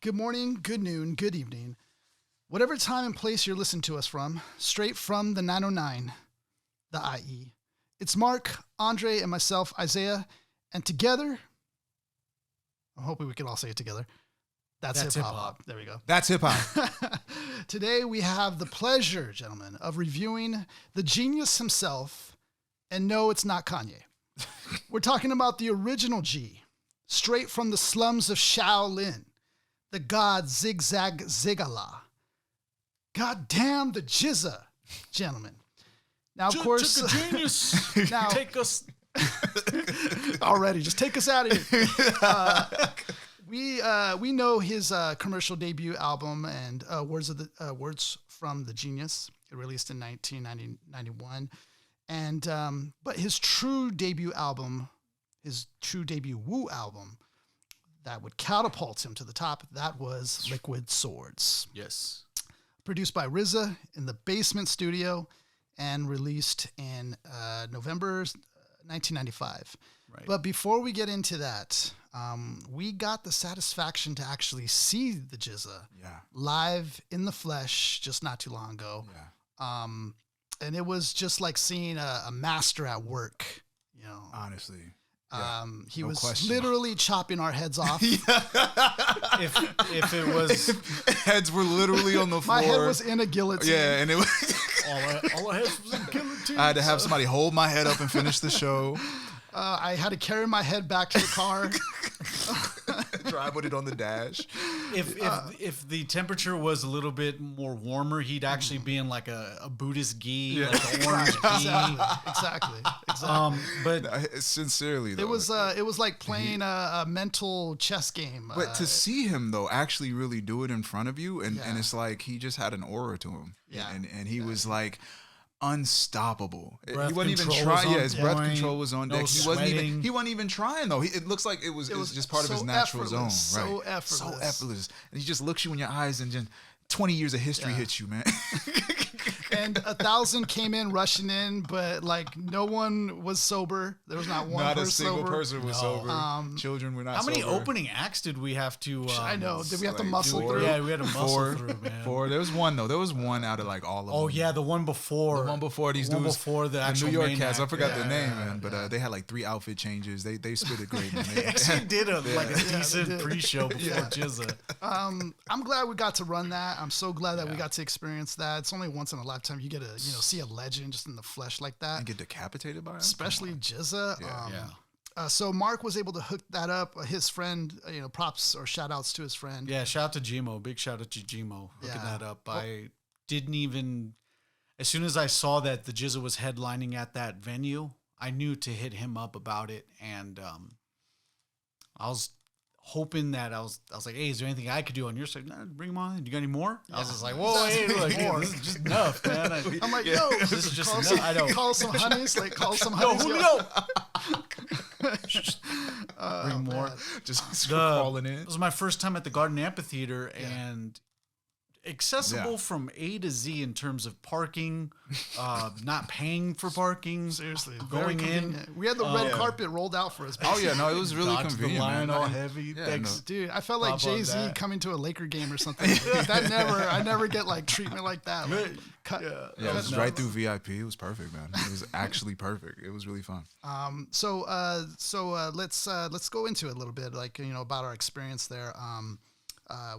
good morning, good noon, good evening. Whatever time and place you're listening to us from, straight from the 909, the IE. It's Mark, Andre, and myself, Isaiah, and together, I'm hoping we can all say it together. That's hip-hop. There we go. That's hip-hop. Today we have the pleasure, gentlemen, of reviewing the genius himself, and no, it's not Kanye. We're talking about the original G, straight from the slums of Shaolin, the god Zigzag Zigala. God damn the Jizza, gentlemen. Now, of course, genius. now Take us. already, just take us out of here. We know his commercial debut album and Words from the Genius. It released in 1991, and but his true debut album, his true debut Woo album, that would catapult him to the top. That was Liquid Swords. Yes. Produced by RZA in the Basement Studio and released in November 1995. Right. But before we get into that, we got the satisfaction to actually see the Jizza live in the flesh just not too long ago. Yeah. And it was just like seeing a master at work, you know. Honestly. He no was question. literally chopping our heads off. If it was Heads were literally on the floor. My head was in a guillotine. Yeah, and it was all I had was a guillotine. I had to have somebody hold my head up and finish the show. I had to carry my head back to the car. Drive with it on the dash. If the temperature was a little bit more warmer, he'd actually be in like a Buddhist gi, like an orange gi. Exactly. But No, sincerely, though. It was like playing a mental chess game. But to see him though actually really do it in front of you, and Yeah. it's like he just had an aura to him. Yeah. And he was like unstoppable. Breath He wasn't even control was trying. on Yeah, his breath point. control was on No deck. sweating. He wasn't even trying though. It looks like it was just part of his so natural zone. effortless, Right. so effortless. So effortless. And he just looks you in your eyes, and just 20 years of history hits you, man. And 1,000 came in rushing in, but like no one was sober. There was not one Not a person single sober. person was sober. Children were not how sober. many opening acts did we have to? I know. Did we have to like muscle four. through? Yeah, we had to muscle Four. through, man. Four. There was one though. There was one out of like all of them. Oh yeah, the one before. The one before these the one dudes. before the actual New York main cats. I act. forgot Yeah, their name, yeah, man. But they had like 3 outfit changes. They spit it great, man. They actually did a decent did. pre-show before Jizza. I'm glad we got to run that. I'm so glad that we got to experience that. It's only once in a lifetime you get to see a legend just in the flesh like that. And get decapitated by him. Especially Jizza. Yeah. So Mark was able to hook that up. His friend, props or shout outs to his friend. Yeah, shout out to Gmo. Big shout out to Gmo hooking that up. I didn't even, as soon as I saw that the Jizza was headlining at that venue, I knew to hit him up about it. And I was hoping that I was like, hey, is there anything I could do on your side? Nah, bring him on. You got any more? I was just like, whoa, hey, like, this is just enough, man. I'm like, yo, This is just call enough. I know. Call some honeys. Like, call some Yo, honeys. Julio. Bring more. Just crawling in. It was my first time at the Garden Amphitheater, and accessible from A to Z in terms of parking, not paying for parking. Seriously, going very in. convenient. We had the red carpet rolled out for us. Oh yeah, no, it was really Dodge the convenient, line man. all heavy. Yeah, Thanks. Dude, I felt like Pop on Jay-Z that. coming to a Laker game or something. I never get like treatment like that. Like, cut. Yeah, it was right through VIP. It was perfect, man. It was actually perfect. It was really fun. So let's go into it a little bit, like about our experience there.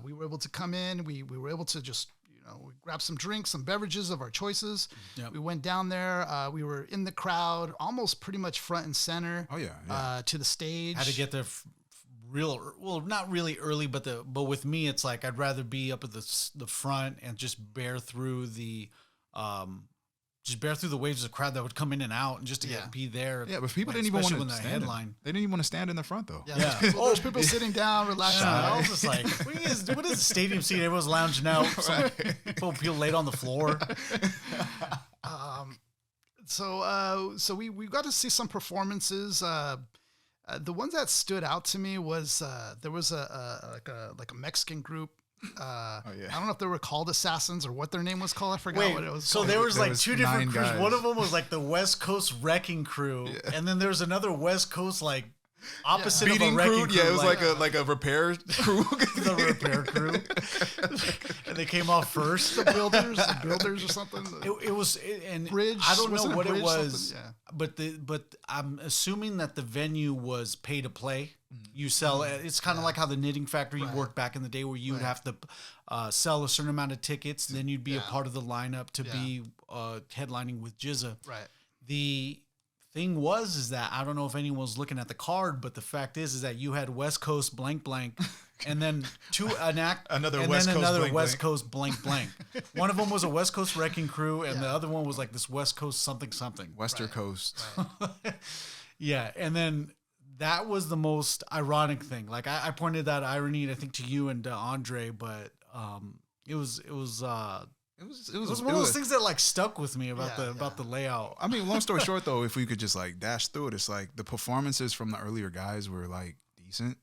We were able to come in. We were able to just we grabbed some drinks, some beverages of our choices. Yep. We went down there. We were in the crowd, almost pretty much front and center. Oh yeah. To the stage. Had to get there not really early, but with me, it's like I'd rather be up at the front and just bear through the waves of the crowd that would come in and out, and just to be there. Yeah, but people like, didn't even want especially to when stand. headline. They didn't even want to stand in the front though. Yeah. There's people sitting down, relaxing. I was just like, what is the stadium seat? Everyone's lounging out. Some people laid on the floor. So we got to see some performances. The ones that stood out to me was there was a Mexican group. I don't know if they were called Assassins or what their name was called. I forgot what it was so called. there was There like was 2 different 9 crews. guys. One of them was like the West Coast Wrecking Crew, and then there was another West Coast like Opposite beating of a wrecking crew. Yeah, it was like like a repair crew. the repair crew. And they came off first. The builders or something. And Bridge. I don't know Wasn't it what it Bridge was, something? Yeah. but I'm assuming that the venue was pay to play. You sell. It's kind of like how the Knitting Factory worked back in the day, where you would have to sell a certain amount of tickets, then you'd be a part of the lineup to be headlining with GZA. Right. The thing is that I don't know if anyone was looking at the card, but the fact is that you had West Coast blank blank, and then another West Coast blank blank. One of them was a West Coast wrecking crew, and the other one was like this West Coast something. Western Coast. Right. Yeah, and then that was the most ironic thing. Like I pointed that irony, I think, to you and Andre, but it was one of those things that like stuck with me about the layout. I mean, long story short, though, if we could just like dash through it, it's like the performances from the earlier guys were like decent,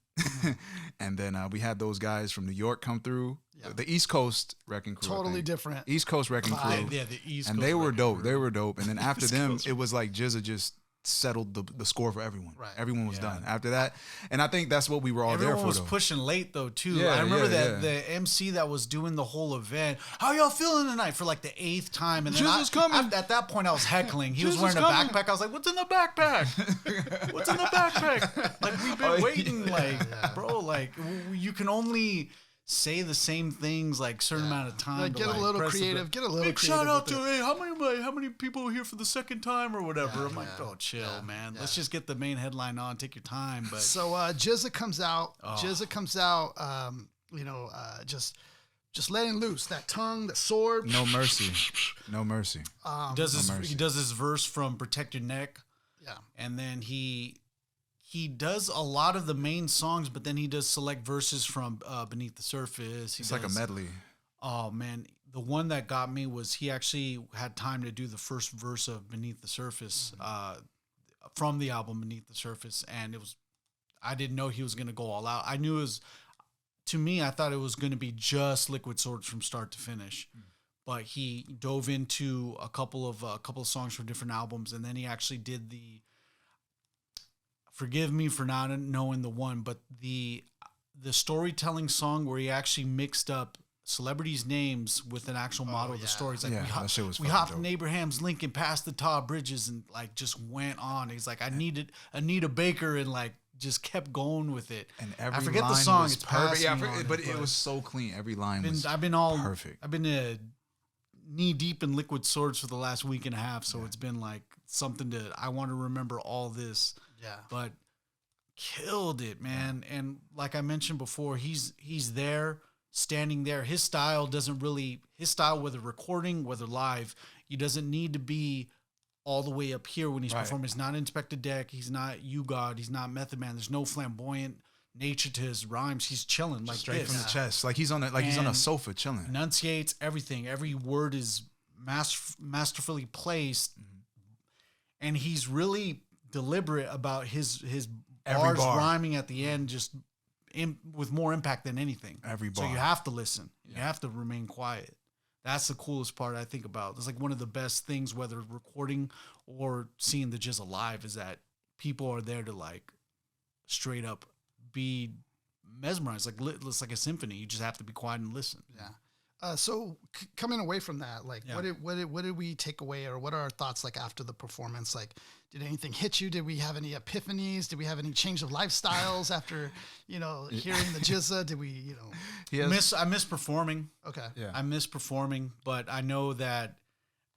and then we had those guys from New York come through. Yeah. The East Coast wrecking crew, totally different. East Coast wrecking crew, the East Coast, and they were dope. They were dope, and then after them, it was like GZA just settled the score for everyone. Right. Everyone was done after that, and I think that's what we were all there for. Everyone was though. pushing late though too. I remember that the MC that was doing the whole event. How y'all feeling tonight? For like the 8th time, and then at that point I was heckling. He was wearing a backpack. I was like, "What's in the backpack? What's in the backpack?" Like we've been waiting, bro. Like you can only say the same things like certain amount of time. Like, get a little creative. Get a little creative. Shout out to how many people are here for the second time or whatever. I'm like, oh, chill, man. Yeah. Let's just get the main headline on. Take your time. But so GZA comes out. GZA comes out. Just letting loose that tongue, the sword. No mercy. No mercy. He does his verse from Protect Your Neck. Yeah, and then he does a lot of the main songs, but then he does select verses from Beneath the Surface. It's like a medley. Oh, man. The one that got me was he actually had time to do the first verse of Beneath the Surface from the album Beneath the Surface. And I didn't know he was going to go all out. I knew I thought it was going to be just Liquid Swords from start to finish. But he dove into a couple of songs from different albums. And then he actually did forgive me for not knowing the one, but the storytelling song where he actually mixed up celebrities' names with an actual model of the stories. Like we hopped from Abraham's Lincoln past the tall bridges and like just went on. He's like, I need Anita Baker, and like just kept going with it. And every I forget line the song. was it's perfect. But it was so clean. Every line was perfect. I've been knee deep in Liquid Swords for the last week and a half, so it's been like something that I want to remember all this. Yeah. But killed it, man. And like I mentioned before, he's there, standing there. His style, whether recording, whether live, he doesn't need to be all the way up here when he's performing. He's not Inspector Deck. He's not You God. He's not Method Man. There's no flamboyant nature to his rhymes. He's chilling like straight this. from the chest. Like he's on a sofa chilling. Enunciates everything. Every word is masterfully placed. And he's really deliberate about his bars rhyming at the end, just with more impact than anything. Every bar. So you have to listen. You have to remain quiet. That's the coolest part I think about. It's like one of the best things, whether recording or seeing the GZA live, is that people are there to like straight up be mesmerized. Like it's like a symphony. You just have to be quiet and listen. Yeah. So coming away from that, like what did we take away, or what are our thoughts like after the performance? Like, did anything hit you? Did we have any epiphanies? Did we have any change of lifestyles after, hearing the GZA? Did we, I miss performing. Okay. Yeah. I miss performing, but I know that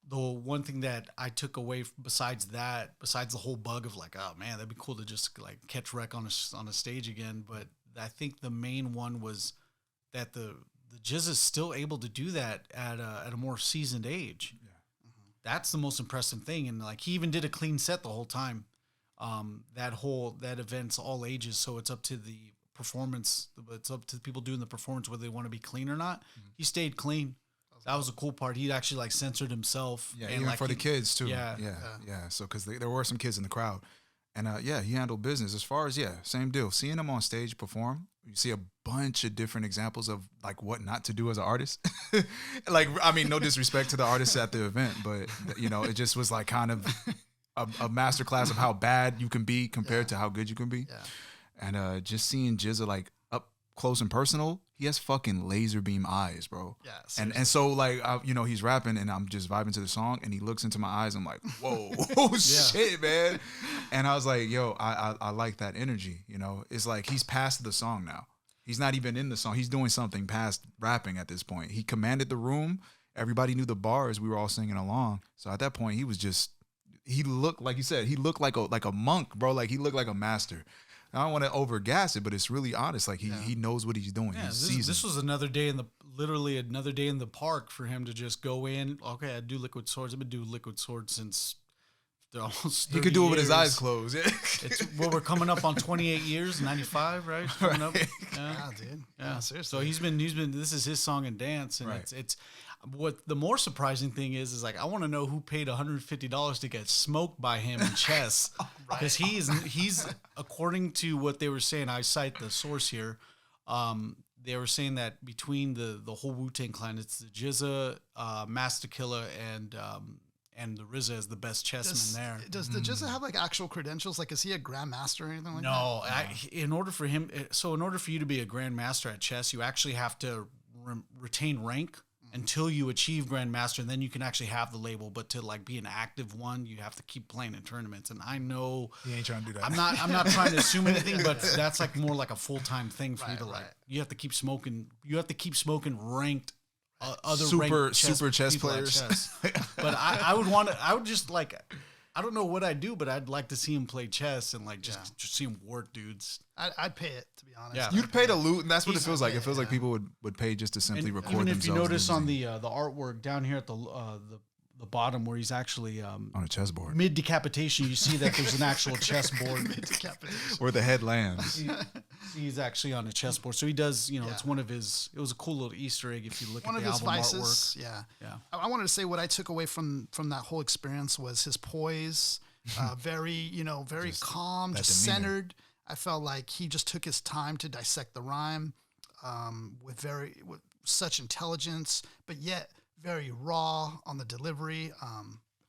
the one thing that I took away besides the whole bug of like, oh man, that'd be cool to just like catch wreck on a stage again. But I think the main one was that the GZA is still able to do that at a more seasoned age. Yeah. Mm-hmm. That's the most impressive thing. And like he even did a clean set the whole time. That event's all ages, so it's up to the performance. It's up to the people doing the performance whether they want to be clean or not. Mm-hmm. He stayed clean. That was a cool part. He actually like censored himself. Yeah, and even like for the kids too. Yeah. So because there were some kids in the crowd, and he handled business as far as same deal. Seeing him on stage perform, you see a bunch of different examples of like what not to do as an artist. Like, I mean, no disrespect to the artists at the event, but it just was like kind of a masterclass of how bad you can be compared to how good you can be. Yeah. And just seeing GZA like up close and personal, he has fucking laser beam eyes, bro. Yeah. And so like he's rapping and I'm just vibing to the song and he looks into my eyes. I'm like, whoa, shit, man. And I was like, yo, I like that energy. You know, it's like he's past the song now. He's not even in the song. He's doing something past rapping at this point. He commanded the room. Everybody knew the bars. We were all singing along. So at that point, he looked, like you said, he looked like a monk, bro. Like he looked like a master. I don't want to overgas it, but it's really honest. Like he knows what he's doing. Yeah, He's this was another day in the park for him to just go in. Okay, I do liquid swords. I've been doing liquid swords since almost 30 he could do it with his years. eyes closed. We're coming up on 28 years, 95, right? Coming up. Yeah, dude. Yeah, seriously. So he's been. This is his song and dance, and it's. What the more surprising thing is like I want to know who paid $150 to get smoked by him in chess, because he's according to what they were saying. I cite the source here. They were saying that between the whole Wu-Tang Clan, it's the GZA, Master Killer, and the RZA is the best chessman there. Does the GZA have like actual credentials? Like, is he a grandmaster or anything like that? No, in order for you to be a grandmaster at chess, you actually have to retain rank until you achieve grandmaster, and then you can actually have the label. But to like be an active one, you have to keep playing in tournaments. And I know he ain't trying to do that. I'm not trying to assume anything, but that's like more like a full-time thing for you to like. You have to keep smoking. You have to keep smoking ranked. Other super chess players. But I would just like, I don't know what I'd do, but I'd like to see him play chess and like just see him work dudes. I'd pay it, to be honest. Yeah. You'd pay to loot, and that's what it feels like. It feels like people would pay just to simply record even themselves. If you notice on the artwork down here at the bottom where he's actually on a chessboard mid decapitation, you see that there's an actual chessboard where the head lands. He's actually on a chessboard, so he does. It's one of his. It was a cool little Easter egg if you look one at the of his album vices. artwork. Yeah. I wanted to say what I took away from that whole experience was his poise, very just calm, just centered. I felt like he just took his time to dissect the rhyme with such intelligence, but yet very raw on the delivery.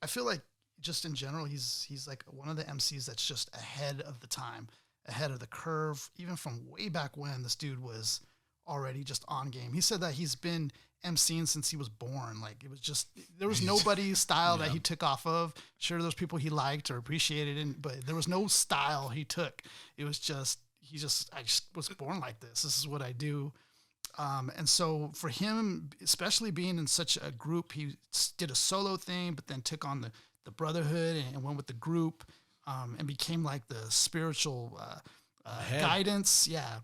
I feel like just in general, he's like one of the MCs that's just ahead of the time, ahead of the curve, even from way back when this dude was already just on game. He said that he's been MCing since he was born. Like it was just, there was nobody's style that he took off of. Sure, there's people he liked or appreciated, but there was no style he took. It was just, I just was born like this. This is what I do. And so for him, especially being in such a group, he did a solo thing, but then took on the brotherhood and went with the group, and became like the spiritual guidance. Yeah.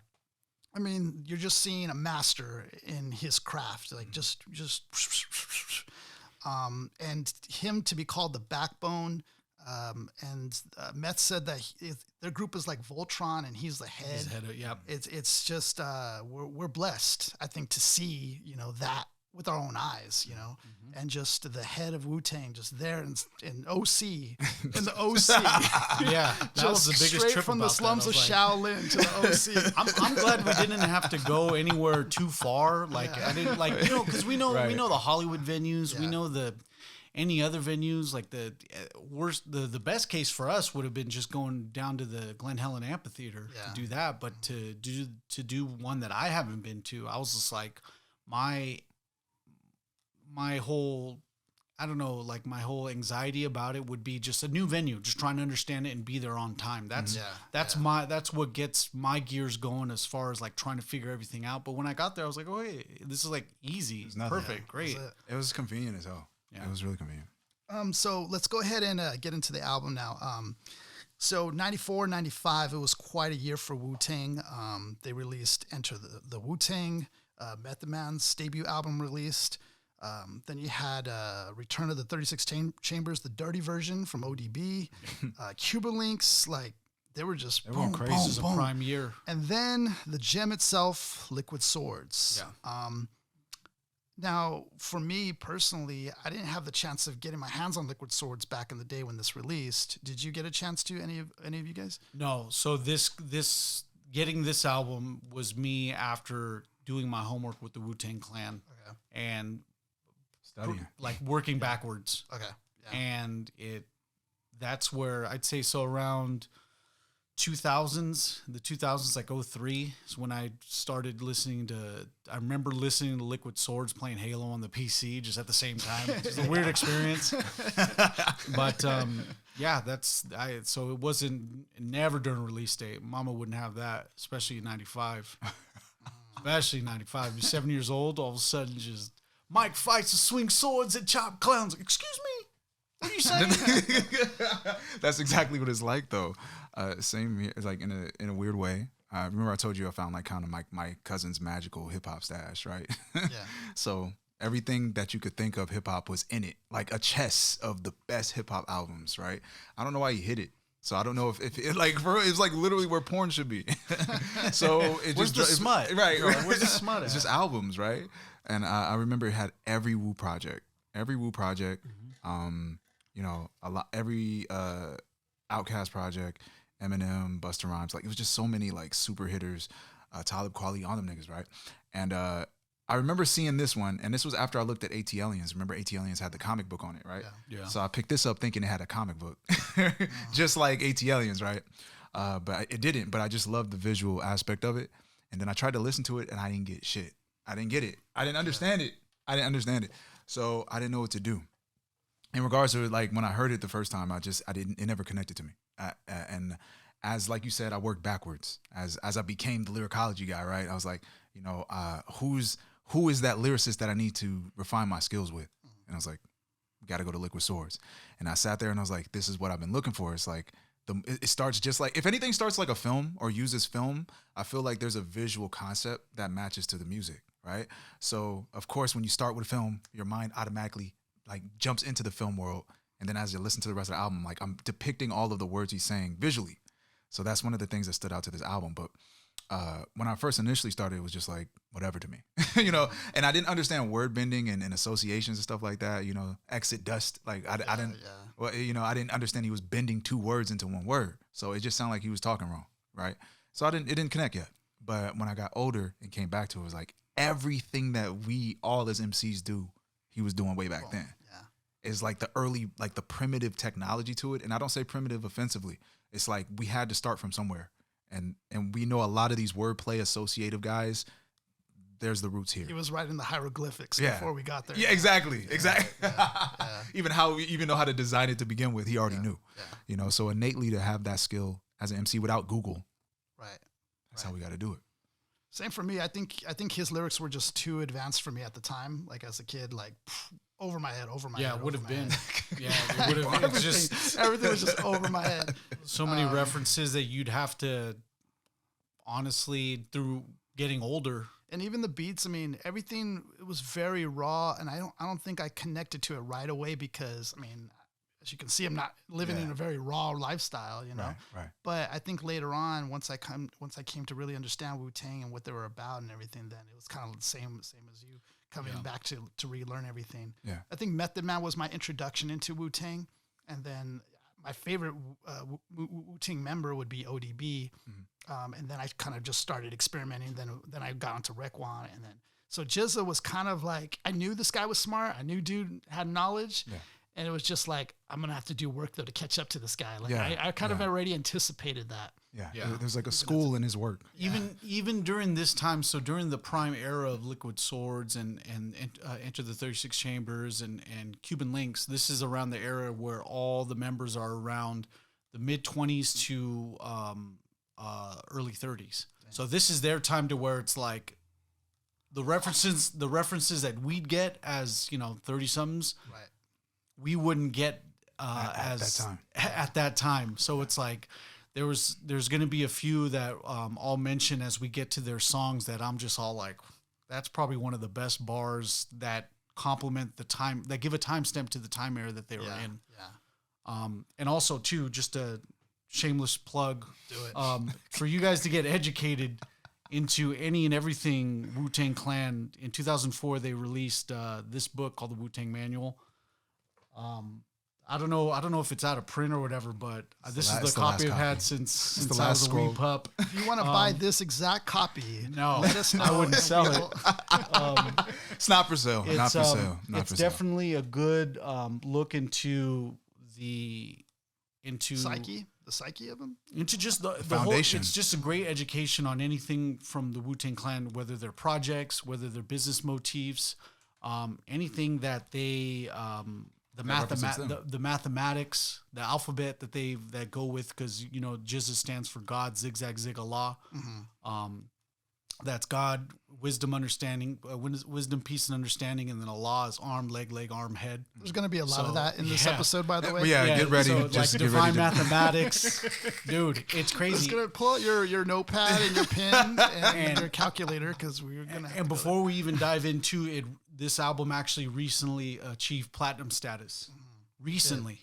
I mean, you're just seeing a master in his craft, like just, and him to be called the backbone. And Meth said that their group is like Voltron, and he's the head. He's the head of, yeah. It's just we're blessed, I think, to see that with our own eyes, and just the head of Wu-Tang just there in OC, in the OC. Yeah, that was the biggest straight trip from the slums of Shaolin to the OC. I'm glad we didn't have to go anywhere too far. Like I didn't because we know the Hollywood venues, we know any other venues. Like the worst, the best case for us would have been just going down to the Glen Helen Amphitheater to do that. But to do one that I haven't been to, I was just like my whole, I don't know, like my whole anxiety about it would be just a new venue, just trying to understand it and be there on time. That's what gets my gears going as far as like trying to figure everything out. But when I got there, I was like, oh, hey, this is like easy, perfect, great. It was convenient as hell. Yeah. It was really convenient. So let's go ahead and get into the album now. So 94, 95, it was quite a year for Wu-Tang. They released Enter the Wu-Tang, Method Man's debut album released. Then you had Return of the 36 Chambers, the dirty version from ODB. Cuba Links, like they were just boom, crazy. Boom, this is a prime year. And then the gem itself, Liquid Swords. Yeah. Now, for me personally, I didn't have the chance of getting my hands on Liquid Swords back in the day when this released. Did you get a chance to, any of you guys? No. So this getting this album was me after doing my homework with the Wu-Tang Clan and studying, like working backwards. Okay. Yeah. And that's where I'd say so around 2000s, the 2000s, like 03 is when I started listening to, I remember listening to Liquid Swords playing Halo on the PC just at the same time. It's a weird experience. But yeah, so it wasn't, never during release date. Mama wouldn't have that, especially in 95. Especially 95. You're 7 years old, all of a sudden just, Mike fights to swing swords and chop clowns. Excuse me? What are you saying? That's exactly what it's like, though. Same here. It's like in a weird way. Remember I told you I found like kind of my cousin's magical hip hop stash, right? Yeah. So everything that you could think of hip hop was in it, like a chest of the best hip hop albums, right? I don't know why he hid it. So I don't know if it like it's like literally where porn should be. So it Where's just the smut? Right. Where's the smut? It's just albums, right? And I remember it had every Wu project. You know, every Outkast project, Eminem, Busta Rhymes, like it was just so many like super hitters, Talib Kweli, on them niggas, right? And I remember seeing this one, and this was after I looked at AT Aliens. Remember AT Aliens had the comic book on it, right? Yeah. So I picked this up thinking it had a comic book, just like AT Aliens, right? But it didn't, but I just loved the visual aspect of it. And then I tried to listen to it, and I didn't get shit. I didn't get it. I didn't understand it. So I didn't know what to do. In regards to like when I heard it the first time, it never connected to me. And as like you said, I worked backwards as I became the lyricology guy, right? I was like, you know, who is that lyricist that I need to refine my skills with? And I was like, we got to go to Liquid Swords. And I sat there and I was like, this is what I've been looking for. It's like it starts just like, if anything starts like a film or uses film, I feel like there's a visual concept that matches to the music, right? So of course, when you start with a film, your mind automatically like jumps into the film world. And then as you listen to the rest of the album, like I'm depicting all of the words he's saying visually. So that's one of the things that stood out to this album. But when I first initially started, it was just like, whatever to me, you know, and I didn't understand word bending and associations and stuff like that, you know, exit dust. Like I didn't, well, you know, I didn't understand he was bending two words into one word. So it just sounded like he was talking wrong. Right. So it didn't connect yet. But when I got older and came back to it, it was like everything that we all as MCs do, he was doing way back then. Is like the early, like the primitive technology to it. And I don't say primitive offensively. It's like we had to start from somewhere. And we know a lot of these wordplay associative guys, there's the roots here. He was writing the hieroglyphics before we got there. Yeah, exactly. Even know how to design it to begin with, he already knew. Yeah. You know, so innately to have that skill as an MC without Google, that's how we got to do it. Same for me. I think his lyrics were just too advanced for me at the time. Like as a kid, like over my head. Yeah, it would have been. Yeah, it would have been. Everything was just over my head. So many references that you'd have to, honestly, through getting older. And even the beats, I mean, everything, it was very raw, and I don't think I connected to it right away because, I mean, as you can see, I'm not living in a very raw lifestyle, you know. Right. But I think later on, once I came to really understand Wu-Tang and what they were about and everything, then it was kind of the same as you coming back to relearn everything. Yeah. I think Method Man was my introduction into Wu-Tang, and then my favorite Wu-Tang member would be ODB. And then I kind of just started experimenting. Then I got into Raekwon, and then so GZA was kind of like, I knew this guy was smart. I knew dude had knowledge, and it was just like, I'm gonna have to do work though to catch up to this guy. Like I kind of already anticipated that. Yeah. There's like a school in his work. Even during this time, so during the prime era of Liquid Swords and Enter the 36 Chambers and Cuban Links, this is around the era where all the members are around the mid 20s to early 30s. So this is their time to where it's like the references that we'd get as, you know, 30 somethings, we wouldn't get at that time. So it's like there's going to be a few that I'll mention as we get to their songs that I'm just all like, that's probably one of the best bars that complement the time, that give a timestamp to the time era that they were in. And also too, just a shameless plug, for you guys to get educated into any and everything Wu-Tang Clan. In 2004, they released this book called the Wu-Tang Manual. I don't know if it's out of print or whatever, but this is the copy I've had since I was a wee pup. If you want to buy this exact copy, no, let us know. I wouldn't sell it. It's not for sale. Not for sale. It's definitely a good look into into the psyche of them, into just the foundation. Whole, it's just a great education on anything from the Wu-Tang Clan, whether they're projects, whether they're business motifs, anything that they the mathematics, the alphabet that go with, because Jizza stands for God, zigzag zig Allah. That's God, wisdom, understanding, wisdom, peace, and understanding, and then Allah is arm, leg, arm, head. There's going to be a lot of that in this episode, by the way. Get ready. So, like divine mathematics, dude, it's crazy. Just gonna pull out your notepad and your pen and your calculator, because we're gonna. And before we even dive into it, this album actually recently achieved platinum status. Recently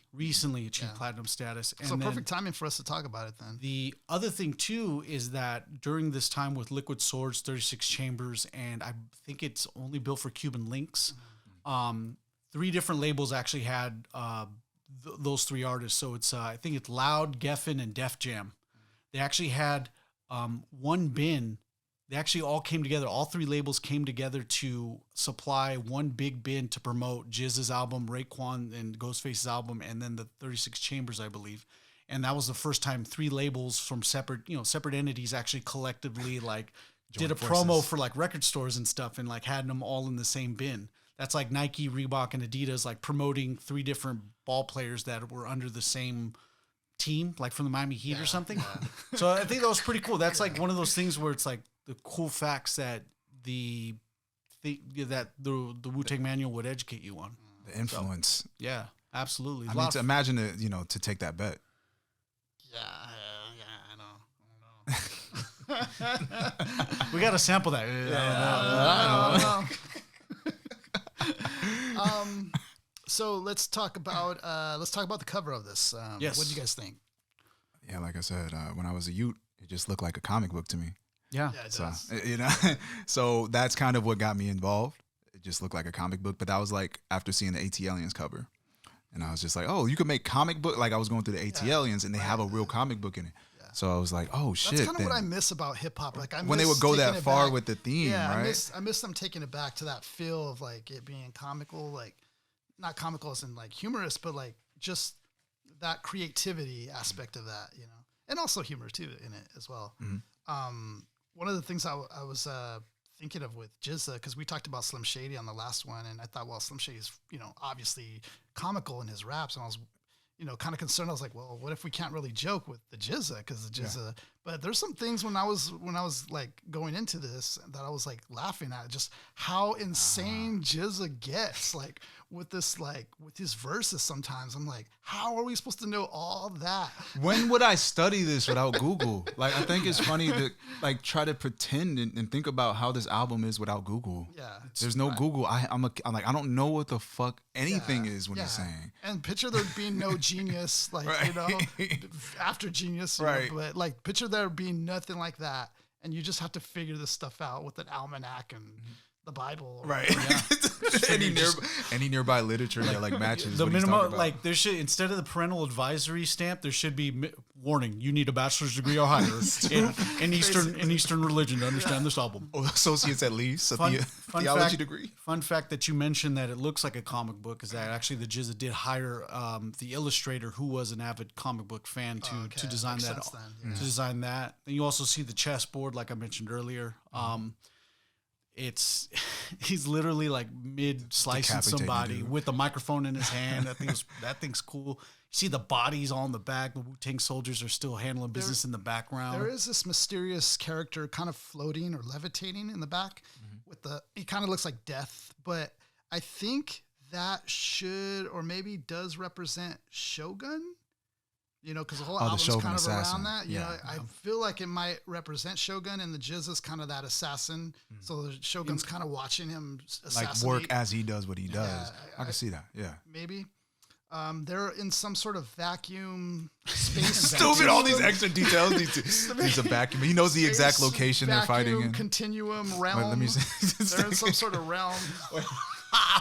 achieved platinum status. And so perfect timing for us to talk about it then. The other thing too is that during this time with Liquid Swords, 36 Chambers, and I think it's only built for Cuban Links, 3 different labels actually had those 3 artists. So it's I think it's Loud, Geffen, and Def Jam. They actually had one bin. They actually all came together. All 3 labels came together to supply one big bin to promote Jizza's album, Raekwon and Ghostface's album, and then the 36 Chambers, I believe. And that was the first time 3 labels from separate entities actually collectively did a promo for record stores and stuff, and had them all in the same bin. That's like Nike, Reebok, and Adidas promoting 3 different ball players that were under the same team, from the Miami Heat or something. Yeah. So I think that was pretty cool. That's one of those things where it's the cool facts that the Wu-Tang Manual would educate you on. The influence. So, yeah, absolutely. I mean, to imagine it, to take that bet. I know. We got to sample that. I don't know. So let's talk about the cover of this. Yes. What do you guys think? Yeah, like I said, when I was a youth, it just looked like a comic book to me. Yeah, it does. So that's kind of what got me involved. It just looked like a comic book, but that was after seeing the AT Aliens cover, and I was just like, oh, you could make comic book. I was going through the AT Aliens, and they have a real comic book in it. Yeah. So I was like, oh shit. That's kind of what I miss about hip hop. When they would go that far with the theme, right? I miss them taking it back to that feel of it being comical, not comical as in humorous, but just that creativity aspect of that, and also humor too in it as well. Mm-hmm. One of the things I was thinking of with Jizza, because we talked about Slim Shady on the last one, and I thought, well, Slim Shady's obviously comical in his raps, and I was kind of concerned. I was like, well, what if we can't really joke with the Jizza, because the Jizza. But there's some things when I was going into this that I was laughing at, just how insane Jizza gets with this with his verses. Sometimes I'm like, how are we supposed to know all that? When would I study this without Google? I think it's funny to try to pretend and think about how this album is without Google. Yeah, there's no Google. I'm I don't know what the fuck anything is when he's saying. And picture there being no genius, after genius, but picture there being nothing like that, and you just have to figure this stuff out with an almanac and the Bible, right? Any nearby literature that matches the what minimum. He's there should, instead of the parental advisory stamp, there should be warning: you need a bachelor's degree or higher in Eastern religion to understand this album. Associates at least, theology degree. Fun fact that you mentioned that it looks like a comic book is that actually the Jizza did hire the illustrator who was an avid comic book fan to design that. To design that, and you also see the chessboard, like I mentioned earlier. He's literally mid slicing somebody with a microphone in his hand. That thing's cool. You see the bodies all in the back. The Wu-Tang soldiers are still handling business in the background. There is this mysterious character kind of floating or levitating in the back he kind of looks like death, but I think that should or maybe does represent Shogun. Because the whole album's kind of Assassin. around that. I feel like it might represent Shogun, and the Jizza's kind of that assassin. So the Shogun's kind of watching him assassinate. Work as he does what he does. Yeah, I can see that. Yeah, maybe. They're in some sort of vacuum space. Stupid! All these extra details. He's a vacuum. He knows the exact location they're fighting in. Continuum realm. Wait, let me see. They're in some sort of realm.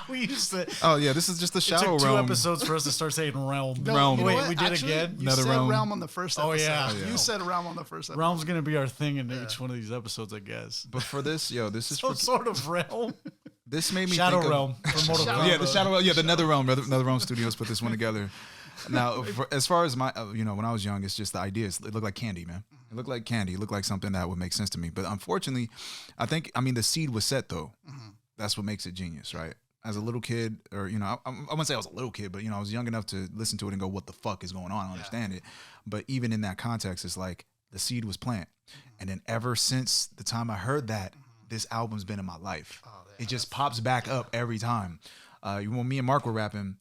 We used to. Oh yeah, this is just the shadow realm. It took 2 realm. episodes for us to start saying realm. Realm. Wait, we did again. You said realm on the first episode. Oh yeah. You said realm on the first episode. Realm's gonna be our thing in each one of these episodes, I guess. But for this, this is some sort of realm. This made me Shadow think Realm. The Shadow Realm. Yeah, the Nether Realm. Nether Realm Studios put this one together. Now, as far as my, when I was young, it's just the ideas. It looked like candy, man. It looked like candy. It looked like something that would make sense to me. But unfortunately, the seed was set though. That's what makes it genius, right? As a little kid, or I wouldn't say I was a little kid, but I was young enough to listen to it and go, "What the fuck is going on?" I understand it. But even in that context, it's like the seed was planted, and then ever since the time I heard that, this album's been in my life. It just pops back up every time. When me and Mark were rapping,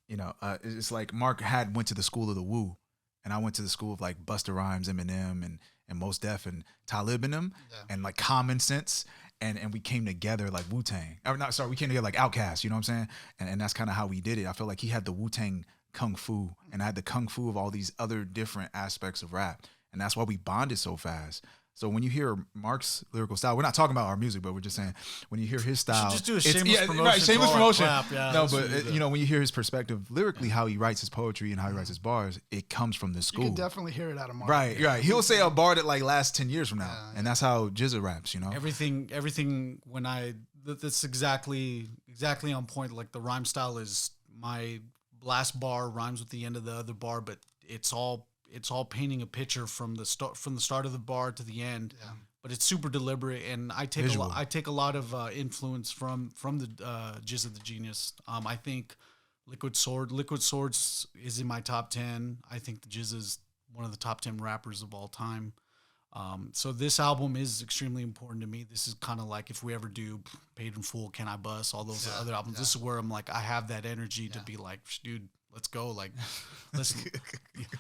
it's like Mark went to the school of the Wu, and I went to the school of like Busta Rhymes, Eminem, and Mos Def, and Talib and them, and like Common Sense, and we came together like Wu-Tang. We came together like Outkast, you know what I'm saying? And that's kind of how we did it. I felt like he had the Wu-Tang kung fu, and I had the kung fu of all these other different aspects of rap, and that's why we bonded so fast. So when you hear Mark's lyrical style, we're not talking about our music, but we're just saying when you hear his style, just do a shameless promotion. Right, shameless promotion. No, but when you hear his perspective lyrically, how he writes his poetry and how he writes his bars, it comes from the school. You can definitely hear it out of Mark. Right. He'll say a bar that like lasts 10 years from now, and that's how GZA raps. Everything. That's exactly on point. Like the rhyme style is my last bar rhymes with the end of the other bar, but it's all painting a picture from the start of the bar to the end, but it's super deliberate. And I take a lot of influence from the GZA the Genius. I think Liquid Swords is in my top 10. I think the GZA is one of the top 10 rappers of all time. So this album is extremely important to me. This is kind of like if we ever do Paid in Full, Can I Bust, all those other albums. This is where I'm like, I have that energy to be like, dude, let's go. Like, let's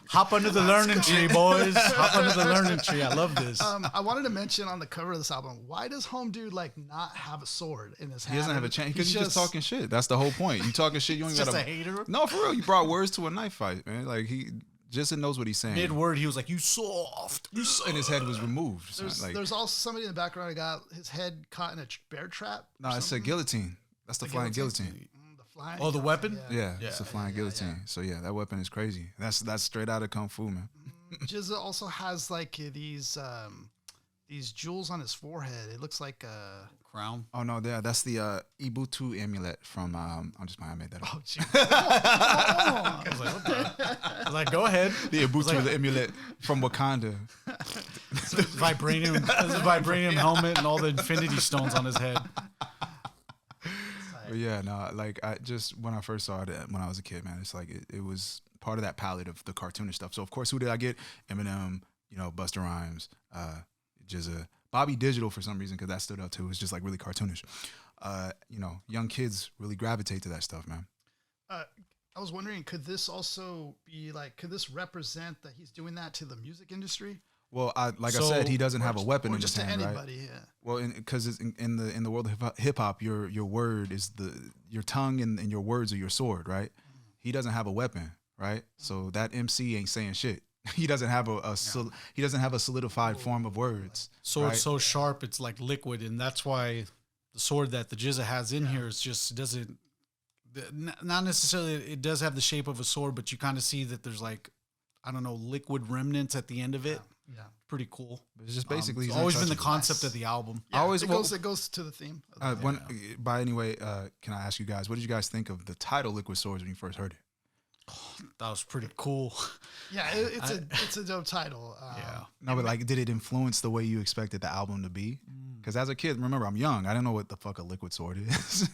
hop under the learning tree, boys. Hop under the learning tree. I love this. I wanted to mention on the cover of this album, why does Home Dude like not have a sword in his hand? He doesn't have a chance because he's just talking shit. That's the whole point. You talking shit. You don't even just a hater. No, for real. You brought words to a knife fight, man. Like he just knows what he's saying. Mid-word, he was like, "You soft." And his head was removed. There's also somebody in the background who got his head caught in a bear trap. No, it's a guillotine. That's the flying guillotine. The weapon? Yeah, it's a flying guillotine. Yeah. So yeah, that weapon is crazy. That's straight out of Kung Fu, man. GZA also has like these jewels on his forehead. It looks like a crown. Oh no, that's the Ibutu amulet from. I made that up. Oh, geez. I was like, what the? I was like, go ahead. The Ibutu the amulet from Wakanda. Vibranium helmet and all the infinity stones on his head. But yeah, no, like when I first saw it when I was a kid, man, it's like it was part of that palette of the cartoonish stuff. So of course, who did I get? Eminem, Busta Rhymes, GZA, Bobby Digital for some reason because that stood out too. It's just like really cartoonish. Young kids really gravitate to that stuff, man. I was wondering, could this also be like, could this represent that he's doing that to the music industry? Well, I said, he doesn't have a weapon in his hand, right? Or just to anybody, yeah. Well, because in the world of hip hop, your word is your tongue and your words are your sword, right? He doesn't have a weapon, right? So that MC ain't saying shit. He doesn't have he doesn't have a solidified form of words. Sword's right? so sharp, it's like liquid, and that's why the sword that the GZA has in here is just doesn't. Not necessarily, it does have the shape of a sword, but you kind of see that there's like, I don't know, liquid remnits at the end of it. Yeah. Pretty cool. It's just basically it's always been the concept of the album. Yeah, it goes to the theme. Can I ask you guys, what did you guys think of the title Liquid Swords when you first heard it? That was pretty cool. Yeah, it's a dope title. No, but like, did it influence the way you expected the album to be? Because as a kid, remember, I'm young. I didn't know what the fuck a liquid sword is,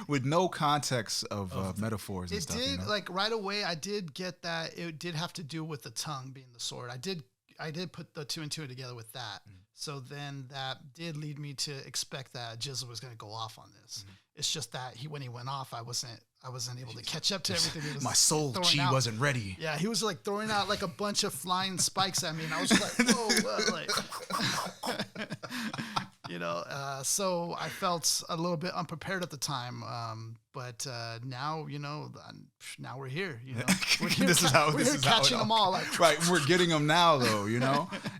with no context of metaphors and stuff. It did like right away. I did get that it did have to do with the tongue being the sword. I did put the two and two together with that. So then that did lead me to expect that GZA was going to go off on this. It's just that when he went off, I wasn't able to catch up to everything. He was my soul chi wasn't ready. Yeah, he was like throwing out like a bunch of flying spikes at me, and I was just like, whoa, like, so I felt a little bit unprepared at the time. But now, now we're here. We're here this is catching them all. Like, right, we're getting them now, though.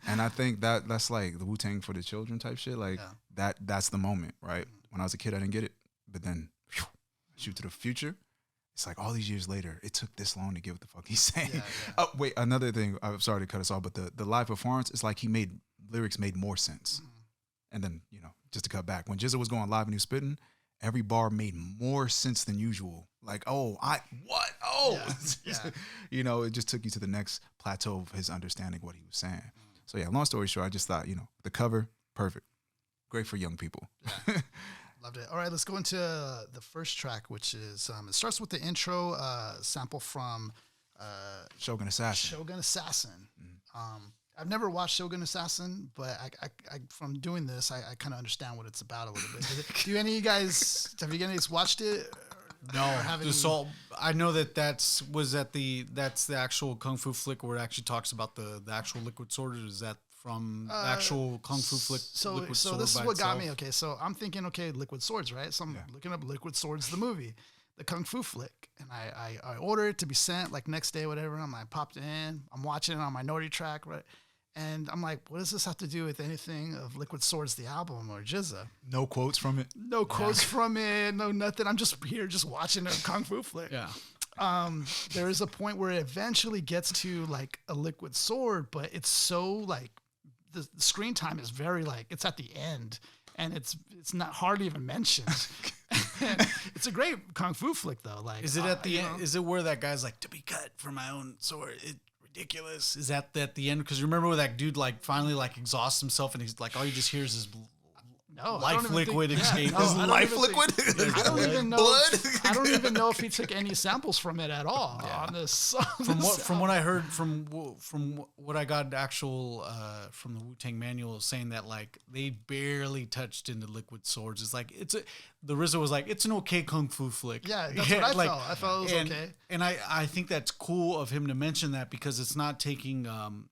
And I think that's like the Wu-Tang for the children type shit. Like that's the moment, right? When I was a kid, I didn't get it, but then shoot to the future. It's like all these years later, it took this long to get what the fuck he's saying. Yeah. Oh, wait, another thing. I'm sorry to cut us off, but the live performance, it's like lyrics made more sense. And then, just to cut back, when GZA was going live and he was spitting, every bar made more sense than usual. Like, you know, it just took you to the next plateau of his understanding what he was saying. So yeah, long story short, I just thought, you know, the cover, perfect. Great for young people. Yeah. Loved it. All right, let's go into the first track, which is, it starts with the intro sample from Shogun Assassin. Shogun Assassin. I've never watched Shogun Assassin, but I from doing this, I kind of understand what it's about a little bit. Do any of you guys, have you guys watched it? No, I know that's the actual Kung Fu flick where it actually talks about the actual liquid sword. Is that from the actual Kung Fu flick? So this is what got me. Okay, so I'm thinking, okay, liquid swords, right? So I'm looking up Liquid Swords, the movie, the Kung Fu flick, and I ordered it to be sent like next day, whatever. I popped it in. I'm watching it on Minority Track, right? And I'm like, what does this have to do with anything of Liquid Swords, the album, or Jizza? No quotes from it? No quotes from it, no nothing. I'm just here just watching a Kung Fu flick. Yeah. There is a point where it eventually gets to like a liquid sword, but it's so like, the screen time is very like, it's at the end, and it's not hardly even mentioned. It's a great Kung Fu flick though. Like, is it at the end? Is it where that guy's like, to be cut for my own sword? Ridiculous. Is that at the end? Because remember where that dude like finally like exhausts himself and he's like, all you just hear is his life liquid escape. Life liquid? I don't even know. Blood? I don't even know if he took any samples from it at all on this. From what I heard, from what I got actual from the Wu-Tang manual, saying that like they barely touched into Liquid Swords. It's like the RZA was like, it's an okay Kung Fu flick. Yeah, that's what I felt. I felt it was okay. And I think that's cool of him to mention that because it's not taking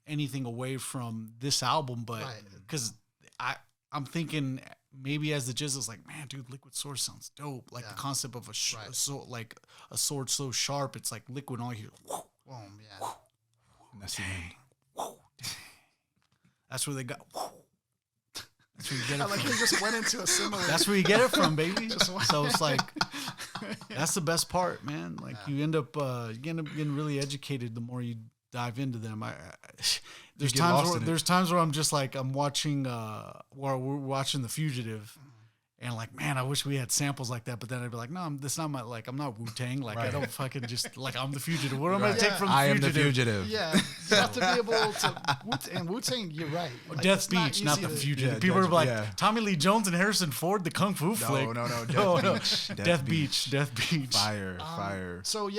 anything away from this album, but because I'm thinking maybe as the Jizzle's like, man, dude, Liquid Sword sounds dope. Like the concept of a sword so sharp, it's like liquid all here. Boom, yeah. That's the end. That's where they got. That's where you get it from. They just went into a similar. That's where you get it from, baby. So it's like, that's the best part, man. Like you end up getting really educated the more you dive into them. There's times where I'm just like, I'm watching where we're watching The Fugitive, and like, man, I wish we had samples like that. But then I'd be like, no, that's not my, like, I'm not Wu-Tang. Like, I don't fucking just, like, I'm The Fugitive. What am I take from The Fugitive? I am The Fugitive. Yeah. You have to be able to, and Wu-Tang, you're right. Like, Death Beach, not The Fugitive. People are like, Tommy Lee Jones and Harrison Ford, the Kung Fu flick. No. Death Beach. Fire. So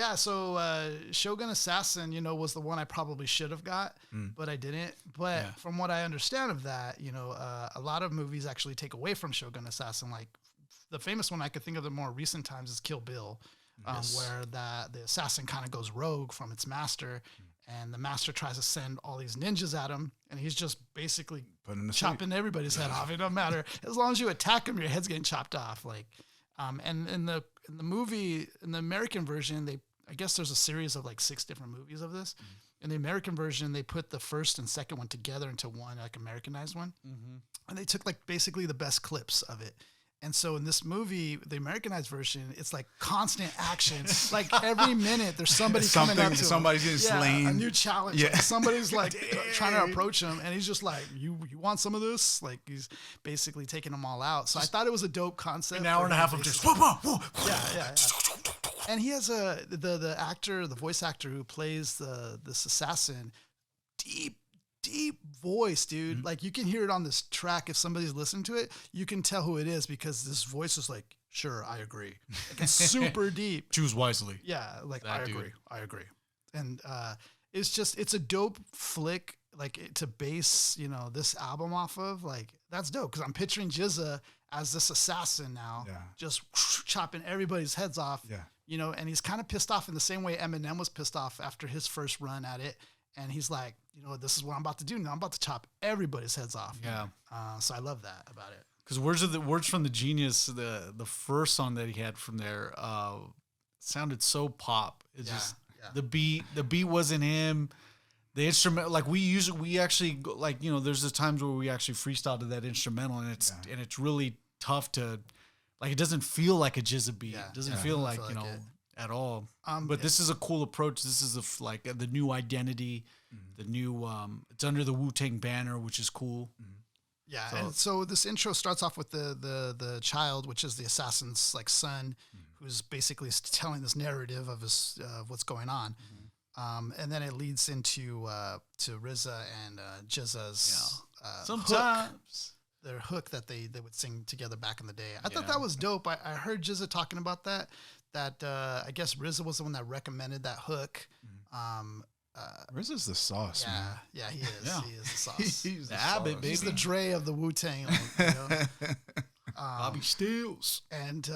Shogun Assassin, was the one I probably should have got, but I didn't. But from what I understand of that, a lot of movies actually take away from Shogun Assassin. Like the famous one I could think of the more recent times is Kill Bill, where the assassin kind of goes rogue from its master, and the master tries to send all these ninjas at him, and he's just basically chopping everybody's head off. It don't matter as long as you attack him, your head's getting chopped off. Like, and in the movie, in the American version, I guess there's a series of like 6 different movies of this. In the American version, they put the first and second one together into one, like Americanized one. And they took like basically the best clips of it. And so in this movie, the Americanized version, it's like constant action. Like every minute, there's somebody coming up to him. Somebody's getting slain. A new challenge. Yeah. Like somebody's like trying to approach him, and he's just like, "You want some of this?" Like he's basically taking them all out. So I thought it was a dope concept. An hour and a half of just yeah. And he has the actor, the voice actor who plays this assassin, deep voice, dude. Like you can hear it on this track. If somebody's listening to it, you can tell who it is because this voice is like, sure, I agree. Like it's super deep. Choose wisely. Yeah, like I agree. And it's a dope flick, like to base, this album off of. Like that's dope because I'm picturing Jizza as this assassin now, just chopping everybody's heads off. Yeah. And he's kind of pissed off in the same way Eminem was pissed off after his first run at it. And he's like, this is what I'm about to do now. I'm about to chop everybody's heads off. Yeah. So I love that about it. Because words from the Genius, the first song that he had from there, sounded so pop. It's just the beat wasn't him. The instrument, like we actually like, there's the times where we actually freestyle to that instrumental, and it's really tough to, like, it doesn't feel like a Jizza beat. It doesn't feel like, at all. But this is a cool approach. This is the new identity, the new, it's under the Wu-Tang banner, which is cool. Yeah, and so this intro starts off with the child, which is the assassin's like son, who's basically telling this narrative of his what's going on, and then it leads into to RZA and Jizza's sometimes their hook that they would sing together back in the day. I thought that was dope. I heard Jizza talking about that. I guess RZA was the one that recommended that hook. RZA's the sauce, man. Yeah, he is. Yeah. He is the sauce. He's the Abbott, baby. He's the Dre of the Wu-Tang. Like, Bobby Steels. And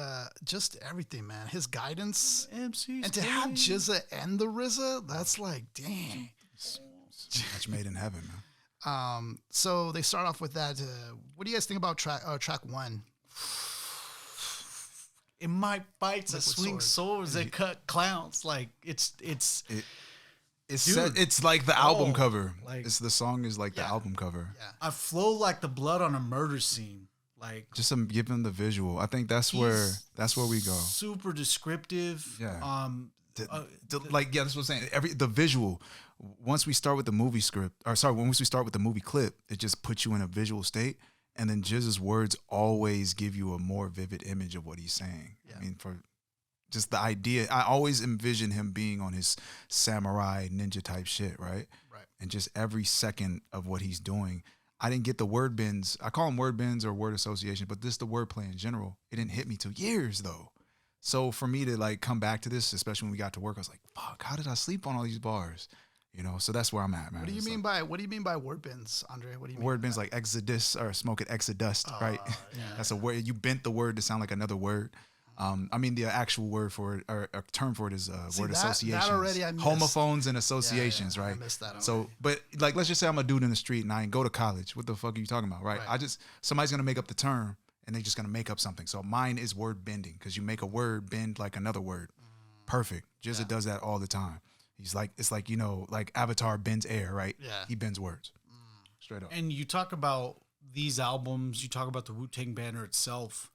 just everything, man. His guidance. MC's and to have Jizza and the RZA, that's like, dang. Match made in heaven, man. So they start off with that. What do you guys think about track one? It might fights that swing swords that cut clowns. Like it's like the album cover. Like, the song is like the album cover. Yeah. I flow like the blood on a murder scene. Like just give them the visual. I think that's where we go. Super descriptive. Yeah. That's what I'm saying. The visual. Once we start with the movie once we start with the movie clip, it just puts you in a visual state. And then Jizza's words always give you a more vivid image of what he's saying. Yeah. I mean, for just the idea, I always envision him being on his samurai ninja type shit, right? Right. And just every second of what he's doing, I didn't get the word bends. I call them word bends or word association, but just the wordplay in general, it didn't hit me till years though. So for me to like come back to this, especially when we got to work, I was like, fuck, how did I sleep on all these bars? You know, so that's where I'm at, man. What do you mean by word bends, Andre? What do you mean? Word bends like exodus or smoke it exodus, right? Yeah. That's a word. You bent the word to sound like another word. I mean, the actual word for it or a term for it is word associations. That already I missed. Homophones and associations, right? I missed that already. So, but like, let's just say I'm a dude in the street and I ain't go to college. What the fuck are you talking about, right? Somebody's gonna make up the term and they're just gonna make up something. So mine is word bending because you make a word bend like another word. Perfect. Jizza does that all the time. He's like, it's like, you know, like Avatar bends air, right? Yeah. He bends words. Straight up. And you talk about these albums, you talk about the Wu-Tang banner itself.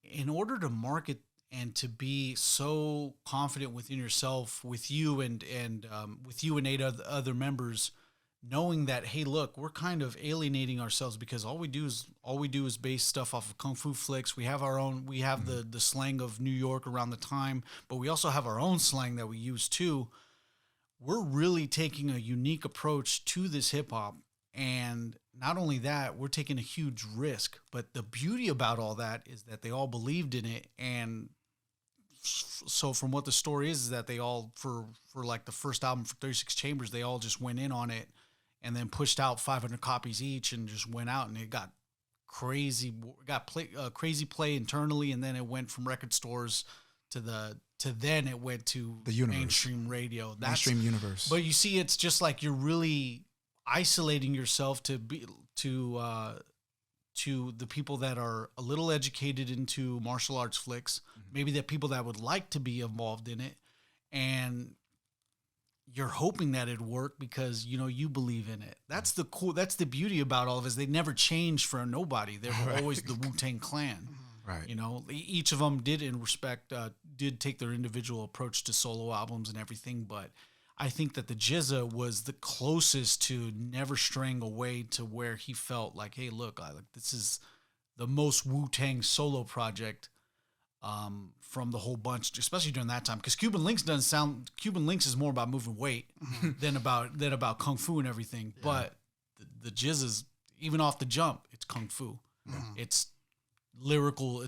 In order to market and to be so confident within yourself, with you and with you and 8 other members, knowing that, hey, look, we're kind of alienating ourselves because all we do is base stuff off of kung fu flicks. We have our own, we have the slang of New York around the time, but we also have our own slang that we use too. We're really taking a unique approach to this hip hop. And not only that, we're taking a huge risk. But the beauty about all that is that they all believed in it. And so from what the story is that they all, for like the first album for 36 Chambers, they all just went in on it and then pushed out 500 copies each and just went out, and it got crazy, crazy play internally. And then it went from record stores then it went to the universe. Mainstream radio. Mainstream universe. But you see, it's just like you're really isolating yourself to the people that are a little educated into martial arts flicks, maybe the people that would like to be involved in it, and you're hoping that it'd work because you know you believe in it. That's the beauty about all of it. They never changed for nobody. They were always the Wu-Tang Clan. Right. You know, each of them did take their individual approach to solo albums and everything, but I think that the Jizza was the closest to never straying away to where he felt like, hey, look, this is the most Wu-Tang solo project from the whole bunch, especially during that time. Because Cuban Links is more about moving weight than about kung fu and everything. Yeah. But the Jizza's, even off the jump, it's kung fu. Yeah. It's lyrical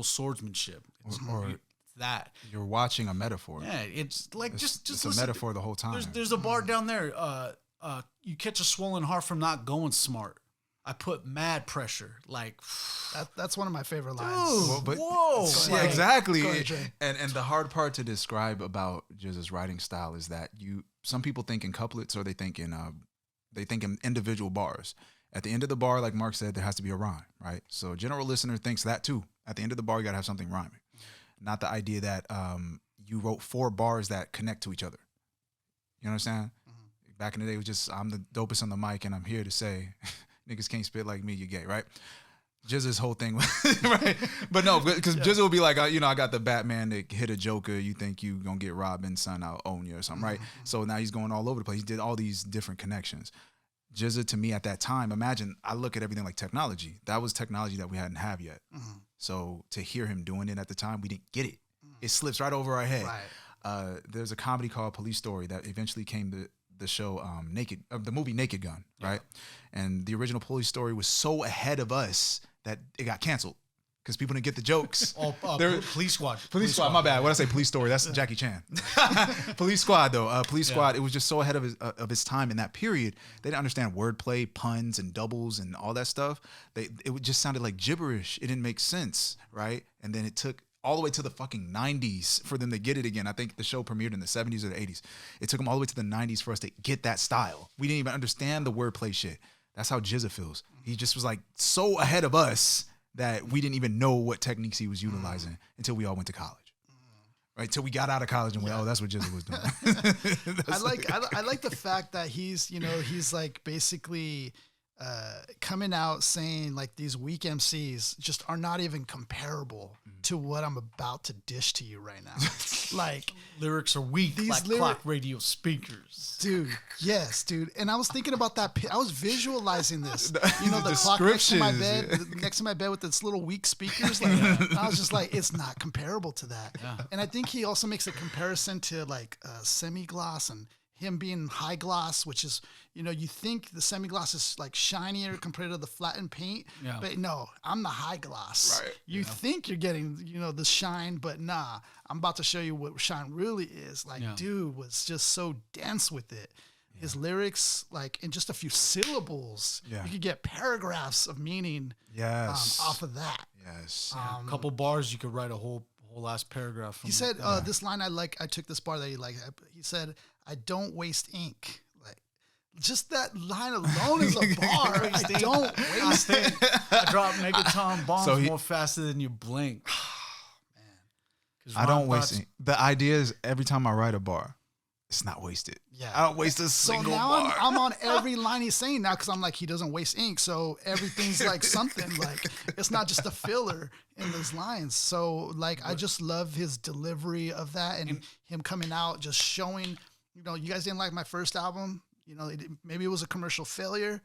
swordsmanship. It's that you're watching a metaphor. Yeah, it's like just it's a metaphor the whole time. There's a bar down there. You catch a swollen heart from not going smart. I put mad pressure. Like that's one of my favorite lines. Whoa! Yeah, exactly. And the hard part to describe about Jizza's writing style is that some people think in couplets or they think in individual bars. At the end of the bar, like Mark said, there has to be a rhyme, right? So a general listener thinks that too. At the end of the bar, you got to have something rhyming. Not the idea that you wrote 4 bars that connect to each other. You know what I'm saying? Mm-hmm. Back in the day, it was just, I'm the dopest on the mic, and I'm here to say, niggas can't spit like me, you gay, right? Jizza's whole thing, right? But no, because Jizza will be like, I got the Batman that hit a Joker. You think you going to get Robin, son, I'll own you or something, right? Mm-hmm. So now he's going all over the place. He did all these different connections. Jizza to me at that time, imagine I look at everything like technology. That was technology that we hadn't have yet. Mm-hmm. So to hear him doing it at the time, we didn't get it. It slips right over our head. Right. There's a comedy called Police Story that eventually came to the show the movie Naked Gun, right? And the original Police Story was so ahead of us that it got canceled because people didn't get the jokes. Police Squad. Police Squad, my bad. What did I say? Police Story, that's Jackie Chan. Police Squad, though. Police Squad, it was just so ahead of its time in that period. They didn't understand wordplay, puns, and doubles, and all that stuff. It just sounded like gibberish. It didn't make sense, right? And then it took all the way to the fucking 90s for them to get it again. I think the show premiered in the 70s or the 80s. It took them all the way to the 90s for us to get that style. We didn't even understand the wordplay shit. That's how Jizza feels. He just was like so ahead of us that we didn't even know what techniques he was utilizing until we all went to college. Right? Till we got out of college and went, oh, that's what Jizza was doing. I like the fact that he's like basically coming out saying like these weak MCs just are not even comparable to what I'm about to dish to you right now. Like lyrics are weak, these clock radio speakers. Dude, yes, dude. And I was thinking about that. I was visualizing this. You know, the clock next to my bed with its little weak speakers. Like, I was just like, it's not comparable to that. Yeah. And I think he also makes a comparison to like semi-gloss and him being high gloss, which is, you know, you think the semi-gloss is like shinier compared to the flattened paint, but no, I'm the high gloss. Right. You think you're getting, you know, the shine, but nah, I'm about to show you what shine really is. Like, dude was just so dense with it. His lyrics, like in just a few syllables, you could get paragraphs of meaning off of that. Yes. A couple bars, you could write a whole last paragraph. He said, this line I took this bar that he liked. He said, I don't waste ink. Like, just that line alone is a bar. I don't waste ink. I drop megaton bombs more faster than you blink. I don't waste ink. The idea is every time I write a bar, it's not wasted. Yeah, I don't waste a single bar. I'm on every line he's saying now because I'm like, he doesn't waste ink. So everything's like something. Like, it's not just a filler in those lines. So, like, I just love his delivery of that and him coming out just showing, you know, you guys didn't like my first album. You know, maybe it was a commercial failure.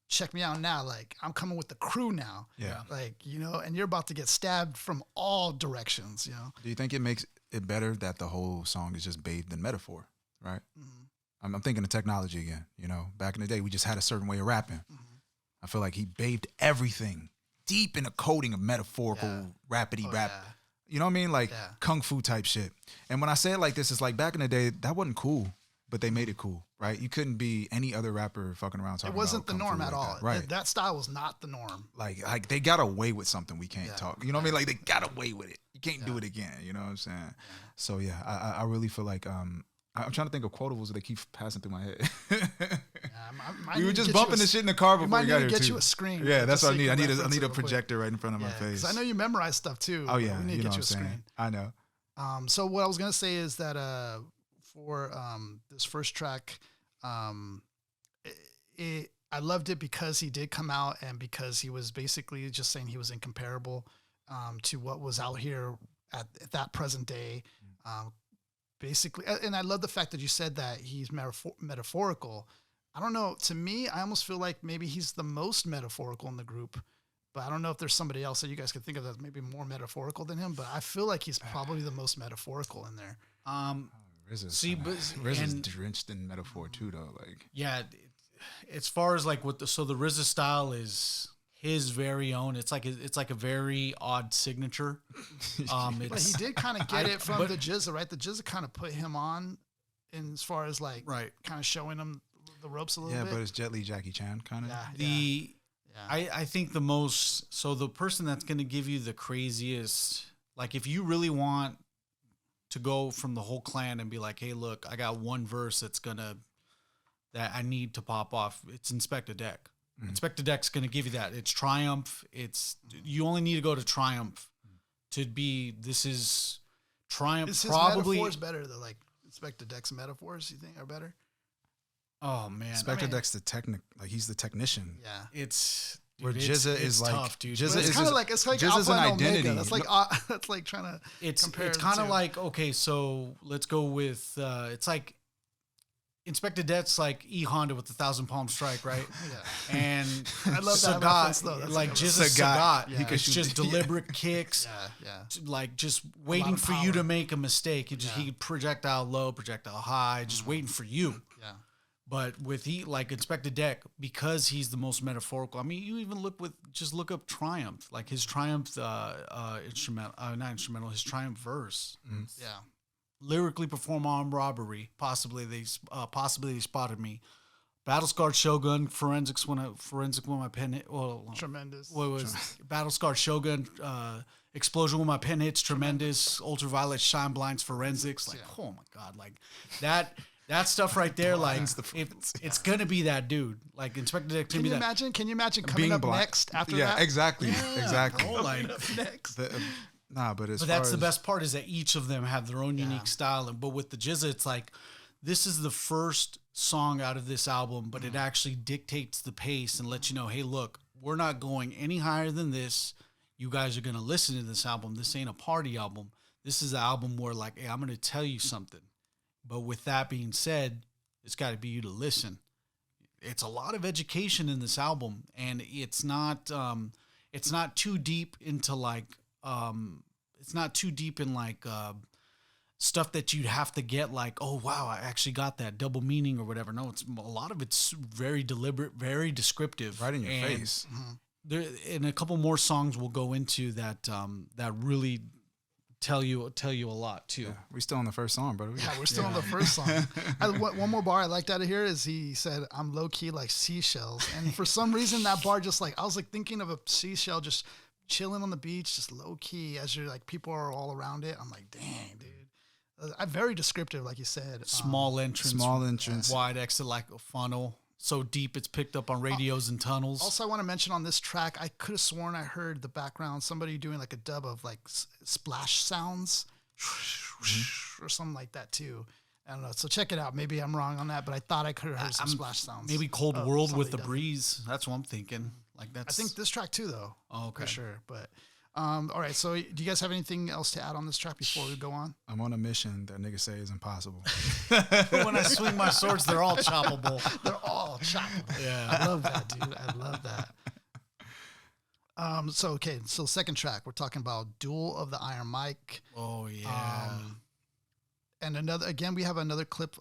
Check me out now. Like, I'm coming with the crew now. Yeah. Like, you know, and you're about to get stabbed from all directions, you know. Do you think it makes it better that the whole song is just bathed in metaphor, right? I'm thinking of technology again. You know, back in the day, we just had a certain way of rapping. I feel like he bathed everything deep in a coating of metaphorical rapidy rap. You know what I mean? Like kung fu type shit. And when I say it like this, it's like back in the day, that wasn't cool, but they made it cool, right? You couldn't be any other rapper fucking around talking about it wasn't the norm at all. Right. That style was not the norm. Like they got away with something we can't talk. You know what I mean? Like they got away with it. You can't do it again. You know what I'm saying? So yeah, I really feel like I'm trying to think of quotables that they keep passing through my head. We were just bumping the shit in the car before we got here, get you a screen. Yeah, that's what I need. I need a projector right in front of my face. Because I know you memorize stuff too. Oh yeah, we need to get you a screen. I know. So what I was gonna say is that for this first track, I loved it because he did come out and because he was basically just saying he was incomparable to what was out here at that present day. Basically, and I love the fact that you said that he's metaphorical. I don't know. To me, I almost feel like maybe he's the most metaphorical in the group, but I don't know if there's somebody else that you guys could think of that's maybe more metaphorical than him, but I feel like he's probably the most metaphorical in there. RZA's drenched in metaphor too, though. Like, yeah, as far as like the RZA style is his very own. It's like a very odd signature. But he did kind of get it from the Jizza, right? The Jizza kind of put him on, in as far as like kind of showing him the ropes a little bit. Yeah, but it's Jet Li, Jackie Chan kind of. I think the person that's going to give you the craziest, like if you really want to go from the whole clan and be like, hey, look, I got one verse that I need to pop off. It's Inspector Deck. Inspector Deck's going to give you that. It's Triumph. You only need to go to Triumph to be. This is Triumph. Is his metaphors better though? Like Inspector Deck's metaphors, you think are better? Oh man, Inspector Deck's the like he's the technician. Yeah, where Jizza is like tough, dude. Jizza is kind of like Jizza's an identity. That's like trying to compare. It's kind of like, okay, so let's go with it's like Inspector Deck's like E Honda with the 1,000 Palm Strike, right? Yeah. And I love that reference, though. That's like a Jizza Sagat. Sagat, it's just deliberate kicks. Yeah. Like just waiting for you power. to make a mistake. He projectile low, projectile high, just waiting for you. Yeah. But with like Inspector Deck, because he's the most metaphorical. I mean, you even look up Triumph, like his Triumph his Triumph verse. Mm-hmm. Yeah. Lyrically perform armed robbery. Possibly they spotted me. Battle scarred Shogun forensic when my pen hit. Well, Tremendous. What was Battle scarred Shogun? Explosion when my pen hits. Tremendous. Ultraviolet shine blinds forensics. Like oh my god, like that. That stuff right there, like it's gonna be that dude. Like Inspector Deck. Can you imagine coming up next after that? Yeah, exactly. Oh, like next. But that's the best part is that each of them have their own unique style. But with the Jizza, it's like this is the first song out of this album, but it actually dictates the pace and lets you know, hey, look, we're not going any higher than this. You guys are gonna listen to this album. This ain't a party album. This is an album where like, hey, I'm gonna tell you something. But with that being said, it's got to be you to listen. It's a lot of education in this album, and it's not too deep into like stuff that you'd have to get like, oh wow, I actually got that double meaning or whatever. No, a lot of it's very deliberate, very descriptive, right in your face. There, and a couple more songs we'll go into that really tell you a lot too. Yeah, we're still on the first song, brother. Yeah, we're still on the first song. One more bar I liked out of here is he said, "I'm low key like seashells," and for some reason that bar just like I was like thinking of a seashell just chilling on the beach, just low key as you're like people are all around it. I'm like, dang, dude. I'm very descriptive, like you said. Small entrance, wide exit like a funnel. So deep it's picked up on radios and tunnels. Also, I want to mention on this track, I could have sworn I heard the background, somebody doing like a dub of like splash sounds or something like that too. I don't know. So check it out. Maybe I'm wrong on that, but I thought I could have heard some splash sounds. Maybe Cold World with the breeze. That's what I'm thinking. Like that's. I think this track too, though. Oh, okay. For sure. But all right. So do you guys have anything else to add on this track before we go on? I'm on a mission that niggas say is impossible. When I swing my swords, they're all choppable. They're all choppable. Yeah. I love that, dude. I love that. So second track, we're talking about Duel of the Iron Mike. Oh yeah. And we have another clip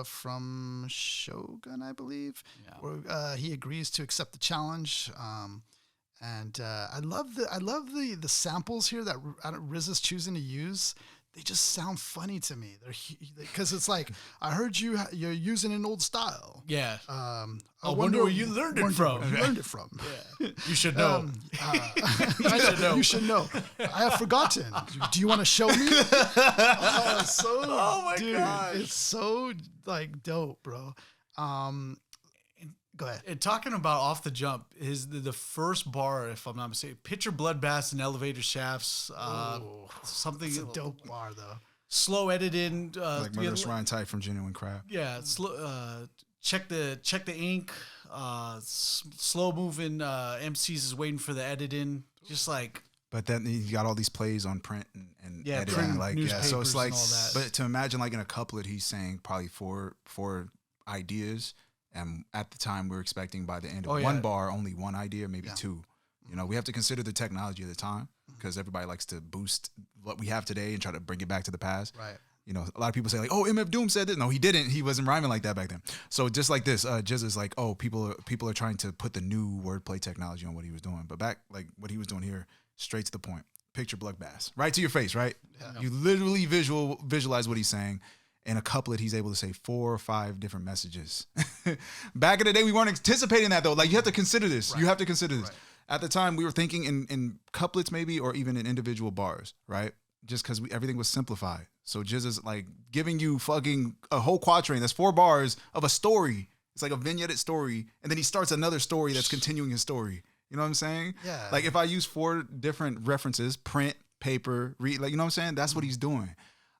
from Shogun, I believe, where he agrees to accept the challenge. And I love the samples here that Riz is choosing to use. They just sound funny to me. They're because it's like I heard you're using an old style. Yeah. I wonder where you learned it from. You learned it from. Yeah. You should know. I should know. You should know. I have forgotten. Do you want to show me? Oh my god! It's so like dope, bro. Go ahead. And talking about off the jump is the first bar, if I'm not mistaken. Picture bloodbaths and elevator shafts. Something. It's a dope bar though. Slow edited. Like Murderous Rhyme type from Genuine Crab. Yeah. Check the ink. Slow moving MCs is waiting for the editing. Just like. But then you got all these plays on print and editing, print, like so it's like. And all that. But to imagine like in a couplet, he's saying probably four ideas. And at the time, we were expecting by the end of one bar, only one idea, maybe two. You know, we have to consider the technology of the time because everybody likes to boost what we have today and try to bring it back to the past. Right. You know, a lot of people say like, "Oh, MF Doom said this." No, he didn't. He wasn't rhyming like that back then. So just like this, Jizz is like, "Oh, people are trying to put the new wordplay technology on what he was doing." But back like what he was doing here, straight to the point. Picture bloodbaths, right to your face, right? Yeah. You literally visualize what he's saying. In a couplet, he's able to say 4 or 5 different messages. Back in the day, we weren't anticipating that, though. Like, you have to consider this. Right. You have to consider this. Right. At the time, we were thinking in couplets, maybe, or even in individual bars, right? Just because everything was simplified. So Jizz is, like, giving you fucking a whole quatrain. That's 4 bars of a story. It's like a vignetted story. And then he starts another story that's continuing his story. You know what I'm saying? Yeah. Like, if I use 4 different references, print, paper, read, like, you know what I'm saying? That's what he's doing.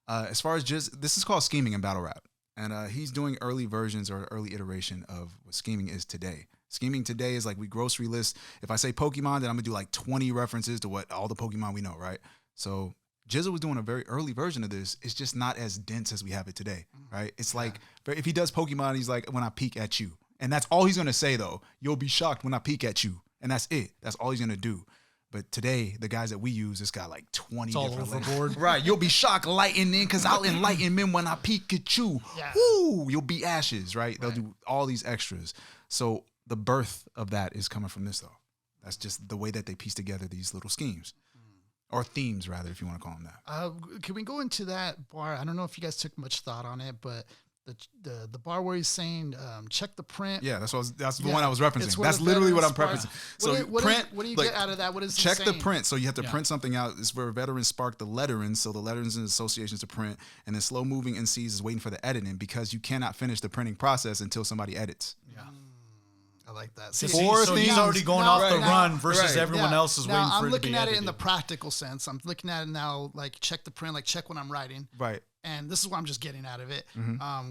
As far as Jizz, this is called scheming in battle rap. And he's doing early versions or early iteration of what scheming is today. Scheming today is like we grocery list. If I say Pokemon, then I'm going to do like 20 references to what all the Pokemon we know, right? So Jizza was doing a very early version of this. It's just not as dense as we have it today, right? It's like, if he does Pokemon, he's like, when I peek at you. And that's all he's going to say, though. You'll be shocked when I peek at you. And that's it. That's all he's going to do. But today, the guys that we use, it's got like 20 different layers. Right. You'll be shocked lightning because I'll enlighten men when I peek at you. Yeah. Woo! You'll be ashes, right? They'll do all these extras. So the birth of that is coming from this, though. That's just the way that they piece together these little schemes. Or themes, rather, if you want to call them that. Can we go into that bar? I don't know if you guys took much thought on it, but the bar where he's saying check the print. Yeah, that's the one I was referencing. That's literally what I'm preferencing. So what do you get out of that? What is check the print? So you have to print something out. It's where veterans spark the letterings. So the letterings and associations to print, and then slow moving MCs is waiting for the editing because you cannot finish the printing process until somebody edits. Yeah. I like that. So he's already going off the run versus everyone else is waiting for it to be edited. I'm looking at it in the practical sense. I'm looking at it now, like check the print, like check when I'm writing. Right. And this is what I'm just getting out of it.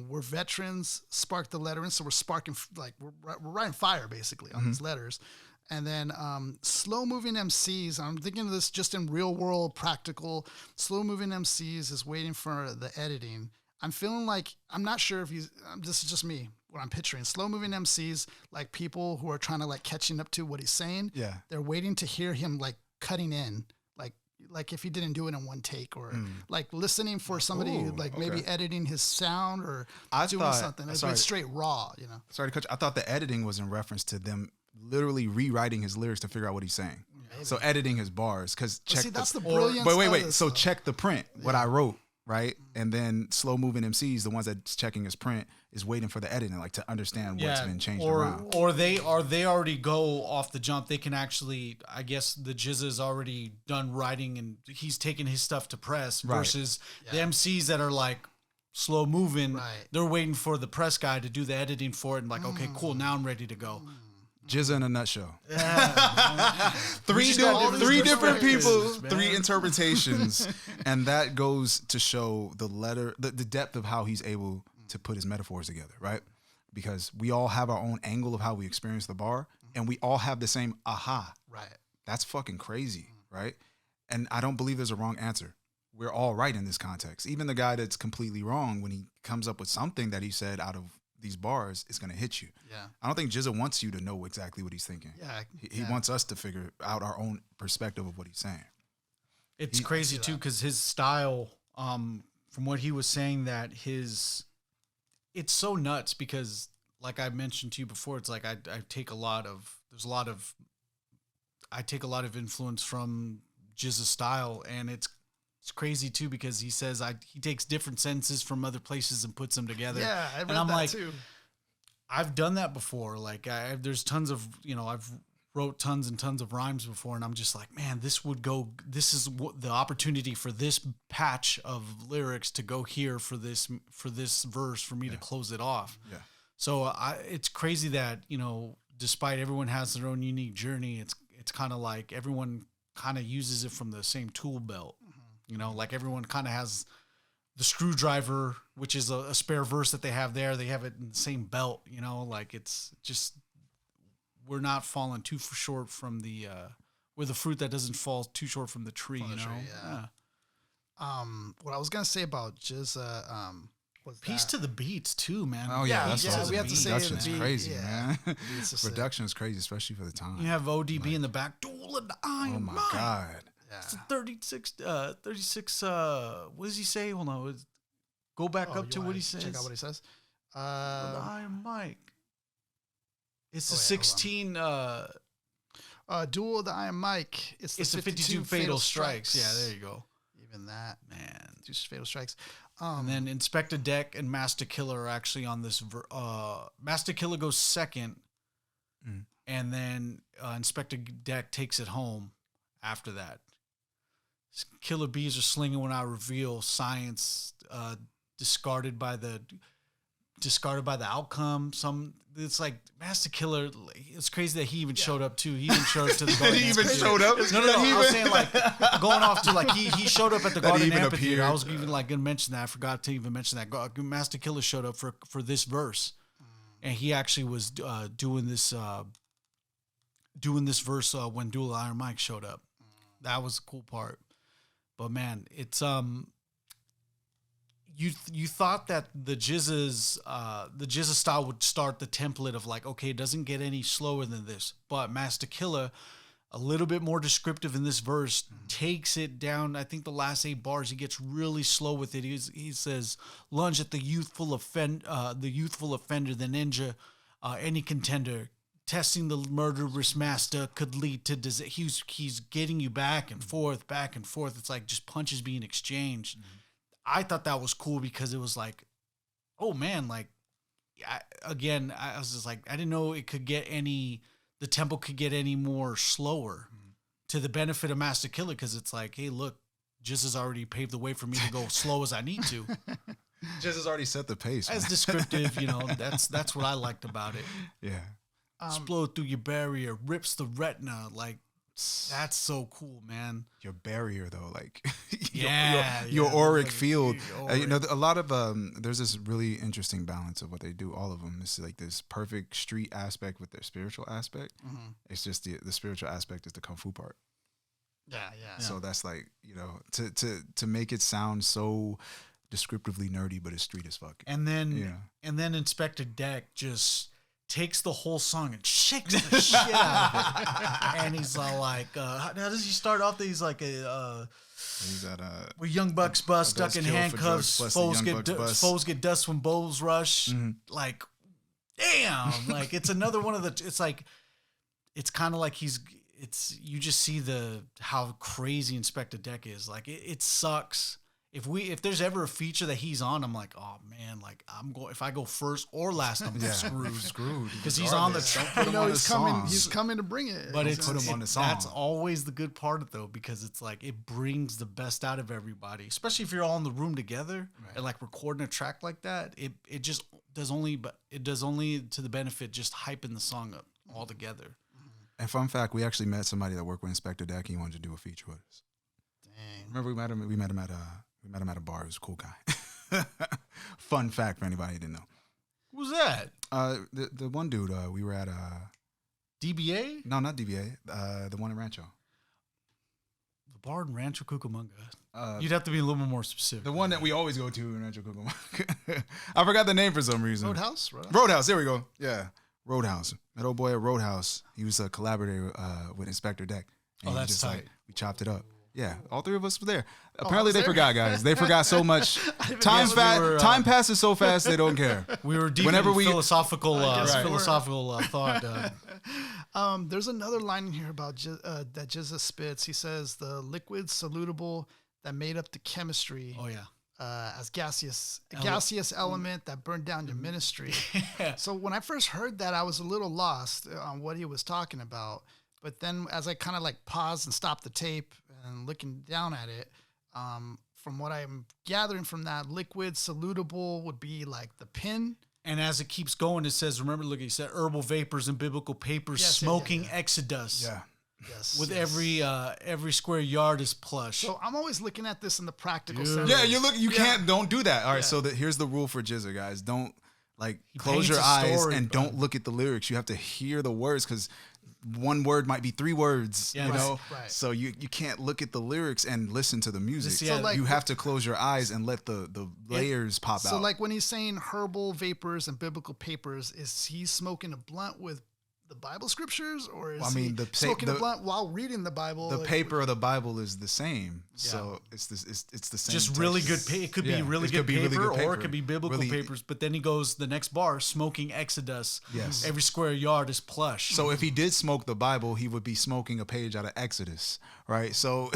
We're veterans, spark the lettering, so we're sparking, like we're writing fire basically on these letters. And then slow moving MCs. I'm thinking of this just in real world, practical. Slow moving MCs is waiting for the editing. I'm feeling like, I'm not sure if this is just me, what I'm picturing. Slow moving MCs, like people who are trying to like catching up to what he's saying. Yeah. They're waiting to hear him like cutting in, like if he didn't do it in one take, or like listening for somebody maybe editing his sound or doing something. It's straight raw, you know. Sorry to cut you. I thought the editing was in reference to them literally rewriting his lyrics to figure out what he's saying. Maybe. So editing his bars, because that's the brilliance. But wait. So check the print, what I wrote. Right. And then slow moving MCs, the ones that's checking his print, is waiting for the editing, like to understand what's been changed around. Or they already go off the jump. They can actually, I guess the Jizza's already done writing and he's taking his stuff to press versus the MCs that are like slow moving. Right. They're waiting for the press guy to do the editing for it and like, okay, cool, now I'm ready to go. Jizza in a nutshell. Yeah. three different people, three interpretations, and that goes to show the depth of how he's able to put his metaphors together, right? Because we all have our own angle of how we experience the bar, and we all have the same aha. Right. That's fucking crazy, right? And I don't believe there's a wrong answer. We're all right in this context. Even the guy that's completely wrong, when he comes up with something that he said out of these bars, is going to hit you. Yeah. I don't think Jizza wants you to know exactly what he's thinking. Yeah. He wants us to figure out our own perspective of what he's saying. It's crazy too, because his style, from what he was saying, it's so nuts because, like I mentioned to you before, it's like I take a lot of influence from Jizza's style, and it's crazy too because he says he takes different sentences from other places and puts them together. Yeah, I read that too. I've done that before. Like there's tons of, I've wrote tons and tons of rhymes before, and I'm just like, man, this is the opportunity for this patch of lyrics to go here for this verse for me to close it off. Yeah. So it's crazy that, despite everyone has their own unique journey, it's kind of like everyone kind of uses it from the same tool belt. Like everyone kind of has the screwdriver, which is a spare verse that they have there. They have it in the same belt, like it's just, we're not falling too short from we're the fruit that doesn't fall too short from the tree, Yeah. What I was going to say about Jizza, was piece to the beats too, man. Oh yeah, we have to say production's crazy, man. Production is crazy, especially for the time. You have ODB in the back. Duel of the Iron. Oh my God. Yeah. It's 36, what does he say? Hold on. Go back up to what he says. Check out what he says. The Iron Mike. It's the 16. Duel of the Iron Mike. It's the 52 fatal strikes. Yeah, there you go. Even that, man. 2 fatal strikes. And then Inspector Deck and Master Killer are actually on this. Master Killer goes second, and then Inspector Deck takes it home after that. Killer bees are slinging when I reveal science, discarded by the outcome. It's like Master Killer. It's crazy that he even showed up too. He even showed up to the Garden. He even showed up. No. I was saying like going off to like he showed up at the Garden Amphitheater. I was even like gonna mention that. I forgot to even mention that. Master Killer showed up for this verse, and he actually was doing this verse when Duel of Iron Mike showed up. That was the cool part. But man, it's you thought that the Jizza style would start the template of like, okay, it doesn't get any slower than this. But Master Killer, a little bit more descriptive in this verse, takes it down. I think the last 8 bars, he gets really slow with it. He says, lunge at the youthful offender, the ninja, any contender. Testing the murderous master could lead to disaster. He's getting you back and forth, back and forth. It's like just punches being exchanged. I thought that was cool because it was like, oh man, like, I was just like, I didn't know it could get the tempo could get any more slower to the benefit of Master Killer, because it's like, hey, look, Jizz has already paved the way for me to go slow as I need to. Jizz has already set the pace. As descriptive, that's what I liked about it. Yeah. Explode through your barrier, rips the retina, like, that's so cool, man. Your barrier, though, like your auric like, field. A lot of there's this really interesting balance of what they do. All of them. It's like this perfect street aspect with their spiritual aspect. It's just the spiritual aspect is the kung fu part. Yeah. So that's like, to make it sound so descriptively nerdy, but it's street as fuck. And then Inspector Deck just takes the whole song and shakes the shit out of it. And he's all like, how does he start off? He's like he's at where young bucks bust, stuck in handcuffs, foes get dust when bows rush. Like, damn, like it's another one of the. It's like, it's kind of like you just see how crazy Inspector Deck is. Like it sucks. If there's ever a feature that he's on, I'm like, oh man, like if I go first or last, I'm screwed because he's on the. He's coming to bring it. But put him on the song. That's always the good part though, because it's like it brings the best out of everybody, especially if you're all in the room together and like recording a track like that. It just does only to the benefit just hyping the song up all together. And fun fact, we actually met somebody that worked with Inspector Deck. He wanted to do a feature with us. Dang. Remember we met him at a bar. He was a cool guy. Fun fact for anybody who didn't know. Who's that? The one dude we were at DBA? No, not DBA. The one in Rancho. The bar in Rancho Cucamonga. You'd have to be a little more specific. The one that we always go to in Rancho Cucamonga. I forgot the name for some reason. Roadhouse. There we go. Yeah. Roadhouse. Met old boy at Roadhouse. He was a collaborator with Inspector Deck. And that's just tight. Like, we chopped it up. Yeah, all 3 of us were there. Apparently they forgot, guys. They forgot so much. Time passes so fast they don't care. We were deep in philosophical thought. There's another line in here about that Jizza spits. He says the liquid solutable that made up the chemistry. Oh yeah. As gaseous element that burned down your ministry. So when I first heard that, I was a little lost on what he was talking about. But then as I kind of like paused and stopped the tape and looking down at it, from what I'm gathering from that, liquid solutable would be like the pin. And as it keeps going, it says, remember, look, he said herbal vapors and biblical papers, smoking exodus. Yeah. Yes. With every square yard is plush. So I'm always looking at this in the practical sense. Yeah, don't do that. All right, so here's the rule for Jizza, guys. Don't close your eyes and don't look at the lyrics. You have to hear the words, because one word might be 3 words, Right. So you can't look at the lyrics and listen to the music. So you have to close your eyes and let the layers pop out. So like when he's saying herbal vapors and biblical papers, is he smoking a blunt with the Bible scriptures, or is he smoking a blunt while reading the Bible? The paper of the Bible is the same, so it's the same. Just really good. It could be really good paper, or it could be biblical papers. But then he goes the next bar, smoking exodus. Yes, every square yard is plush. So if he did smoke the Bible, he would be smoking a page out of Exodus, right? So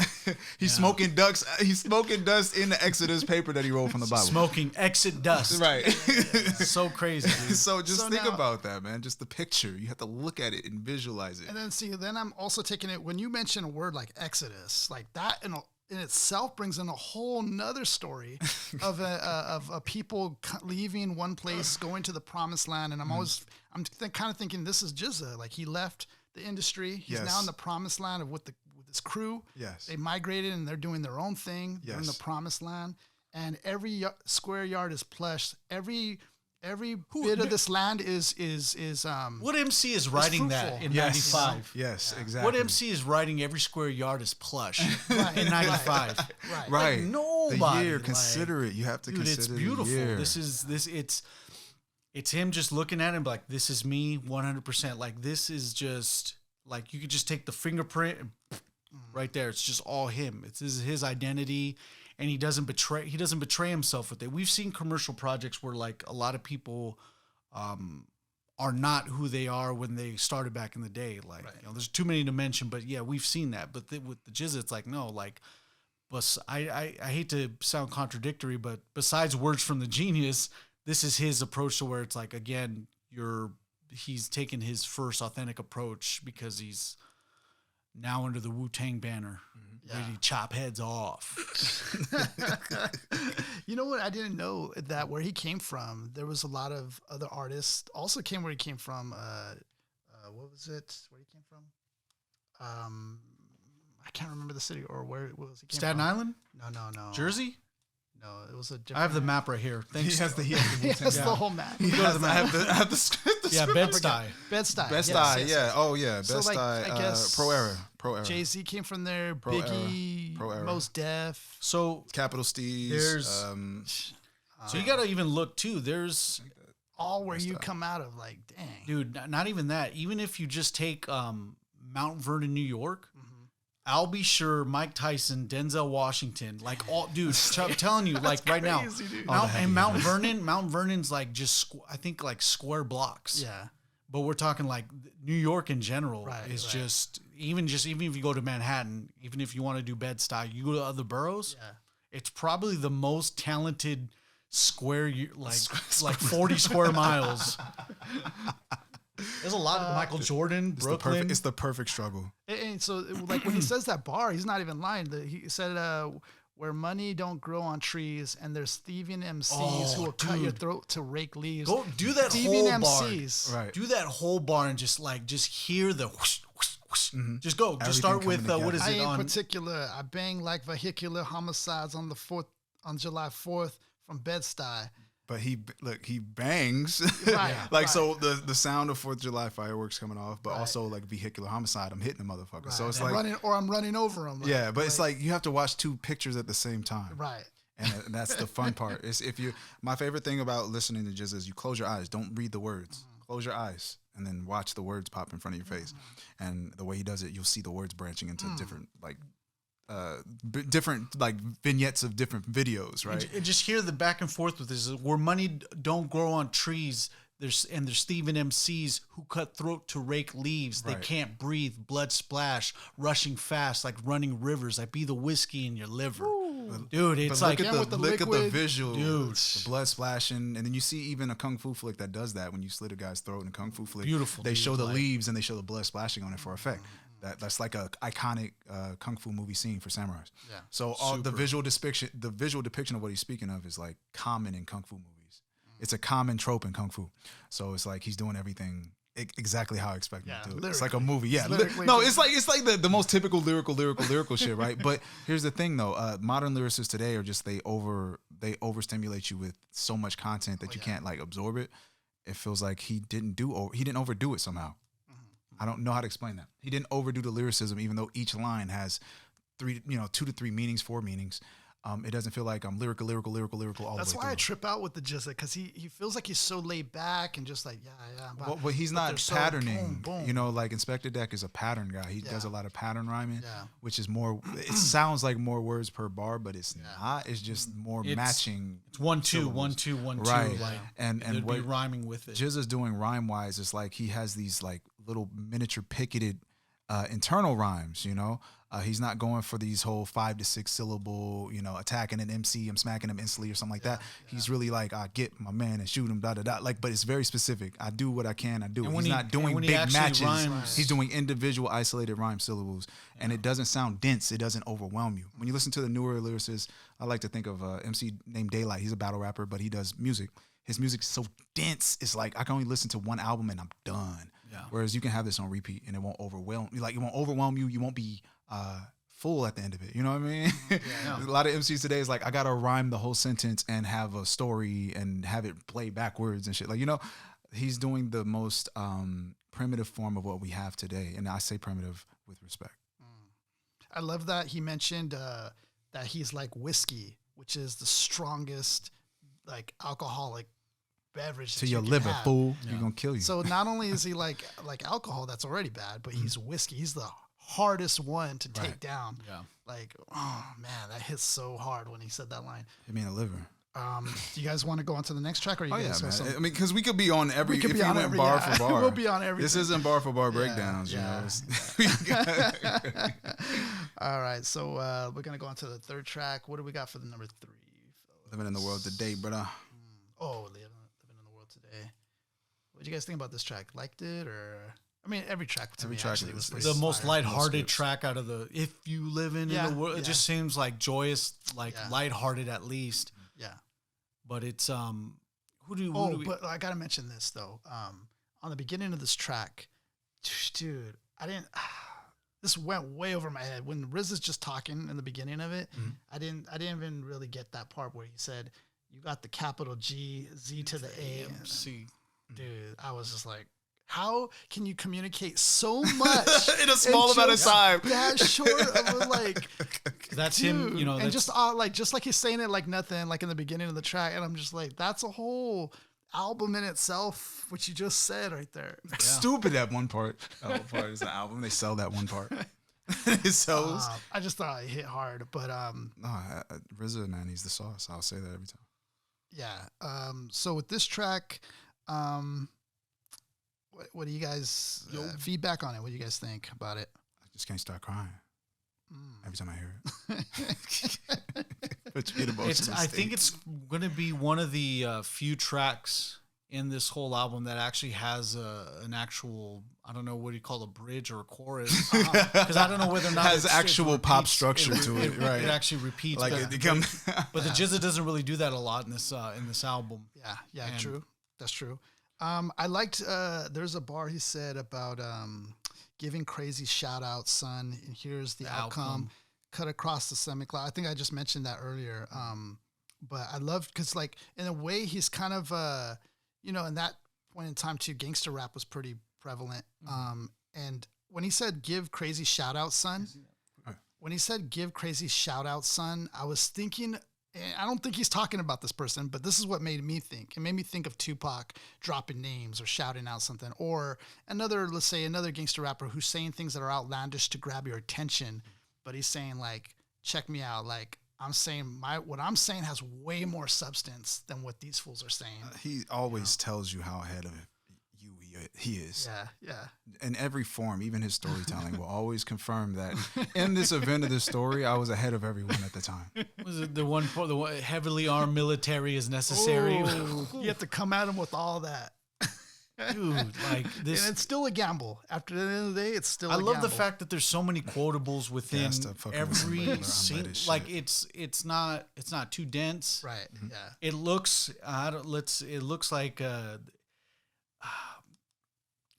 he's smoking dust. He's smoking dust in the Exodus paper that he wrote from the Bible. Smoking exit dust. Right. So crazy. Dude. So just think about that, man. Just the picture. You have to look at it and visualize it. And then I'm also taking it, when you mention a word like Exodus, like that in itself brings in a whole nother story of a people leaving one place, going to the promised land. And I'm kind of thinking this is Jizza. Like he left the industry. He's now in the promised land with his crew. Yes. They migrated and they're doing their own thing. They're in the promised land. And every square yard is plush. Every Every bit of this land is what MC is writing that in 95? Yes, exactly. What MC is writing every square yard is plush in 95? Right. Right. Like, nobody. The year, consider it. You have to consider it's beautiful. the year. It's him just looking at him like, this is me 100%. Like, this is just like, you could just take the fingerprint and right there. It's just all him. It's his identity. And he doesn't betray himself with it. We've seen commercial projects where like a lot of people are not who they are when they started back in the day. Like, there's too many to mention, but yeah, we've seen that. But with the Jizza, it's like, no, like, but I hate to sound contradictory, but besides words from the genius, this is his approach to where it's like, again, he's taken his first authentic approach because he's now under the Wu-Tang banner. Ready to chop heads off. You know what? I didn't know that where he came from, there was a lot of other artists also came where he came from. What was it? Where he came from? I can't remember the city or where it was. He came Staten from. Island? No. Jersey? No, it was a different. I have the map right here. Thanks. He has the the whole map. I have the script. Yeah, Bed-Stuy. Bed-Stuy. Bed-Stuy, yeah. Oh, yeah. So, Bed-Stuy. like, I guess Pro Era. Jay-Z came from there. Pro Biggie, Era. Mos Def. So Capital Steez. There's so you got to even look too. There's all where you come out of, like, dang. Dude, not even that. Even if you just take Mount Vernon, New York, I'll be sure Mike Tyson, Denzel Washington, like all, dude, I'm telling you, like right crazy, now, dude. Mount Vernon's like just, I think like square blocks. Yeah. But we're talking like New York in general is right. just even if you go to Manhattan, even if you want to do Bed-Stuy, you go to other boroughs, it's probably the most talented square, like 40 square miles. There's a lot of Michael Jordan, Brooklyn. It's the perfect struggle. And so, like, when he says that bar, he's not even lying. He said, where money don't grow on trees and there's thieving MCs who will cut your throat to rake leaves. Go do that thieving whole MCs. bar. Right. Do that whole bar and just hear the whoosh, whoosh, whoosh. Mm-hmm. Just go. Everything just start with, what is it? In particular, I bang like vehicular homicides on July 4th from Bed-Stuy. But he bangs. Right, so the sound of 4th of July fireworks coming off, but also like vehicular homicide, I'm hitting the motherfucker. Right. So it's I'm running over him. Yeah, but it's like you have to watch two pictures at the same time. Right. And that's the fun part. Is my favorite thing about listening to Jizz is you close your eyes, don't read the words. Close your eyes and then watch the words pop in front of your face. And the way he does it, you'll see the words branching into different different like vignettes of different videos, right? And just hear the back and forth with this. Where money don't grow on trees, there's thieving MCs who cut throat to rake leaves. Right. They can't breathe, blood splash, rushing fast like running rivers. I be the whiskey in your liver. Ooh. Dude, it's like look at the visual, dude. The blood splashing, and then you see even a kung fu flick that does that when you slit a guy's throat in a kung fu flick. Beautiful. They show the leaves and they show the blood splashing on it for effect. That's like a iconic kung fu movie scene for samurais. Yeah. So all the visual depiction of what he's speaking of is like common in kung fu movies. It's a common trope in kung fu. So it's like he's doing everything exactly how I expect him to do it. It's like a movie. Yeah. No, it's like the most typical lyrical shit, right? But here's the thing though, modern lyricists today are just they overstimulate you with so much content that you can't like absorb it. It feels like he didn't overdo it somehow. I don't know how to explain that. He didn't overdo the lyricism, even though each line has 2 to 3 meanings, 4 meanings. It doesn't feel like I'm lyrical all the way through. That's why I trip out with the Jizza, because he feels like he's so laid back and just like, Well, he's not patterning. Boom, boom. Like Inspector Deck is a pattern guy. He does a lot of pattern rhyming, which is more, it sounds like more words per bar, but it's not. It's just more matching. It's 1 2 1 2 1 2. Right. Like, and what be rhyming with it. Jizza's doing rhyme-wise is like he has these like little miniature picketed internal rhymes, he's not going for these whole 5 to 6 syllable, attacking an MC, I'm smacking him instantly or something like that. He's really like, I get my man and shoot him, like, but it's very specific. I do what I can, I do it. He's not doing big matches. He's doing individual isolated rhyme syllables, and it doesn't sound dense. It doesn't overwhelm you. When you listen to the newer lyricists, I like to think of MC named Daylight. He's a battle rapper, but he does music. His music's so dense. It's like I can only listen to one album and I'm done. Yeah. Whereas you can have this on repeat and it won't overwhelm you. Like it won't overwhelm you. You won't be full at the end of it. You know what I mean? A lot of MCs today is like, I gotta rhyme the whole sentence and have a story and have it play backwards and shit. Like, you know, he's doing the most primitive form of what we have today, and I say primitive with respect. I love that he mentioned that he's like whiskey, which is the strongest like alcoholic beverage To your liver, fool, you're gonna kill you. So not only is he like alcohol, that's already bad, but he's whiskey. He's the hardest one to take down. Yeah. Like, oh man, that hits so hard when he said that line. I mean, a liver. Do you guys want to go on to the next track, or you guys man. some? I mean, because we could be on every. We could if be on went every bar for bar. We'll be on everything. This isn't bar for bar breakdowns. You know. All right, so we're gonna go on to the third track. What do we got for the number 3? Living in the world today, brother. Living in the world today. What did you guys think about this track? Liked it, or? I mean, every track to me actually was the most lighthearted track out of the. If you live in the world, it just seems like joyous, like lighthearted at least. Yeah, but it's but I gotta mention this though. On the beginning of this track, dude, I didn't. This went way over my head when Riz is just talking in the beginning of it. I didn't even really get that part where he said, "You got the capital G, Z to the A, C." Dude, I was just like, how can you communicate so much in a small amount of time? That short of like, that's dude. him, you know, and just like he's saying it like nothing, like in the beginning of the track, and I'm just like, that's a whole album in itself, which you just said right there. Stupid that one part. That part is the album. They sell that one part. It sells. I just thought it hit hard, but RZA, man, he's the sauce. I'll say that every time. Yeah. So with this track, what do you guys feedback on it? What do you guys think about it? I just can't start crying every time I hear it. I think it's going to be one of the few tracks in this whole album that actually has an actual, I don't know what you call a bridge or a chorus, because I don't know whether or not it has actual pop structure to it. Right, it actually repeats. Like but the GZA doesn't really do that a lot in this album. Yeah, true. That's true. I liked, there's a bar he said about giving crazy shout outs, son, and here's the outcome. Cut across the semicolon. I think I just mentioned that earlier. But I loved, because like in a way he's kind of, in that point in time too, gangster rap was pretty prevalent. And when he said give crazy shout outs, son, I was thinking, I don't think he's talking about this person, but this is what made me think. It made me think of Tupac dropping names or shouting out something, or let's say another gangster rapper who's saying things that are outlandish to grab your attention, but he's saying like, check me out. Like I'm saying what I'm saying has way more substance than what these fools are saying. He always tells you how ahead of you he is. Yeah. In every form, even his storytelling will always confirm that in this event of this story, I was ahead of everyone at the time. Was it the one heavily armed military is necessary? You have to come at him with all that. Dude, like this, and it's still a gamble. After the end of the day, it's still. I love the fafact that there's so many quotables within every scene. Like it's not too dense. Right. Mm-hmm. Yeah. It looks. It looks like.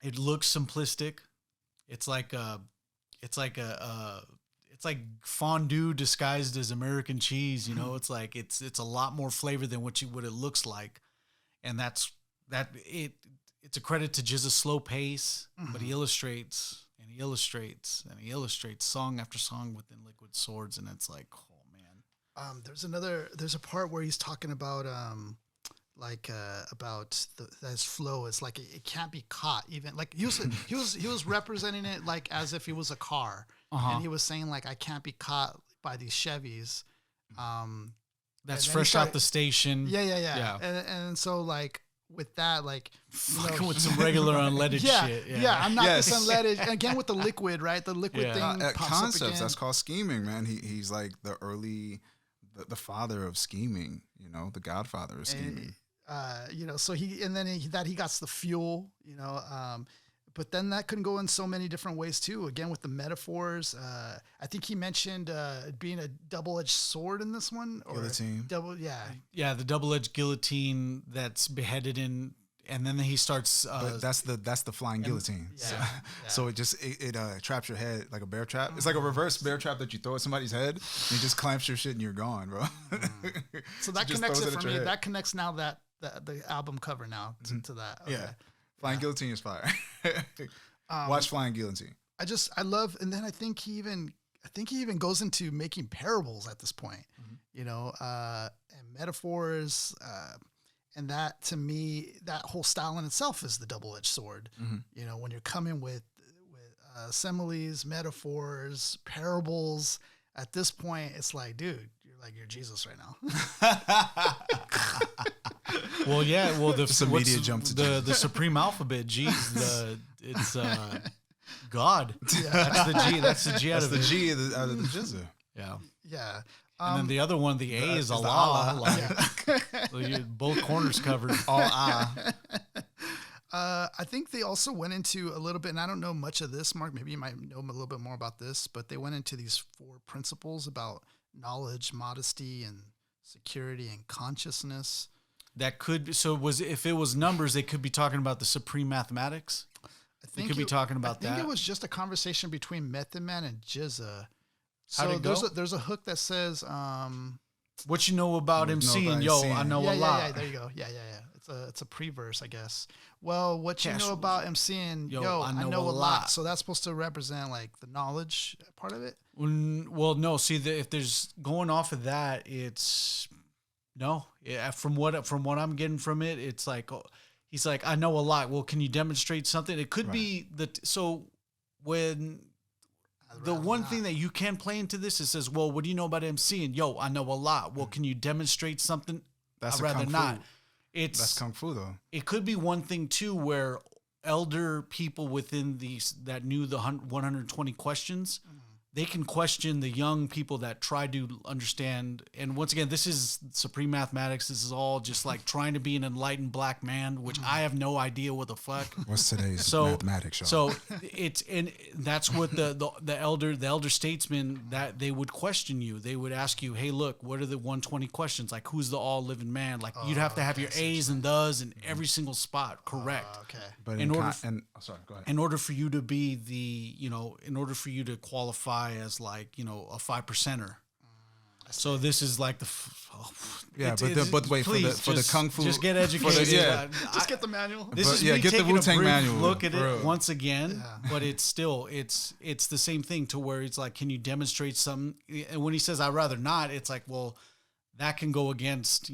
It looks simplistic. It's like fondue disguised as American cheese. You know, it's like it's a lot more flavor than what it looks like, and it's a credit to GZA's slow pace, but he illustrates song after song within Liquid Swords, and it's like, oh man. There's a part where he's talking about his flow. It's like it can't be caught. Even like he was representing it like as if it was a car, and he was saying like I can't be caught by these Chevys. That's fresh out the station. Yeah. And so like. With that, like with some regular unleaded shit. Yeah, I'm not this unleaded. And again, with the liquid, right? The liquid thing pops concepts. Up again. That's called scheming, man. He's like the father of scheming. You know, the godfather of scheming. So he got the fuel. But then that can go in so many different ways too. Again, with the metaphors, I think he mentioned being a double-edged sword in this one. Guillotine. Yeah, the double-edged guillotine that's beheaded in and then he starts. But that's the flying guillotine. So it traps your head like a bear trap. It's like a reverse bear trap that you throw at somebody's head. And he just clamps your shit and you're gone, bro. So that connects it for me. That connects now that the album cover now to that. Okay. Yeah, Flying Guillotine is fire. Watch Flying Guillotine. I love, and then I think he even goes into making parables at this point, and metaphors, and that to me, that whole style in itself is the double-edged sword. When you're coming with similes, metaphors, parables. At this point, it's like, dude, you're Jesus right now. Well, yeah. Well, the supreme alphabet, G. It's God. Yeah. That's the G out of the G out of the Jizza. Yeah. Yeah. And then the other one, the A is Allah. Both corners covered. All ah. I think they also went into a little bit, and I don't know much of this, Mark. Maybe you might know a little bit more about this, but they went into these 4 principles about knowledge, modesty, and security and consciousness. That could be, if it was numbers, they could be talking about the supreme mathematics. They could be talking about that. I think it was just a conversation between Method Man and Jizza. So there's a hook that says, what you know about MCing? Yo, I know a lot. Yeah, there you go. Yeah. It's a pre-verse, I guess. Well, what you know about MCing? Yo, I know a lot. So that's supposed to represent like the knowledge part of it. Well, no. See, if there's going off of that, it's no. Yeah, from what I'm getting from it, it's like he's like, I know a lot. Well, can you demonstrate something? It could be when. The one thing that you can play into this, it says, well, what do you know about MCing? Yo, I know a lot. Well, can you demonstrate something? That's I'd rather not. That's Kung Fu, though. It could be one thing, too, where elder people within that knew the 120 questions, they can question the young people that try to understand. And once again, this is supreme mathematics. This is all just like trying to be an enlightened black man, which I have no idea what the fuck. What's today's mathematics, y'all? So that's what the elder statesmen, that they would question you. They would ask you, hey, look, what are the 120 questions? Like, who's the all living man? Like, you'd have to have your A's and do's in every single spot correct. Okay. But sorry, go ahead. In order for you to be in order for you to qualify as like, a 5%er. So this is like but wait, for the Kung Fu. Just get educated. Just get the manual. This is me get the taking Wu-Tang manual. Look at it once again, but it's still, it's the same thing to where it's like, can you demonstrate something? And when he says, I'd rather not, it's like, well, that can go against,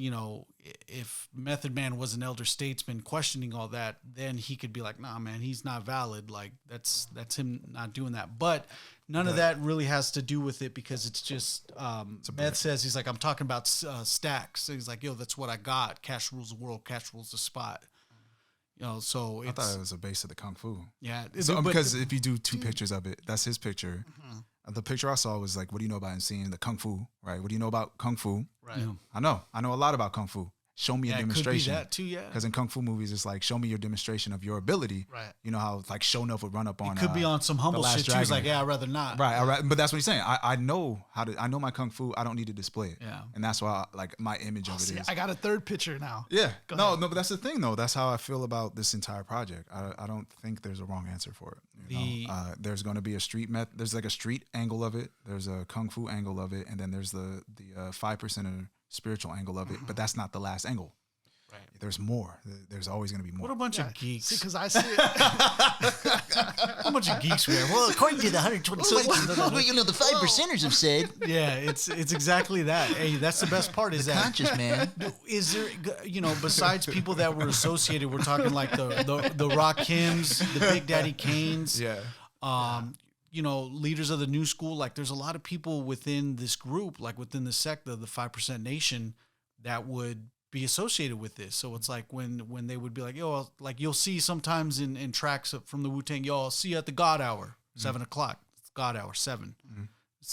if Method Man was an elder statesman questioning all that, then he could be like, nah, man, he's not valid. Like that's him not doing that. But none of that really has to do with it, because it's just, Meth says, he's like, I'm talking about stacks. So he's like, yo, that's what I got. Cash rules the world. Cash rules the spot. So I thought it was a base of the Kung Fu. Yeah. Because if you do 2 pictures of it, that's his picture. The picture I saw was like, what do you know about seeing the Kung Fu, right? What do you know about Kung Fu? Right. Yeah. I know a lot about Kung Fu. Show me a demonstration. Could be that too, yeah. Because in Kung Fu movies, it's like, show me your demonstration of your ability. Right. You know how like Sho'nuff would run up on. It could be on some humble shit. He was like, yeah, I'd rather not. Right. But that's what he's saying. I know I know my Kung Fu. I don't need to display it. Yeah. And that's why my image of it is. I got a third picture now. Yeah. No, but that's the thing though. That's how I feel about this entire project. I don't think there's a wrong answer for it. There's going to be a there's like a street angle of it. There's a Kung Fu angle of it, and then there's the 5% spiritual angle of it. But that's not the last angle. Right. There's more. There's always going to be more. What a bunch of geeks. See, because I see it. A bunch of geeks we are. Well, according to the 120 the 5%ers have said. Yeah, it's exactly that. Hey, that's the best part is that. Conscious man. Is there, besides people that were associated, we're talking like the Rakims, the Big Daddy Kanes. Yeah. Leaders of the new school. Like, there's a lot of people within this group, like within the sect of the 5% Nation, that would be associated with this. So it's like when they would be like, yo, like you'll see sometimes in tracks from the Wu-Tang, yo, I'll see you at the God Hour, 7 o'clock. It's God Hour, 7.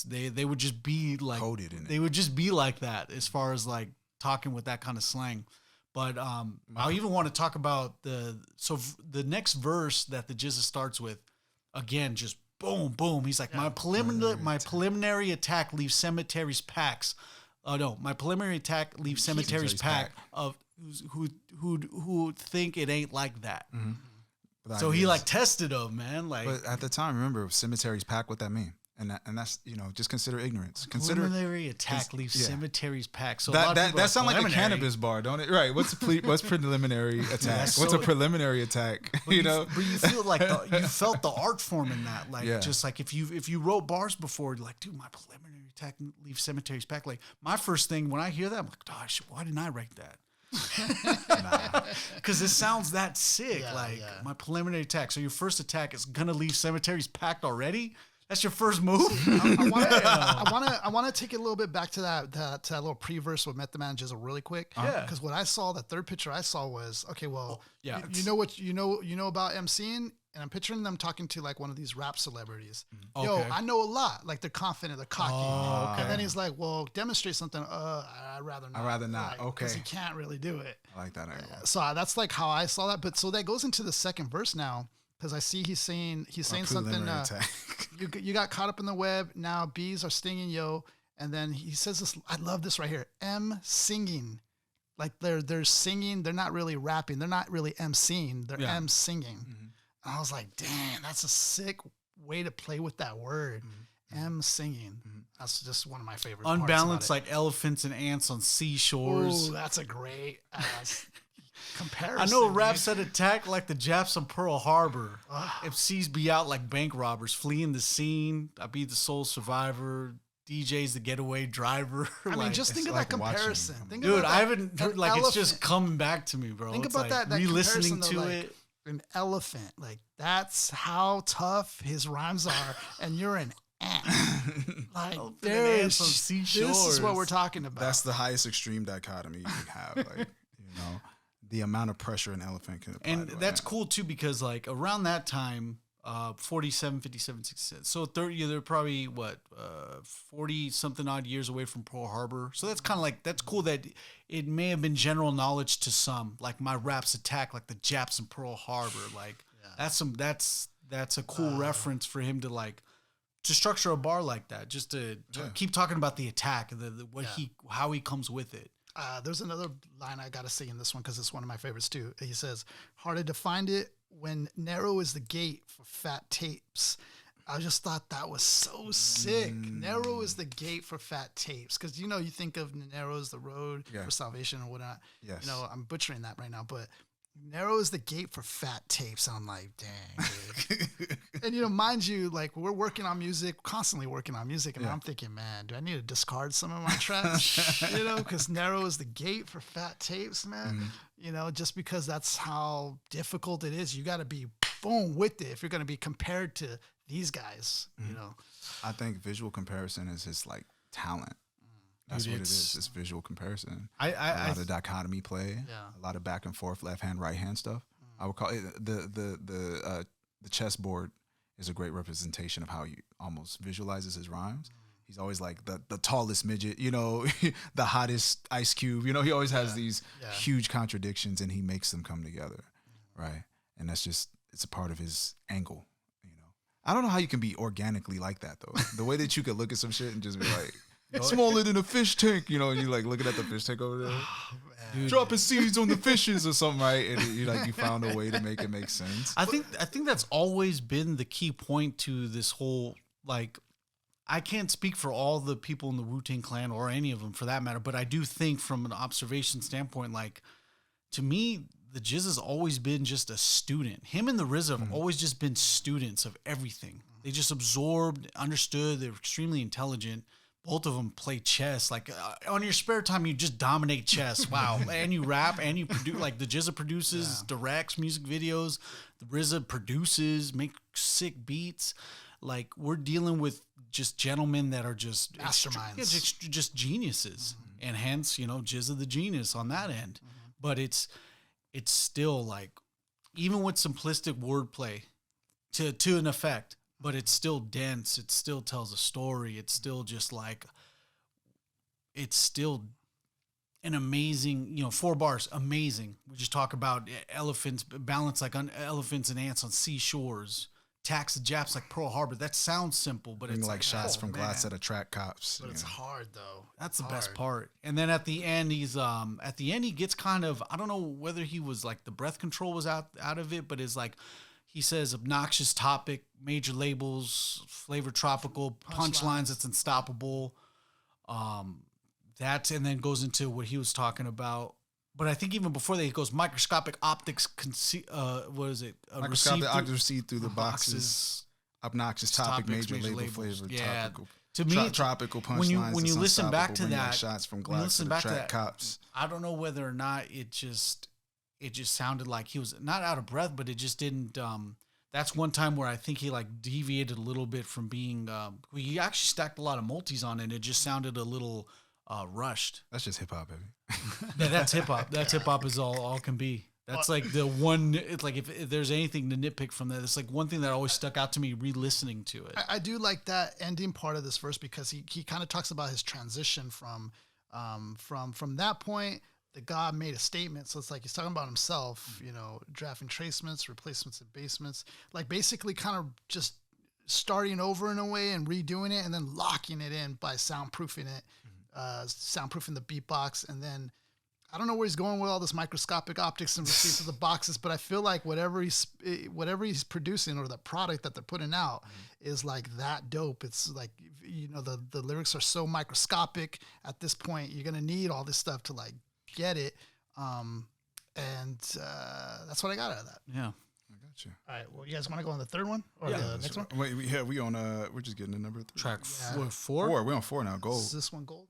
They would just be like coded in it. They would just be like that as far as like talking with that kind of slang. But I even want to talk about the next verse that the Jizza starts with, again, just boom, boom. He's like, my preliminary attack leaves cemeteries packs. Oh no! My preliminary attack leaves cemeteries packed of who think it ain't like that. Mm-hmm. So he like tested them, man. Like, but at the time, remember, cemeteries packed. What that mean? And that's just consider ignorance. Consider preliminary attack leaves cemeteries packed. So that sounds like a cannabis bar, don't it? Right. What's preliminary attack? What's a preliminary attack? But you feel like you felt the art form in that. Like just like if you wrote bars before, you're like, dude, my preliminary attack leaves cemeteries packed. Like my first thing when I hear that, I'm like, gosh, why didn't I write that? Because it sounds that sick. My preliminary attack. So your first attack is gonna leave cemeteries packed already. That's your first move. I want to take it a little bit back to that little pre-verse with Method Man Jizzle really quick. Yeah. Because what I saw, the third picture I saw was okay. Well, you know about MCing, and I'm picturing them talking to like one of these rap celebrities. Okay. Yo, I know a lot. Like they're confident, they're cocky. Oh, okay. And then he's like, well, demonstrate something. I'd rather not. I'd rather not. Like, okay. Because he can't really do it. I like that angle. So that's like how I saw that. But so that goes into the second verse now. Because I see he's saying something. You got caught up in the web. Now bees are stinging, yo. And then he says this. I love this right here. Singing, like they're singing. They're not really rapping. They're not really MCing. They're singing. Mm-hmm. And I was like, dang, that's a sick way to play with that word. Mm-hmm. Singing. Mm-hmm. That's just one of my favorite. Unbalanced like elephants and ants on seashores. Ooh, that's a great comparison. I know rap said attack like the Japs on Pearl Harbor. MCs be out like bank robbers, fleeing the scene. I be the sole survivor. DJ's the getaway driver. I mean, just think of that comparison. Dude, I haven't like it's just coming back to me, bro. Think it's about like that re-listening to like, it. An elephant, like that's how tough his rhymes are, and you're an ant. Like this is what we're talking about. That's the highest extreme dichotomy you can have. Like the amount of pressure an elephant can apply. And that's cool too, because like around that time, 47, 57, 67. So 30, they're probably 40 something odd years away from Pearl Harbor. So that's kind of like, that's cool that it may have been general knowledge to some, like my rap's attack, like the Japs in Pearl Harbor. Like that's a cool reference for him to structure a bar like that, just to keep talking about the attack, how he comes with it. There's another line I got to say in this one because it's one of my favorites too. He says, "Harder to find it when narrow is the gate for fat tapes." I just thought that was so sick. Narrow is the gate for fat tapes because you think of narrow as the road for salvation or whatnot. Yes. I'm butchering that right now, but narrow is the gate for fat tapes. And I'm like, dang, dude. And mind you, like we're working on music, constantly working on music, and I'm thinking, man, do I need to discard some of my tracks? Because narrow is the gate for fat tapes, man. Just because that's how difficult it is. You got to be boom with it if you're going to be compared to these guys. I think visual comparison is his like talent. That's what it is. It's visual comparison. A lot of dichotomy play. A lot of back and forth, left hand, right hand stuff. I would call it the chessboard is a great representation of how he almost visualizes his rhymes. He's always like the tallest midget, the hottest Ice Cube. He always has these huge contradictions, and he makes them come together, right? And that's just it's a part of his angle. I don't know how you can be organically like that though. The way that you could look at some shit and just be like. It's smaller than a fish tank, and you're like looking at the fish tank over there, dropping seeds on the fishes or something, right? And you found a way to make it make sense. I think that's always been the key point to this whole like. I can't speak for all the people in the Wu-Tang Clan or any of them for that matter, but I do think from an observation standpoint, like to me, the Jizz has always been just a student. Him and the RZA have always just been students of everything. They just absorbed, understood. They're extremely intelligent. Both of them play chess. Like on your spare time, you just dominate chess. Wow. And you rap and you produce, like the Jizza produces, directs music videos. The RZA produces, make sick beats. Like we're dealing with just gentlemen that are just masterminds, just geniuses. And hence, Jizza the genius on that end. But it's still like, even with simplistic wordplay to an effect, but it's still dense. It still tells a story. It's still just like, it's still an amazing, 4 bars, amazing. We just talk about elephants, balance like elephants and ants on seashores. attacks the Japs like Pearl Harbor. That sounds simple, but it's like shots from glass that attract cops. But it's hard though. That's the best part. And then at the end, he gets kind of, I don't know whether he was like the breath control was out of it, but it's like he says obnoxious topic, major labels, flavor tropical, punchlines. It's unstoppable. And then goes into what he was talking about. But I think even before that, he goes microscopic optics. What is it? Microscopic optics receive through the boxes. Obnoxious topic, major label flavor, tropical. To me, tropical punchlines. When you listen back to that, shots from glass to attract cops. I don't know whether or not it just sounded like he was not out of breath, but it just didn't. That's one time where I think he like deviated a little bit from being. He actually stacked a lot of multis on it. And it just sounded a little rushed. That's just hip hop, baby. That's hip hop. That's hip hop is all can be. That's like the one. It's like if there's anything to nitpick from that, it's like one thing that always stuck out to me re-listening to it. I do like that ending part of this verse because he kind of talks about his transition from that point. The God made a statement, so it's like he's talking about himself. You know, drafting tracements, replacements, and basements. Like basically, kind of just starting over in a way and redoing it, and then locking it in by soundproofing it. Soundproofing the beatbox, and then I don't know where he's going with all this microscopic optics and receipts of the boxes, but I feel like whatever he's producing or the product that they're putting out is like that dope. It's like, you know, the lyrics are so microscopic at this point. You're gonna need all this stuff to like get it, and that's what I got out of that. Yeah. You. All right. Well, you guys want to go on the third one or the next one? Wait, we on. We're just getting to number 3. Track 4. We're on 4 now. Gold. Is this one gold?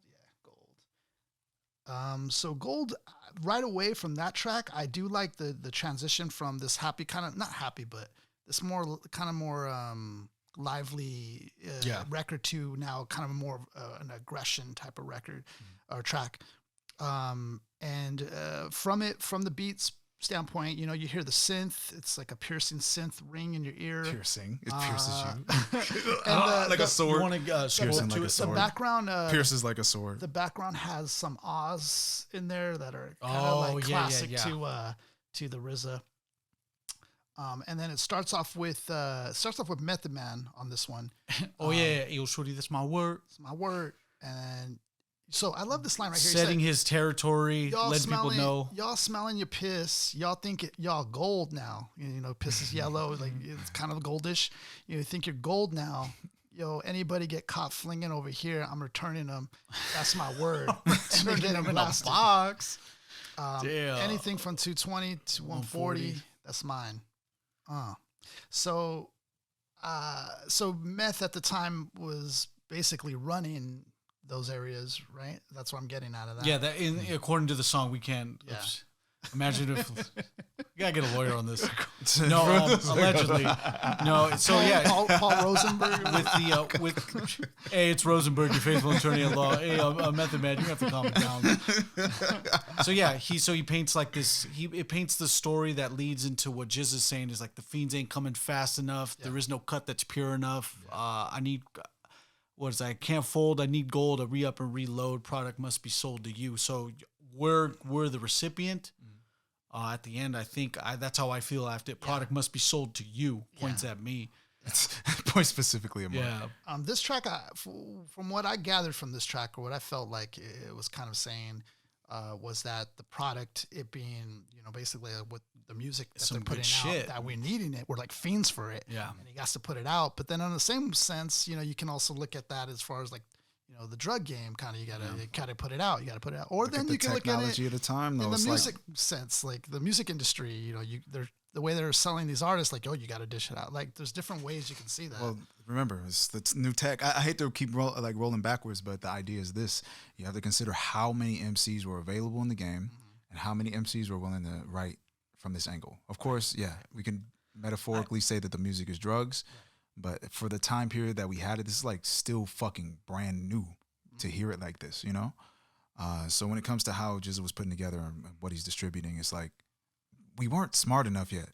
Yeah, gold. So gold. Right away from that track, I do like the transition from this happy kind of not happy, but this more lively record to now kind of more an aggression type of record or track. And from the beats standpoint, you know, you hear the synth. It's like a piercing synth ring in your ear. Piercing. It pierces you. And like a sword. You want to piercing like a sword. The background pierces like a sword. The background has some ahs in there that are kind of like classic to the RZA. And then it starts off with Method Man on this one. Yo, shorty, that's my word. It's my word. And so I love this line right here. Setting his territory, letting people know. Y'all smelling your piss. Y'all think y'all gold now. You know, piss is yellow. Like it's kind of goldish. You think you're gold now. Yo, anybody get caught flinging over here, I'm returning them. That's my word. Turning them in a box. Anything from 220 to 140, that's mine. So Meth at the time was basically running those areas, right? That's what I'm getting out of that. Yeah, according to the song, we can't. Yeah. Imagine if you gotta get a lawyer on this. No, allegedly. No, so yeah, Paul Rosenberg hey, it's Rosenberg, your faithful attorney at law. Hey, I'm Method Man. You have to calm it down. So yeah, he paints like this. It paints the story that leads into what Jizz is saying is like the fiends ain't coming fast enough. Yeah. There is no cut that's pure enough. I need. What is that? I can't fold. I need gold. A re-up and reload. Product must be sold to you. So we're the recipient. At the end, I think that's how I feel after it. Product must be sold to you. Points at me. Points specifically at me. Yeah. This track, from what I gathered from this track, or what I felt like it was kind of saying, was that the product, it being, you know, basically what the music that they're putting out, that we're needing it. We're like fiends for it. Yeah. And he has to put it out. But then in the same sense, you know, you can also look at that as far as like, you know, the drug game kind of, you gotta put it out. You gotta put it out. Or then you can look at it at a time, though, in the music sense, like the music industry, you know, the way they're selling these artists, like, oh, you got to dish it out. Like, there's different ways you can see that. Well, remember, it's new tech. I hate to keep rolling backwards, but the idea is this. You have to consider how many MCs were available in the game and how many MCs were willing to write from this angle. Of course, we can metaphorically say that the music is drugs, but for the time period that we had it, this is like still fucking brand new to hear it like this, you know? So when it comes to how Jizza was putting together and what he's distributing, it's like, we weren't smart enough yet.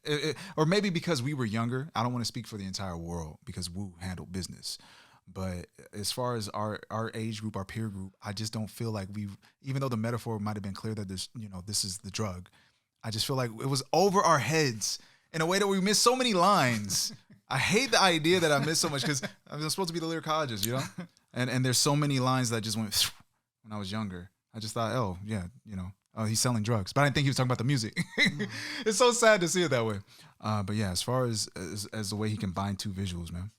Or maybe because we were younger. I don't want to speak for the entire world because Wu handled business. But as far as our age group, our peer group, I just don't feel like even though the metaphor might have been clear that this is the drug, I just feel like it was over our heads in a way that we miss so many lines. I hate the idea that I miss so much because I'm supposed to be the lyricologist, you know? And there's so many lines that just went when I was younger. I just thought, oh, yeah, you know, oh, he's selling drugs. But I didn't think he was talking about the music. It's so sad to see it that way. But yeah, as far as the way he can bind two visuals, man.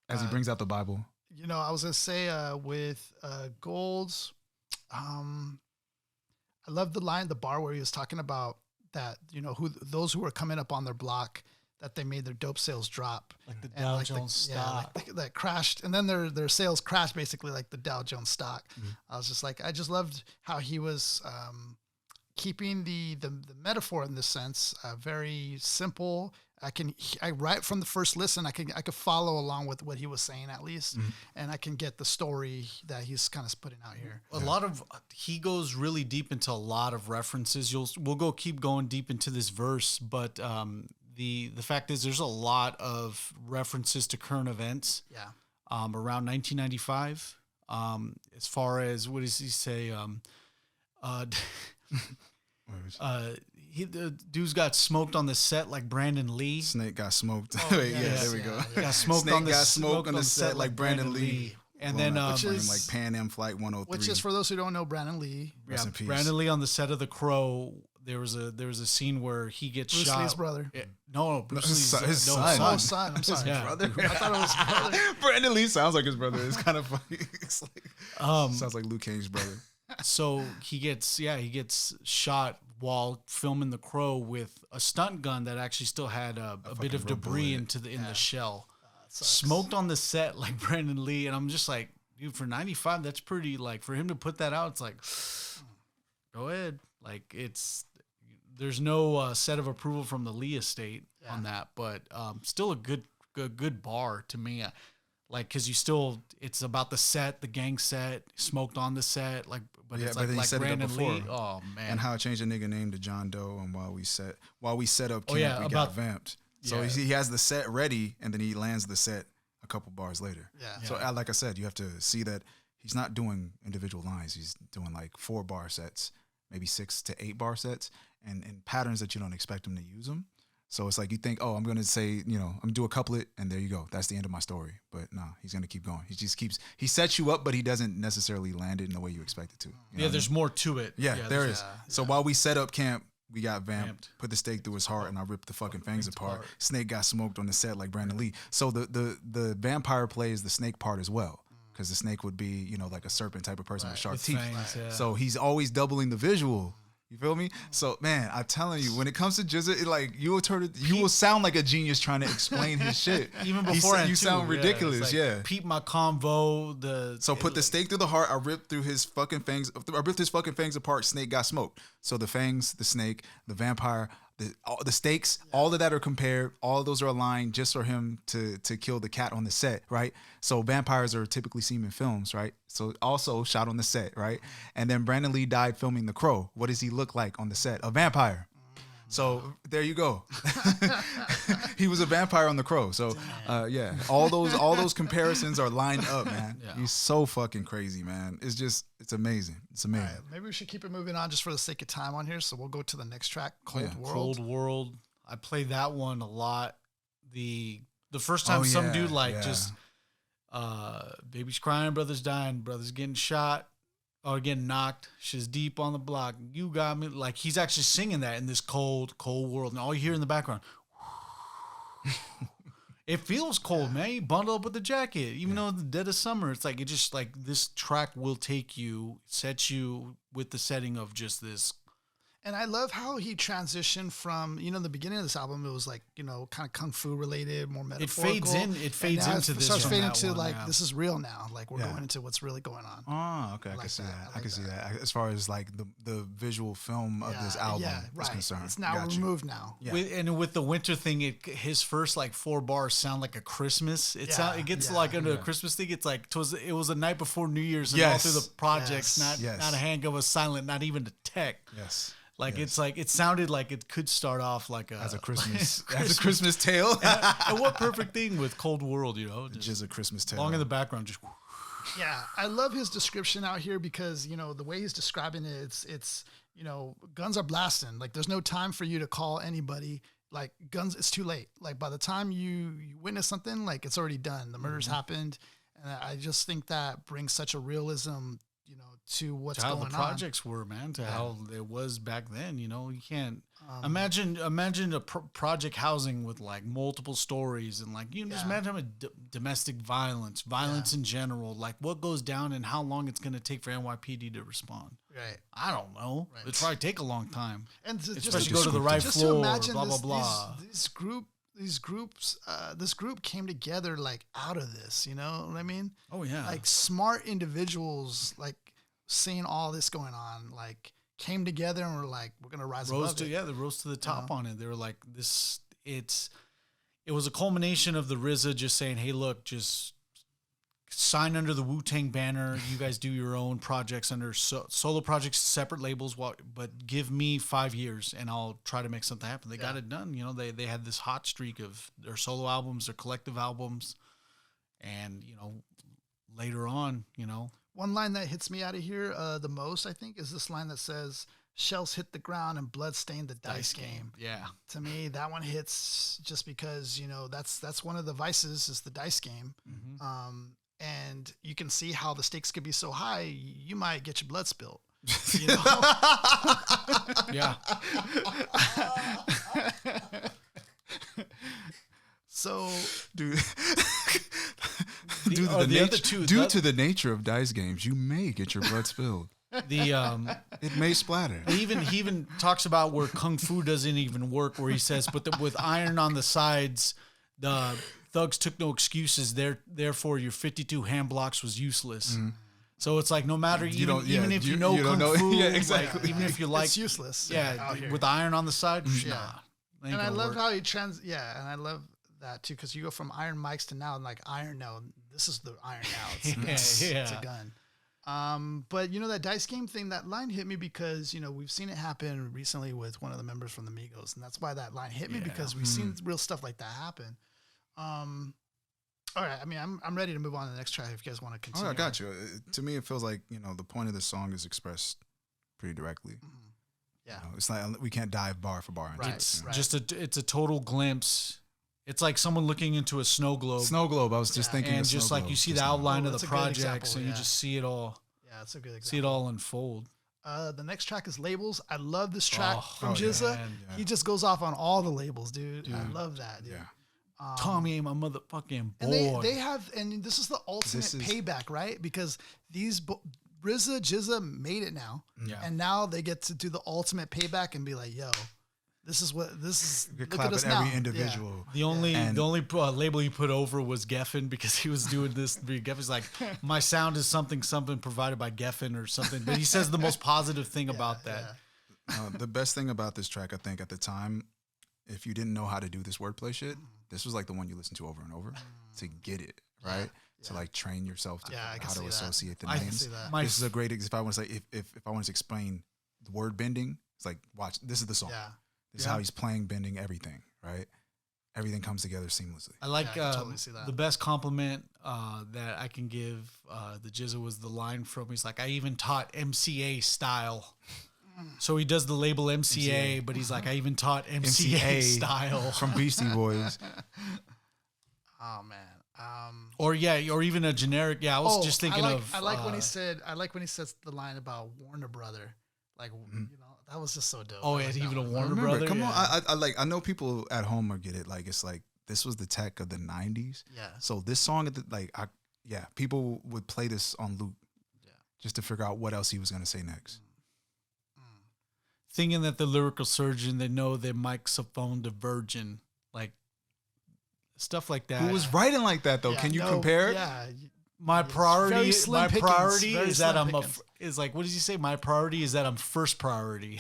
As he brings out the Bible. You know, I was going to say with Golds, I love the bar where he was talking about that, you know, those who were coming up on their block, that they made their dope sales drop. Like the Dow Jones stock. Yeah, that crashed. And then their sales crashed basically like the Dow Jones stock. Mm-hmm. I was just like, I just loved how he was keeping the metaphor in this sense very simple. I right from the first listen, I could follow along with what he was saying at least, and I can get the story that he's kind of putting out here. A lot of he goes really deep into a lot of references. We'll keep going deep into this verse, but the fact is there's a lot of references to current events. Yeah. Around 1995, as far as what does he say? The dude's got smoked on the set like Brandon Lee. Snake got smoked. Oh, Wait, there we go. Got smoked Snake on the got smoked on the set like Brandon Lee. And then which is like Pan Am Flight 103. Which is, for those who don't know, Brandon Lee. Rest in peace. Brandon Lee on the set of The Crow. There was a scene where he gets Bruce shot. Lee's brother. No, Bruce Lee's his son. Oh, son. I'm sorry. Yeah. Brother. I thought it was brother. Brandon Lee sounds like his brother. It's kind of funny. It's like, sounds like Luke Cage's brother. So he gets shot while filming The Crow with a stunt gun that actually still had a bit of debris in the shell. Smoked on the set like Brandon Lee, and I'm just like, dude, for 95, that's pretty, like, for him to put that out, it's like, go ahead. Like, there's no set of approval from the Lee estate on that, but still a good bar to me. Like, because it's about the set, the gang set, smoked on the set, like, but it's like Brandon Lee. Oh man! And how I changed the nigga name to John Doe, and while we set up camp, we got vamped. So he has the set ready, and then he lands the set a couple bars later. Yeah. So like I said, you have to see that he's not doing individual lines. He's doing like 4-bar sets, maybe 6 to 8 bar sets, and patterns that you don't expect him to use them. So it's like you think, oh, I'm going to say, you know, I'm going to do a couplet and there you go. That's the end of my story. But no, he's going to keep going. He sets you up, but he doesn't necessarily land it in the way you expect it to. There's more to it. Yeah, there is. So while we set up camp, we got vamped, put the stake through his heart, and I ripped the fucking fangs apart. Snake got smoked on the set like Brandon Lee. So the vampire plays the snake part as well. Because the snake would be, you know, like a serpent type of person with sharp teeth. Fangs, So he's always doubling the visual. You feel me? So man, I'm telling you, when it comes to Jizza, you will sound like a genius trying to explain his shit. Even before you sound ridiculous. Like, peep my convo. Put the stake through the heart. I ripped through his fucking fangs. I ripped his fucking fangs apart. Snake got smoked. So the fangs, the snake, the vampire, the stakes, all of that are compared. All of those are aligned just for him to kill the cat on the set, right? So vampires are typically seen in films, right? So also shot on the set, right? And then Brandon Lee died filming The Crow. What does he look like on the set? A vampire. So there you go. He was a vampire on The Crow. So all those comparisons are lined up, man. Yeah. He's so fucking crazy, man. It's amazing. It's amazing. Right, maybe we should keep it moving on just for the sake of time on here. So we'll go to the next track, Cold World. Cold World. I played that one a lot. The first time some dude just baby's crying, brother's dying, brother's getting shot. Or getting knocked, she's deep on the block. You got me. Like, he's actually singing that in this cold, cold world. And all you hear in the background, it feels cold, man. You bundle up with the jacket. Even though it's the dead of summer, it's like, this track will set you with the setting of just this. And I love how he transitioned from, in the beginning of this album, it was like, kind of kung fu related, more metaphorical. It fades into this. It starts fading into this is real now. Like we're going into what's really going on. Oh, okay. I can see that. I can see that. As far as like the visual film of this album is concerned. It's now removed now. Yeah. With the winter thing, his first like 4 bars sound like a Christmas. It gets like under a Christmas thing. It's like it was the night before New Year's and all through the projects. Not a handgun was silent. Not even the tech. Yes. It's like it sounded like it could start off like as a Christmas tale. and what perfect thing with Cold World, just a Christmas tale. Long in the background, just. Yeah, I love his description out here because the way he's describing it, it's guns are blasting. Like there's no time for you to call anybody. like guns, it's too late. Like by the time you witness something, like it's already done. The murder's happened. And I just think that brings such a realism, to what's going on. How the projects were, man, to how it was back then. You can't imagine a project housing with like multiple stories and like just imagine domestic violence in general. Like what goes down and how long it's going to take for NYPD to respond. Right. I don't know. Right. It'd probably take a long time, and especially go to the right just floor. To imagine blah blah blah. This group came together like out of this. You know what I mean? Oh yeah. Like smart individuals, like seeing all this going on, like came together and were like, we're gonna rise above it. Yeah, they rose to the top on it. They were like, it was a culmination of the RZA just saying, hey, look, just sign under the Wu-Tang banner. You guys do your own projects under solo projects, separate labels, but give me 5 years and I'll try to make something happen. They got it done. They had this hot streak of their solo albums, their collective albums, and later on, One line that hits me out of here the most, I think, is this line that says, "Shells hit the ground and blood stained the dice game." Yeah. To me, that one hits just because, that's one of the vices is the dice game. Mm-hmm. And you can see how the stakes could be so high, you might get your blood spilled. Yeah. So, dude. Due to the nature of dice games, you may get your blood spilled. It may splatter. He even talks about where kung fu doesn't even work, where he says, but with iron on the sides, the thugs took no excuses. Therefore, your 52 hand blocks was useless. Mm. So it's like no matter even if you know kung fu, exactly. Like, even if you like, it's useless. Yeah, with iron on the side, and I love how he and I love that too, because you go from iron mics to now, and like iron now, this is the iron now. It's a gun. But that dice game thing, that line hit me because we've seen it happen recently with one of the members from the Migos, and that's why that line hit me because we've seen real stuff like that happen. All right, I mean, I'm ready to move on to the next track if you guys want to continue. Oh, I got you. To me, it feels like the point of the song is expressed pretty directly. Mm-hmm. Yeah, it's like we can't dive bar for bar. Right, it's just it's a total glimpse. It's like someone looking into a snow globe. Snow globe. I was just thinking, and just like you see the outline of the projects, and you just see it all. Yeah, it's a good example. See it all unfold. The next track is Labels. I love this track from GZA. Yeah. He just goes off on all the labels, dude. I love that, dude. Yeah. Tommy ain't my motherfucking boy. And they have, and this is the ultimate payback, right? Because these RZA, GZA made it now, and now they get to do the ultimate payback and be like, yo. This is. Look at us now. Every individual. Yeah. The only label he put over was Geffen because he was doing this. Geffen's like, my sound is something provided by Geffen or something. But he says the most positive thing about that. Yeah. The best thing about this track, I think, at the time, if you didn't know how to do this wordplay shit, this was like the one you listen to over and over to get it right. To like train yourself to how to associate the names. I can see that. This is a great. If I want to say, if I want to explain the word bending, it's like watch. This is the song. Yeah. This is how he's playing, bending everything, right? Everything comes together seamlessly. I like totally see that. The best compliment that I can give the GZA was the line from, he's like, I even taught MCA style. So he does the label MCA, but he's like, I even taught MCA style. From Beastie Boys. Oh, man. Or even a generic. Yeah, I was just thinking I like when he says the line about Warner Brother. Like, that was just so dope. Oh, yeah, even a Warner Brother. Come on, I know people at home will get it. Like, it's like this was the tech of the '90s. Yeah. So this song, people would play this on loop, just to figure out what else he was gonna say next. Thinking that the lyrical surgeon, they know their microphone the virgin, like stuff like that. Who was writing like that though? Can you compare? Yeah. My priority is that I'm pickings. What does he say? My priority is that I'm first priority.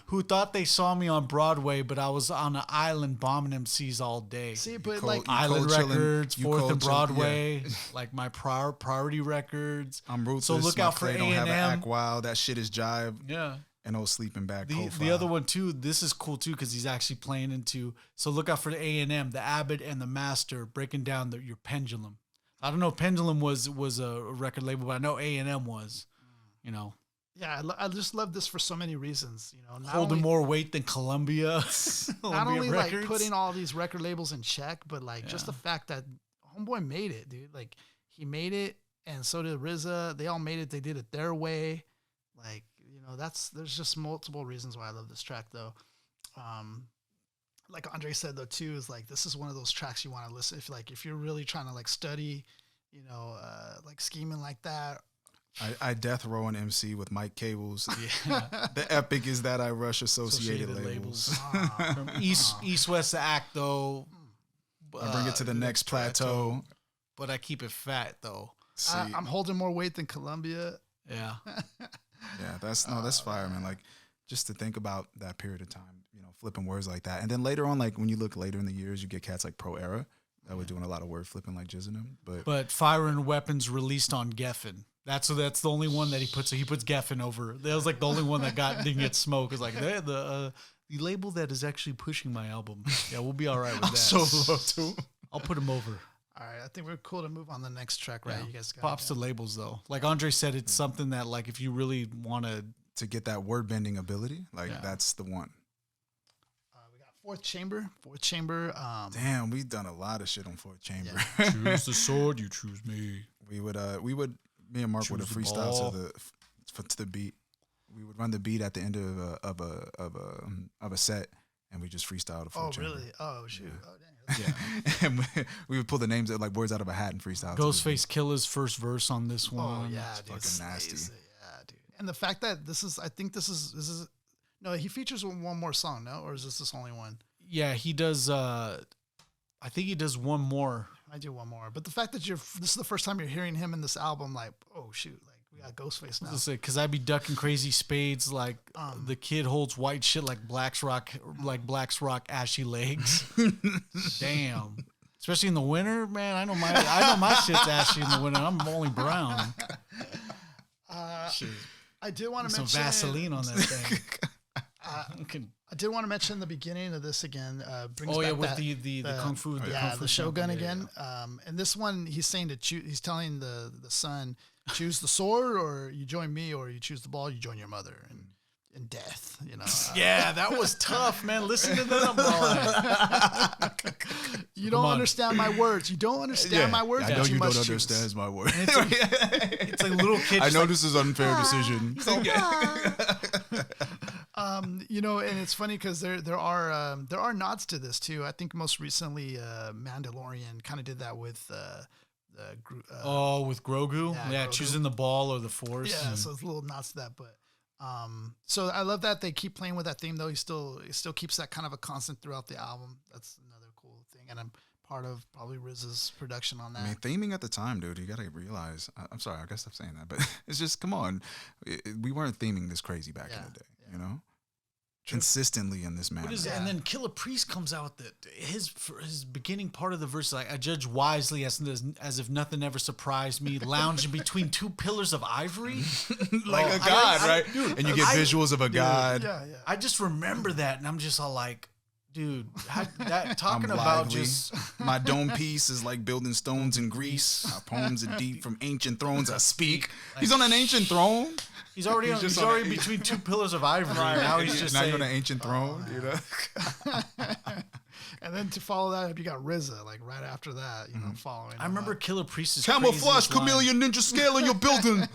Who thought they saw me on Broadway, but I was on an island bombing MCs all day. See, but Island Records, 4th and Broadway, like my priority records. I'm ruthless. So look out for A&M. Don't have an act wild. That shit is jive. Yeah. And old sleeping bag. The other one too. This is cool too because he's actually playing into. So look out for the A&M, the Abbott and the Master, breaking down your pendulum. I don't know if Pendulum was a record label, but I know A&M was. Yeah, I just love this for so many reasons. You know, holding more weight than Columbia. Not only like putting all these record labels in check, but like just the fact that Homeboy made it, dude. Like he made it, and so did RZA. They all made it. They did it their way. Like, you know, there's just multiple reasons why I love this track, though. Like Andre said, though, too, is like this is one of those tracks you want to listen if you're really trying to like study, you know, like scheming like that. I death row an MC with Mike Cables. Yeah. The epic is that I rush associated labels. From East West Act, though. I bring it to the next plateau. But I keep it fat, though. I'm holding more weight than Columbia. Yeah. Yeah, that's fire, man. Like, just to think about that period of time, you know, flipping words like that. And then later on, like when you look later in the years, you get cats like Pro Era that were doing a lot of word flipping like Jizz and them. But Fire and Weapons released on Geffen. That's the only one that he puts Geffen over. That was like the only one that didn't get smoke. It's like the label that is actually pushing my album. Yeah, we'll be all right with that. So low too. I'll put him over. All right, I think we're cool to move on to the next track, right? Yeah. You guys got props to labels though. Like Andre said, it's something that like if you really want to get that word bending ability, like that's the one. We got Fourth Chamber. Damn, we've done a lot of shit on Fourth Chamber. Yeah. Choose the sword, you choose me. We would. Me and Mark would have freestyle to the beat. We would run the beat at the end of a set, and we just freestyle the Fourth Chamber. Oh, really? Oh, shoot. Yeah. Oh, dang. Yeah, and we would pull the names of like words out of a hat and freestyle. Ghostface Killer's first verse on this one. Oh yeah, it's fucking nasty. Yeah, dude. And the fact that this is no, he features one more song, no, or is this only one? Yeah, he does. I think he does one more. I do one more, but the fact that this is the first time you're hearing him in this album, like, oh shoot, like we got Ghostface now. Because I be ducking crazy spades, like the kid holds white shit like Black's Rock ashy legs. Damn, especially in the winter, man. I know my shit's ashy in the winter. I'm only brown. I did want to mention some Vaseline on that thing. I did want to mention the beginning of this again. Brings back with the kung fu, the Shogun again. And this one, he's saying to choose. He's telling the son, choose the sword, or you join me, or you choose the ball, you join your mother, and in death. You know. Yeah, that was tough, man. Listen to that. You don't understand my words. You don't understand my words. I know you don't understand my words. It's like little kids. I know this is unfair decision. You know, and it's funny because there are nods to this too. I think most recently, Mandalorian kind of did that with with Grogu. Yeah, Grogu. Choosing the ball or the Force. Yeah, so it's little nods to that. But so I love that they keep playing with that theme though. He still keeps that kind of a constant throughout the album. That's another cool thing, and I'm part of probably RZA's production on that. I mean, theming at the time, dude, you got to realize. I'm sorry, I guess I'm saying that, but it's just come on. We weren't theming this crazy back in the day, you know. Consistently in this manner. And then Killer Priest comes out that his beginning part of the verse, like, I judge wisely as if nothing ever surprised me, lounging between two pillars of ivory. Like a god, right? Dude, and you get visuals of a god. Yeah. I just remember that, and I'm just all like, dude, talking about just... My dome piece is like building stones in Greece. Our poems are deep from ancient thrones I speak. He's on an ancient throne. He's already between two pillars of ivory. Right. Now he's you're on an ancient throne, you know. And then to follow that up, you got RZA, like right after that, you know, following. I remember Killer Priest's camouflage chameleon ninja scale in your building.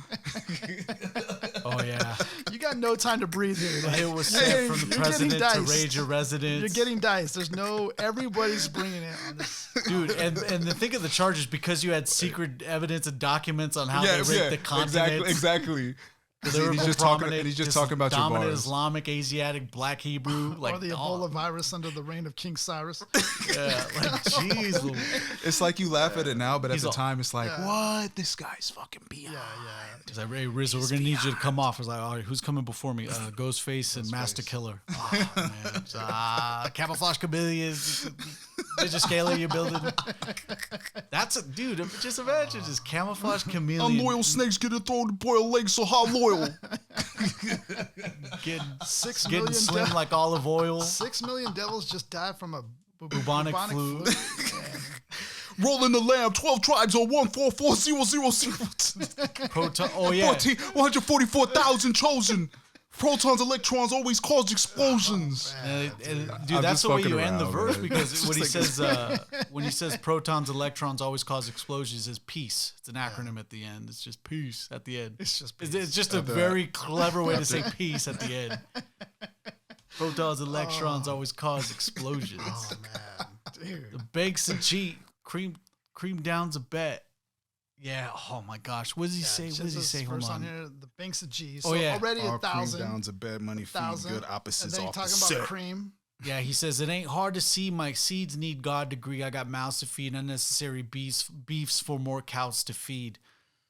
Oh yeah, you got no time to breathe here. Like, it was set from the president to Rage Your Residence. You're getting diced. Everybody's bringing it on this, dude. And the thing of the charge is because you had secret evidence and documents on how they raped the continents. Exactly. He's just talking about your dominant bars. Islamic, Asiatic, Black Hebrew, like or the Ebola virus under the reign of King Cyrus. Yeah, like jeez. It's like you laugh at it now, but at the time it's like, what? This guy's fucking beyond. Yeah. He's like, hey, RZA, we're gonna need you to come off. I was like, all right, who's coming before me? Ghostface and Master Killer. Oh man, camouflage chameleons. Ninja scaler you building. That's dude. Just imagine just camouflage chameleon. Unloyal snakes get a thrown to boil legs so hot loyal. Getting slim like olive oil. 6 million devils just died from a bubonic flu. rolling the lamb, 12 tribes on 144,000. Proton. Oh yeah. 144,000 chosen. Protons, electrons always cause explosions. Dude, that's the way you end the verse, because when he says protons, electrons always cause explosions, he says peace. It's an acronym at the end. It's just peace at the end. It's just peace. It's just a very clever way to say peace at the end. Protons, electrons always cause explosions. Oh man, dude. The banks of cheat, cream down's a bet. Yeah. Oh my gosh. What does he say? What does he say? Hold on. Here, the banks of G. So already all 1,000. Cream downs a bed, money feed, good opposites and then off the talking set. about cream. Yeah, he says, it ain't hard to see my seeds need God degree. I got mouths to feed, unnecessary beefs for more cows to feed,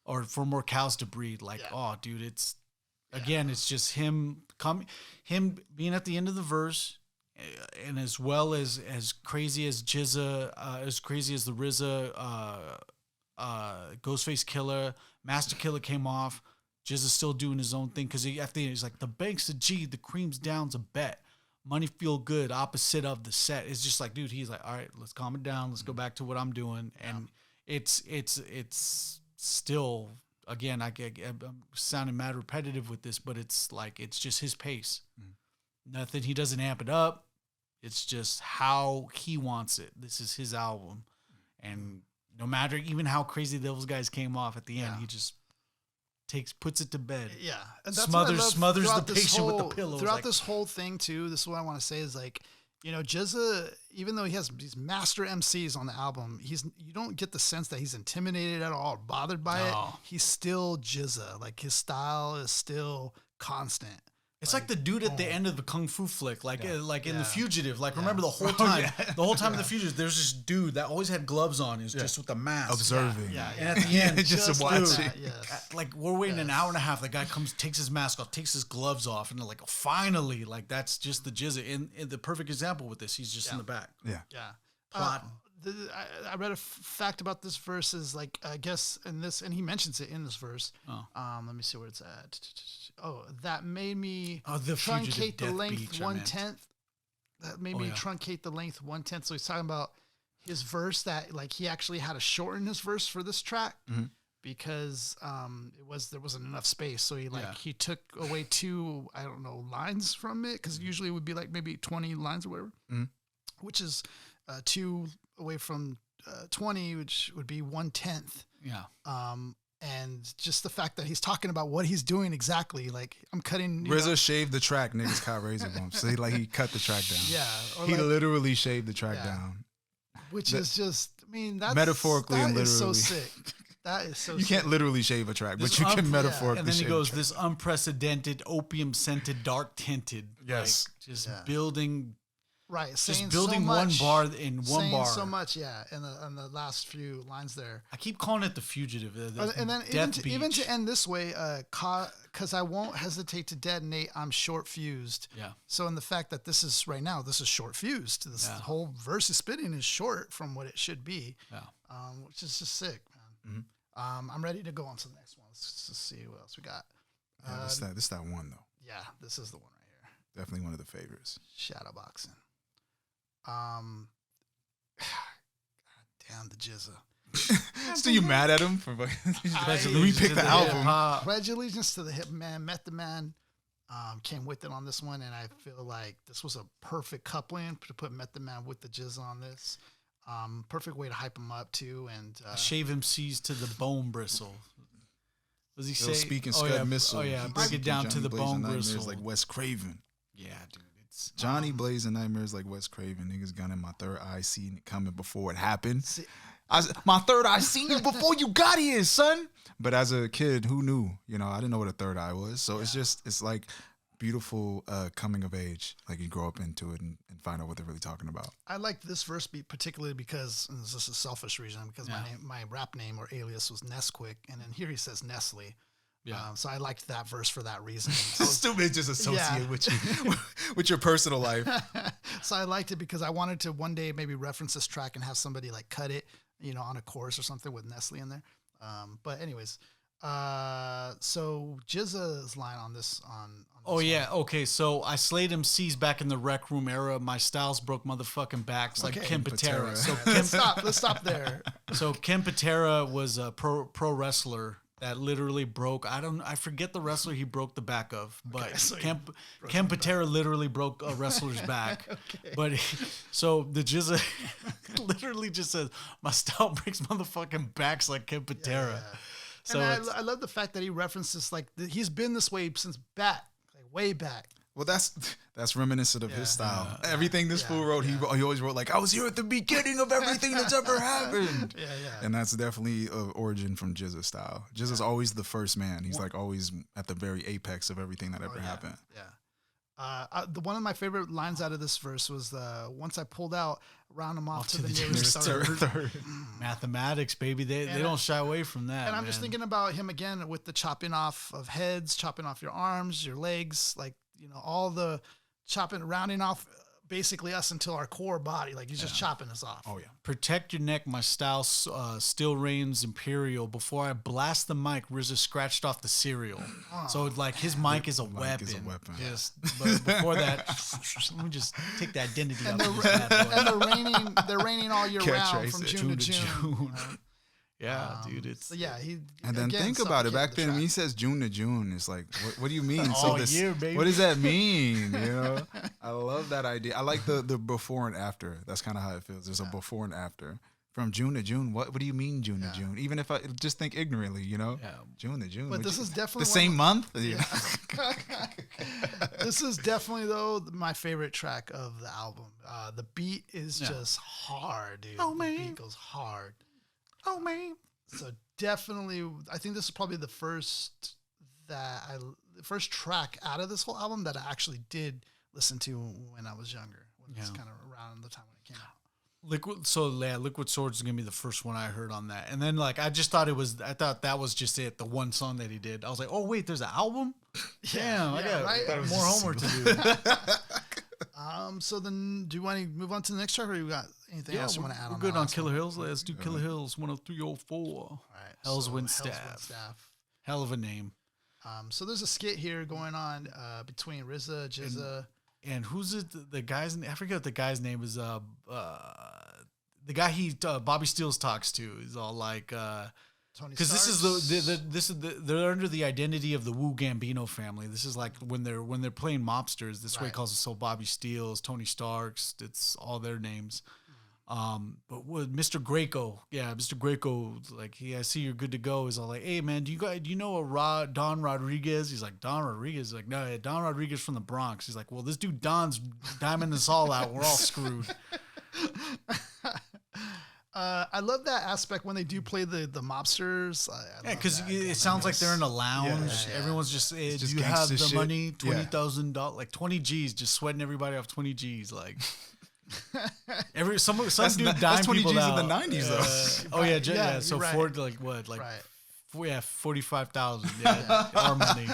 or for more cows to breed. Like, oh, dude, it's, again, it's just him being at the end of the verse, and as well as crazy as Jizza, as crazy as the RZA, Ghostface Killer, Master Killer came off. Jizza's still doing his own thing, because at the end he's like, the bank's a G, the cream's down's a bet. Money feel good, opposite of the set. It's just like, dude, he's like, all right, let's calm it down. Let's go back to what I'm doing. And it's still, again, I'm sounding mad repetitive with this, but it's like, it's just his pace. Nothing, he doesn't amp it up. It's just how he wants it. This is his album. And no matter even how crazy those guys came off at the end, he just puts it to bed. Yeah. And that's smothers the patient with the pillows. Throughout this whole thing too, this is what I want to say is like, you know, Jizza, even though he has these master MCs on the album, you don't get the sense that he's intimidated at all or bothered by it. He's still Jizza. Like his style is still constant. It's like the dude at the end of the Kung Fu flick, like in The Fugitive. Like, remember the whole time, in The Fugitive, there's this dude that always had gloves on. He's just with the mask. Observing. And at the end, just watching. Like, we're waiting an hour and a half. The guy comes, takes his mask off, takes his gloves off, and they're like, oh, finally. Like, that's just the Jizza. In the perfect example with this, he's just in the back. Yeah. Plotting. I read a fact about this verse is like, I guess and he mentions it in this verse. Let me see where it's at. That made me truncate the length 1/10. That made me truncate the length 1/10. So he's talking about his verse that like he actually had to shorten his verse for this track because there wasn't enough space. So he took away 2 lines from it, because usually it would be like maybe 20 lines or whatever, which is 2 away from 20, which would be 1/10. And just the fact that he's talking about what he's doing exactly, like I'm cutting. RZA shaved the track, niggas caught razor bumps. So he cut the track down. Yeah, he literally shaved the track down, which is just, I mean, that's metaphorically and literally. Is so sick. That is so. You can't literally shave a track, but you can metaphorically. And then he shave goes, this unprecedented, opium scented, dark tinted. Yes, like, just building. Right, just building one bar in one bar. So much, in the last few lines there. I keep calling it The Fugitive. And then even to end this way, because I won't hesitate to detonate, I'm short fused. Yeah. So in the fact that this is right now, this is short fused. This whole verse is spitting is short from what it should be. Yeah. Which is just sick, man. I'm ready to go on to the next one. Let's just see what else we got. This that one though. Yeah, this is the one right here. Definitely one of the favorites. Shadowboxing. God damn the Jizza. Still, you mad at him for repick the album? Pledge allegiance to the hip man. Method Man came with it on this one, and I feel like this was a perfect coupling to put Method Man with the Jizza on this. Perfect way to hype him up too, and shave MCs to the bone bristle. Does he say? Speaking Scud missile. Oh yeah, break it down to the bone bristle. Like Wes Craven. Yeah, dude. Johnny blazing nightmares like Wes Craven. Niggas gunning my third eye, seeing it coming before it happened. My third eye seen you before you got here, son. But as a kid, who knew? You know, I didn't know what a third eye was. So it's like beautiful coming of age. Like you grow up into it and find out what they're really talking about. I liked this verse beat particularly because, and this is a selfish reason, because my rap name or alias was Nesquik, and then here he says Nestle. Yeah. So I liked that verse for that reason. Stupid, just associate with you, with your personal life. So I liked it because I wanted to one day maybe reference this track and have somebody like cut it, on a chorus or something with Nestle in there. But anyways, So Jizza's line on this Oh yeah, okay. So I slayed MCs back in the Rec Room era. My styles broke motherfucking backs like Ken Patera. So let's stop there. So Ken Patera was a pro wrestler that literally broke. I forget the wrestler he broke the back of, but Ken Patera literally broke a wrestler's back. Okay. But so the Jizza literally just says, "My style breaks motherfucking backs like Ken Patera." Yeah. So and I love the fact that he references like he's been this way since way back. Well, that's reminiscent of his style. Everything this fool wrote, he always wrote like, I was here at the beginning of everything that's ever happened. Yeah. And that's definitely an origin from Jizza's style. Jizza's always the first man. He's like always at the very apex of everything that ever happened. Yeah. One of my favorite lines out of this verse was once I pulled out, round them off to the nearest third. Mathematics, baby. They don't shy away from that. And I'm just thinking about him again with the chopping off of heads, chopping off your arms, your legs, like, all the rounding off basically us until our core body. Like he's just chopping us off. Oh, yeah. Protect your neck. My style still reigns imperial. Before I blast the mic, RZA scratched off the cereal. So like his mic is a weapon. But before that, let me just take the identity and of and they're raining all year round from June to June. Yeah, dude. It's and then think about it. Back then, when he says June to June, it's like, what do you mean? All year, baby. What does that mean? I love that idea. I like the before and after. That's kind of how it feels. There's a before and after. From June to June, what do you mean June to June? Even if I just think ignorantly, June to June. But this is definitely the same month. Yeah. This is definitely though my favorite track of the album. The beat is just hard, dude. Oh man, the beat goes hard. Oh man! So definitely, I think this is probably the first track out of this whole album that I actually did listen to when I was younger. When it was kind of around the time when it came out. Liquid Swords is gonna be the first one I heard on that, and then like I thought that was just it, the one song that he did. I was like, oh wait, there's an album. Damn, I got more homework to do. So then, do you want to move on to the next track, or you got anything else you want to add on? We're good on Killer Hills. Let's do Killer Hills 10304. All right. Hell's Wind Staff. Hell of a name. So there's a skit here going on between RZA, Jizza. And who's it? The guy's I forget what the guy's name is. The guy Bobby Steele talks to is all like, because they're under the identity of the Wu Gambino family. This is like when they're playing mobsters. This way he calls himself Bobby Steele's, Tony Stark's. It's all their names. But with Mr. Greco, Mr. Greco, like, I see you're good to go. Is all like, hey man, do you know a Don Rodriguez? He's like, Don Rodriguez. He's like, no, Don Rodriguez from the Bronx. He's like, well, this dude Don's diming us all out. We're all screwed. I love that aspect when they do play the mobsters. Because it sounds like they're in a lounge. Yeah. Everyone's just, do you have the shit? Money? $20,000, like 20 G's, just sweating everybody off 20 G's, like. Some dude dime people G's out. In the 90s though. So right. Ford like what, like 45,000. Yeah, our money.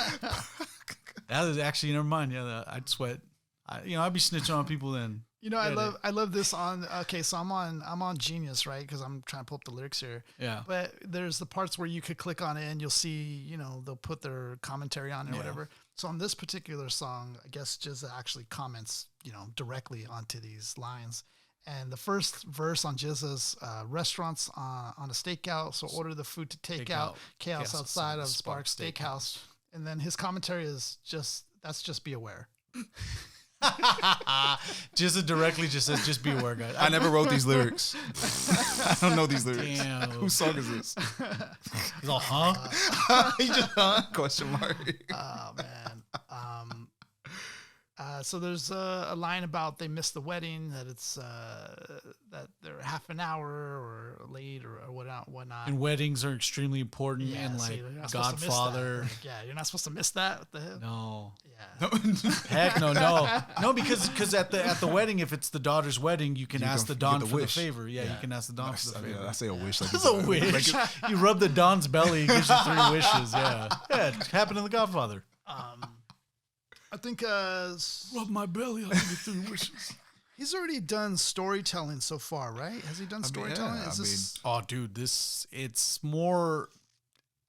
That is actually, never mind. Yeah, I'd sweat. I'd be snitching on people then. I love this on. Okay, so I'm on Genius, right? Because I'm trying to pull up the lyrics here. Yeah. But there's the parts where you could click on it and you'll see, they'll put their commentary on it or whatever. So on this particular song, I guess Jizza actually comments, directly onto these lines. And the first verse on Jizza's restaurants on a stakeout, so order the food to take out. Chaos outside of Sparks Steakhouse. And then his commentary is just be aware. Jizza directly just says, just be aware, guys. I never wrote these lyrics. I don't know these lyrics. Damn. Whose song is this? He's all, huh? He just, huh? Question mark. Oh, man. So there's a line about they missed the wedding, that it's that they're half an hour or late or whatnot. And weddings are extremely important, and like Godfather. You're not supposed to miss that. What the hell? No. Yeah. Heck no, because at the wedding, if it's the daughter's wedding, you can ask the Don for the favor. Yeah, you can ask the Don for the favor. I say a wish. Like it's a wish. You rub the Don's belly, he gives you 3 wishes. Yeah, it happened in the Godfather. I think rub my belly, I'll give you 3 wishes. He's already done storytelling so far, right? Has he done storytelling? Oh, dude, it's more.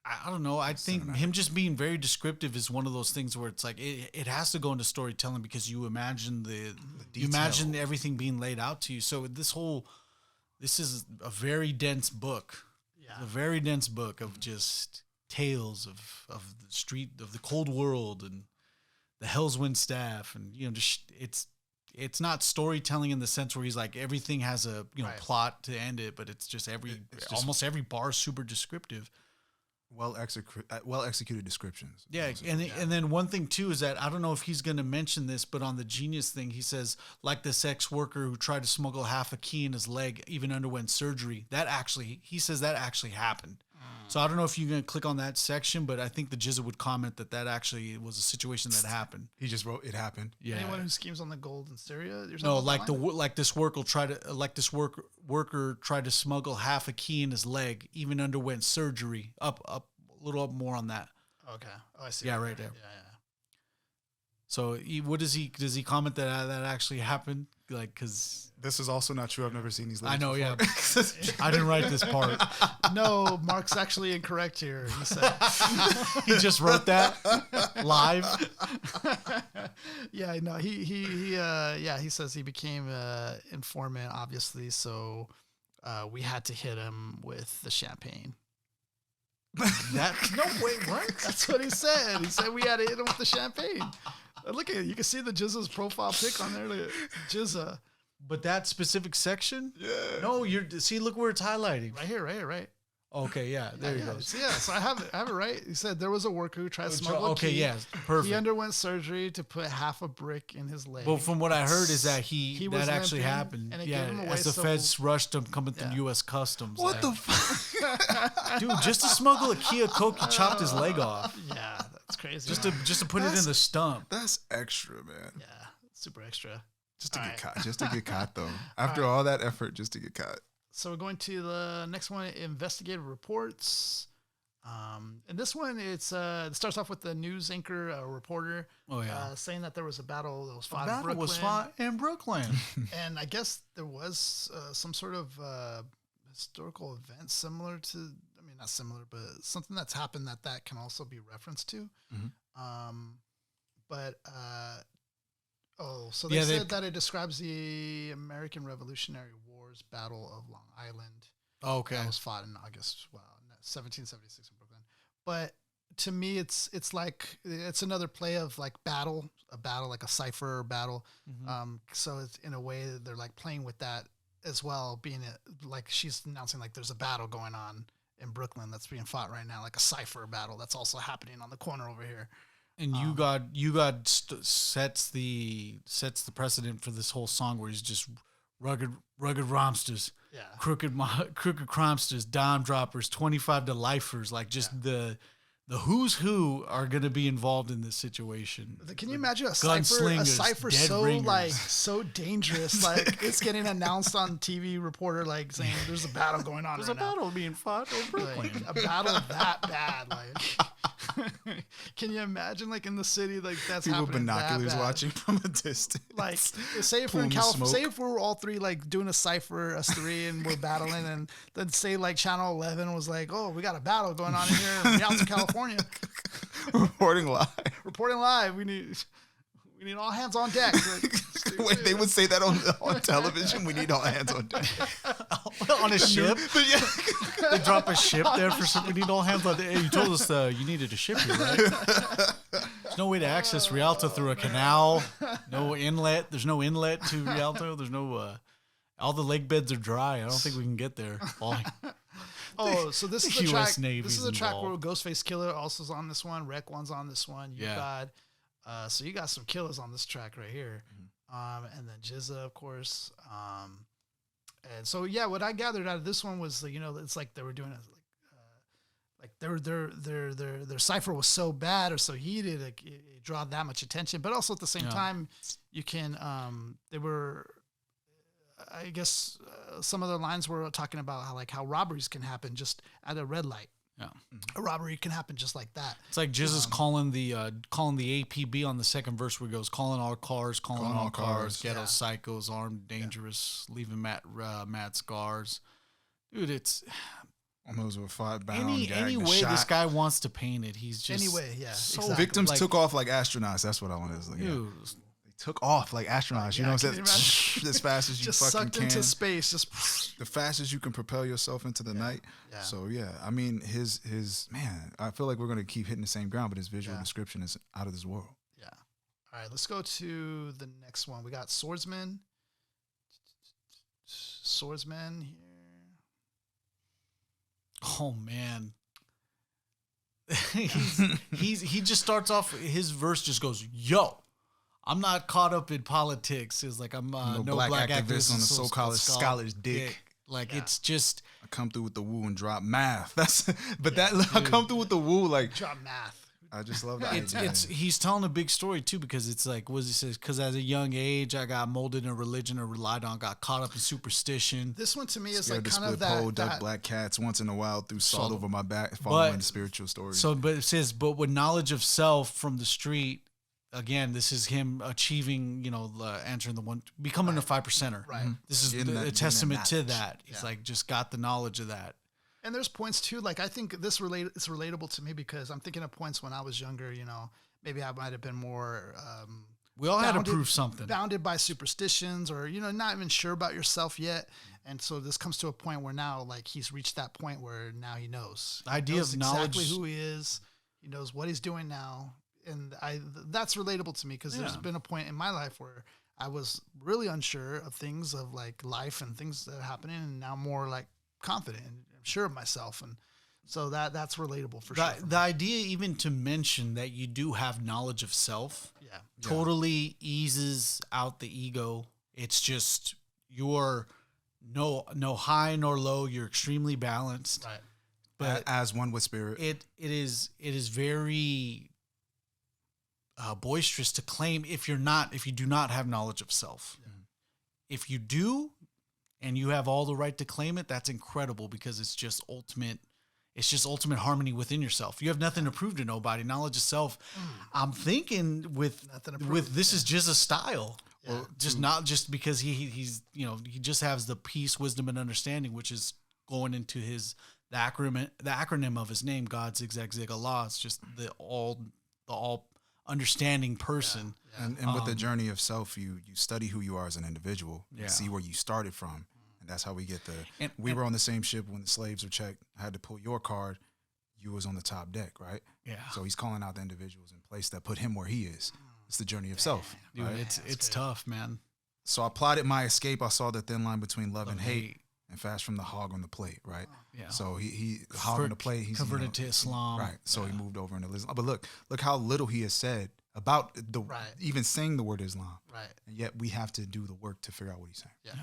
I don't know. I think cinematic. Him just being very descriptive is one of those things where it's like it has to go into storytelling because you imagine you imagine everything being laid out to you. So this is a very dense book. Yeah. A very dense book of just tales of the street of the cold world and the Hellswind staff, and just it's not storytelling in the sense where he's like everything has a plot to end it, but it's just almost every bar is super descriptive. Well executed descriptions. Yeah, and then one thing too is that I don't know if he's going to mention this, but on the genius thing, he says like this ex-worker who tried to smuggle half a key in his leg, even underwent surgery. He says that actually happened. So I don't know if you're going to click on that section, but I think the Jizza would comment that actually was a situation that happened. He just wrote it happened. Yeah. Anyone who schemes on the gold in Syria? No, this worker tried to smuggle half a key in his leg, even underwent surgery. Up a little up more on that. Okay. Oh, I see. Yeah, right there. Yeah. So does he comment that actually happened? Like, because this is also not true. I've never seen these. I know. Before. Yeah, I didn't write this part. No, Mark's actually incorrect here. He said he just wrote that live. Yeah, no, he says he became informant, obviously. So we had to hit him with the champagne. No way, what? That's what he said. He said we had to hit him with the champagne. Look at it. You can see the Jizza's profile pic on there. Look at Jizza. But that specific section? Yeah. No, look where it's highlighting. Right here, right. Okay, yeah, there you go. Yeah, so I have it right. He said there was a worker who tried to smuggle a key. Okay, yeah, perfect. He underwent surgery to put half a brick in his leg. Well, from what I heard is that that actually happened. And it gave him away, as the feds rushed him coming through U.S. Customs. What the fuck? Dude, just to smuggle a key of coke, he chopped his leg off. Yeah, that's crazy. Just to put it in the stump. That's extra, man. Yeah, super extra. Just to get caught. Just to get caught, though. After all that effort, just to get caught. So we're going to the next one, investigative reports. And this one, it starts off with the news anchor, reporter, saying that there was a battle that was fought in Brooklyn. Was fought in Brooklyn. And I guess there was some sort of historical event similar to, I mean, not similar, but something that's happened that can also be referenced to. Mm-hmm. So they said that it describes the American Revolutionary War's Battle of Long Island. Oh, okay. That was fought in August, 1776 in Brooklyn. But to me, it's like it's another play of like a battle like a cipher battle. Mm-hmm. So it's in a way they're like playing with that as well, being like she's announcing like there's a battle going on in Brooklyn that's being fought right now, like a cipher battle that's also happening on the corner over here. And you got sets the precedent for this whole song where he's just rugged romsters, crooked crimesters, dime droppers, 25 to lifers, like just the who's who are going to be involved in this situation. Can you imagine a cipher so ringers. Like so dangerous, like it's getting announced on TV reporter like saying there's a battle going on. There's a battle being fought in Brooklyn. Like, a battle that bad, like. Can you imagine, like in the city, like that's people happening? Binoculars watching from a distance. Like, say if we're in California, say if we're all three like doing a cipher, us three, and we're battling, and then say like Channel 11 was like, "Oh, we got a battle going on in here in Rialto, California." Reporting live. We need all hands on deck. Wait, they would say that on television. We need all hands on deck. On a ship? They drop a ship there for something. We need all hands on deck. Hey, you told us you needed a ship here, right? There's no way to access Rialto through a canal. No inlet. There's no inlet to Rialto. There's no... all the lake beds are dry. I don't think we can get there. So this is the track. This is a track where Ghostface Killer also is on this one. Rec One's on this one. So you got some killers on this track right here. And then Jizza, of course. And so, what I gathered out of this one was, it's like they were doing their cipher was so bad or so heated, it draw that much attention. But also at the same time, you can, they were, I guess, some of the lines were talking about how robberies can happen just at a red light. Yeah, a robbery can happen just like that. It's like Jizza's calling the APB on the second verse where he goes, calling all cars, ghetto psychos, armed, dangerous, leaving mad scars. Dude, Almost with 5 bound. Any way this guy wants to paint it, he's just anyway. Yeah, so exactly. Victims took off like astronauts. That's what I want to say. Yeah. They took off like astronauts. You know what I'm saying? As fast as you just fucking sucked can. into space. Just the fastest you can propel yourself into the night. Yeah. So yeah, I mean his man. I feel like we're gonna keep hitting the same ground, but his visual description is out of this world. Yeah. All right, let's go to the next one. We got swordsman. Swordsman here. Oh man. He just starts off, his verse just goes, yo, I'm not caught up in politics. It's like I'm no black activist on the so-called scholar's dick. Like it's just I come through with the woo and drop math. I come through with the woo like drop math. I just love that. He's telling a big story too, because it's like, what he says, because at a young age I got molded in a religion I relied on, got caught up in superstition. This one to me is Scared like to kind of split pole, that duck black cats once in a while, threw salt over my back, following the spiritual story. So, but it says, but with knowledge of self from the street, again, this is him achieving, entering the one, becoming a 5%er. Right. This is a testament to that. He's like just got the knowledge of that. And there's points too, like I think it's relatable to me because I'm thinking of points when I was younger, maybe I might have been more we all had to prove something. Bounded by superstitions or, not even sure about yourself yet. And so this comes to a point where now like he's reached that point where now he knows. The idea of knowledge, exactly who he is. He knows what he's doing now. And that's relatable to me because there's been a point in my life where I was really unsure of things of like life and things that are happening, and now more like confident and sure of myself. And so that's relatable for sure. The idea even to mention that you do have knowledge of self totally eases out the ego. It's just you're no high nor low. You're extremely balanced. Right. But as one with spirit. It is very boisterous to claim if you do not have knowledge of self. Yeah. If you do and you have all the right to claim it, that's incredible because it's just ultimate harmony within yourself. You have nothing to prove to nobody. Knowledge of self. I'm thinking with this is just a style. Yeah. Well, not just because he's he just has the peace, wisdom, and understanding, which is going into the acronym of his name, God Zig Zag Zig Allah. It's just the all understanding person. Yeah. And with the journey of self, you study who you are as an individual, see where you started from. And that's how we get we were on the same ship when the slaves were checked. I had to pull your card. You was on the top deck, right? Yeah. So he's calling out the individuals in place that put him where he is. It's the journey of self. Dude, right? It's tough, man. So I plotted my escape. I saw the thin line between love and hate. And fast from the hog on the plate, right? Yeah. So he hog on the plate. He's converted to Islam, right? So he moved over into Islam. But look how little he has said about even saying the word Islam, right? And yet we have to do the work to figure out what he's saying. Yeah.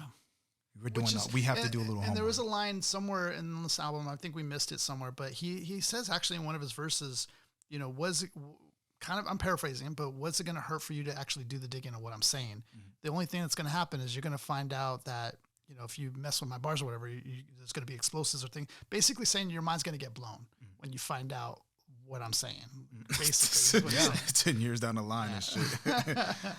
We're doing that. We have to do a little homework. And there was a line somewhere in this album, I think we missed it somewhere, but he says actually in one of his verses, was it kind of, I'm paraphrasing, but what's it going to hurt for you to actually do the digging of what I'm saying? Mm-hmm. The only thing that's going to happen is you're going to find out that, if you mess with my bars or whatever, there's going to be explosives or things. Basically saying your mind's going to get blown when you find out what I'm saying. Basically, 10 years down the line and shit.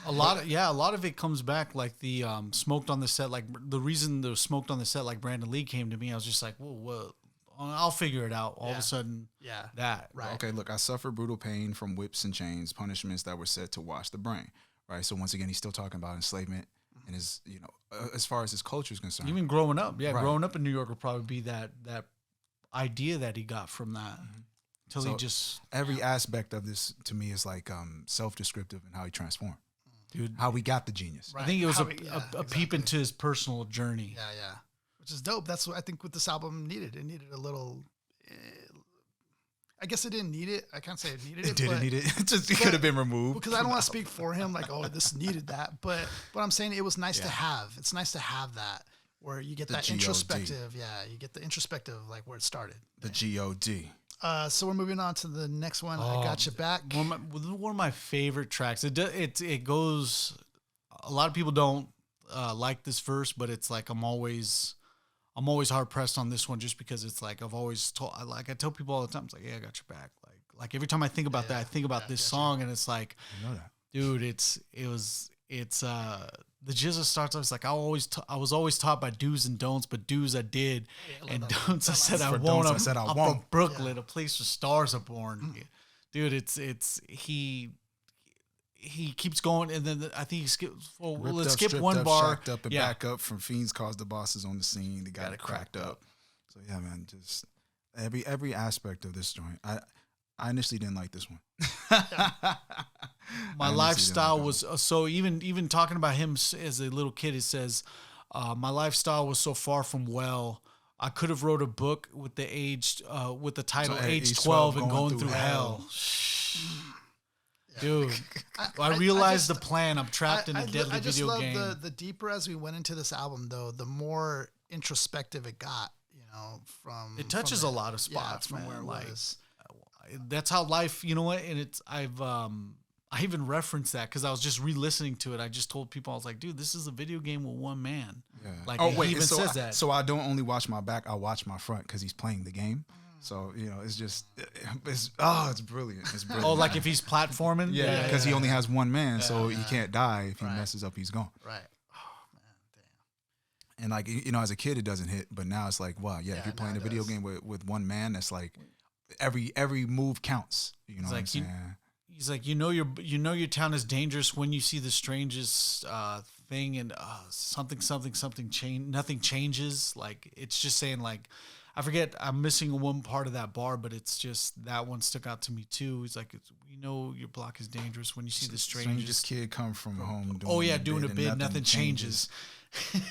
a lot of it comes back like the smoked on the set. Like the reason the smoked on the set, like Brandon Lee came to me, I was just like, whoa, I'll figure it out. All of a sudden, that right. Okay, look, I suffer brutal pain from whips and chains, punishments that were set to wash the brain. Right. So once again, he's still talking about enslavement. And his, as far as his culture is concerned, even growing up, growing up in New York would probably be that idea that he got from that. Until he just every aspect of this to me is like self-descriptive and how he transformed, dude. How we got the genius. Right. I think it was a peep into his personal journey. Yeah, which is dope. That's what I think what this album needed. It needed a little. I guess it didn't need it. I can't say it needed it. It didn't need it. It could have been removed. Because I don't want to speak for him, like, this needed that. But I'm saying it was nice to have. It's nice to have that where you get that G-O-D. Introspective. Yeah, you get the introspective, like where it started. The G-O-D. So we're moving on to the next one. I Got You Back. One of my favorite tracks. It goes. A lot of people don't like this verse, but it's like I'm always hard pressed on this one just because it's like I've always told, I tell people all the time, it's like, I got your back. Like every time I think about that, I think about this song, and it's like, you know that, dude, it's the Jizza starts off, it's like, I was always taught by do's and don'ts, but do's I did, and don'ts I said I won't. I'm from Brooklyn, a place where stars are born. Dude, he keeps going, and then I think he skips. Well, let's skip one bar. Shacked up and back up from Fiends Cause the Bosses on the scene. They got it cracked up. So yeah, man, just every aspect of this joint. I initially didn't like this one. My lifestyle was so even talking about him as a little kid. It says, my lifestyle was so far from well. I could have wrote a book with the title Age 12 and going through hell. Dude, I realized the plan. I'm trapped in a deadly video game. I just love the deeper as we went into this album, though, the more introspective it got. From it touches a lot of spots from where it was. That's how life, you know what? And I even referenced that because I was just re-listening to it. I just told people, I was like, dude, this is a video game with one man. Yeah. Like, he even says that. So I don't only watch my back, I watch my front because he's playing the game. So, it's just, it's brilliant. It's brilliant. Oh, like if he's platforming? Yeah, because he only has one man, so he can't die. If he messes up, he's gone. Right. Oh, man, damn. And like, as a kid, it doesn't hit, but now it's like, wow, if you're playing a video game with one man, that's like, every move counts. You know what I'm saying? He's like, you know your town is dangerous when you see the strangest thing, and something change. Nothing changes. Like, it's just saying, like, I forget. I'm missing one part of that bar, but it's just that one stuck out to me too. He's like, your block is dangerous when you see the strangest kid come from home. Doing a bid, nothing changes.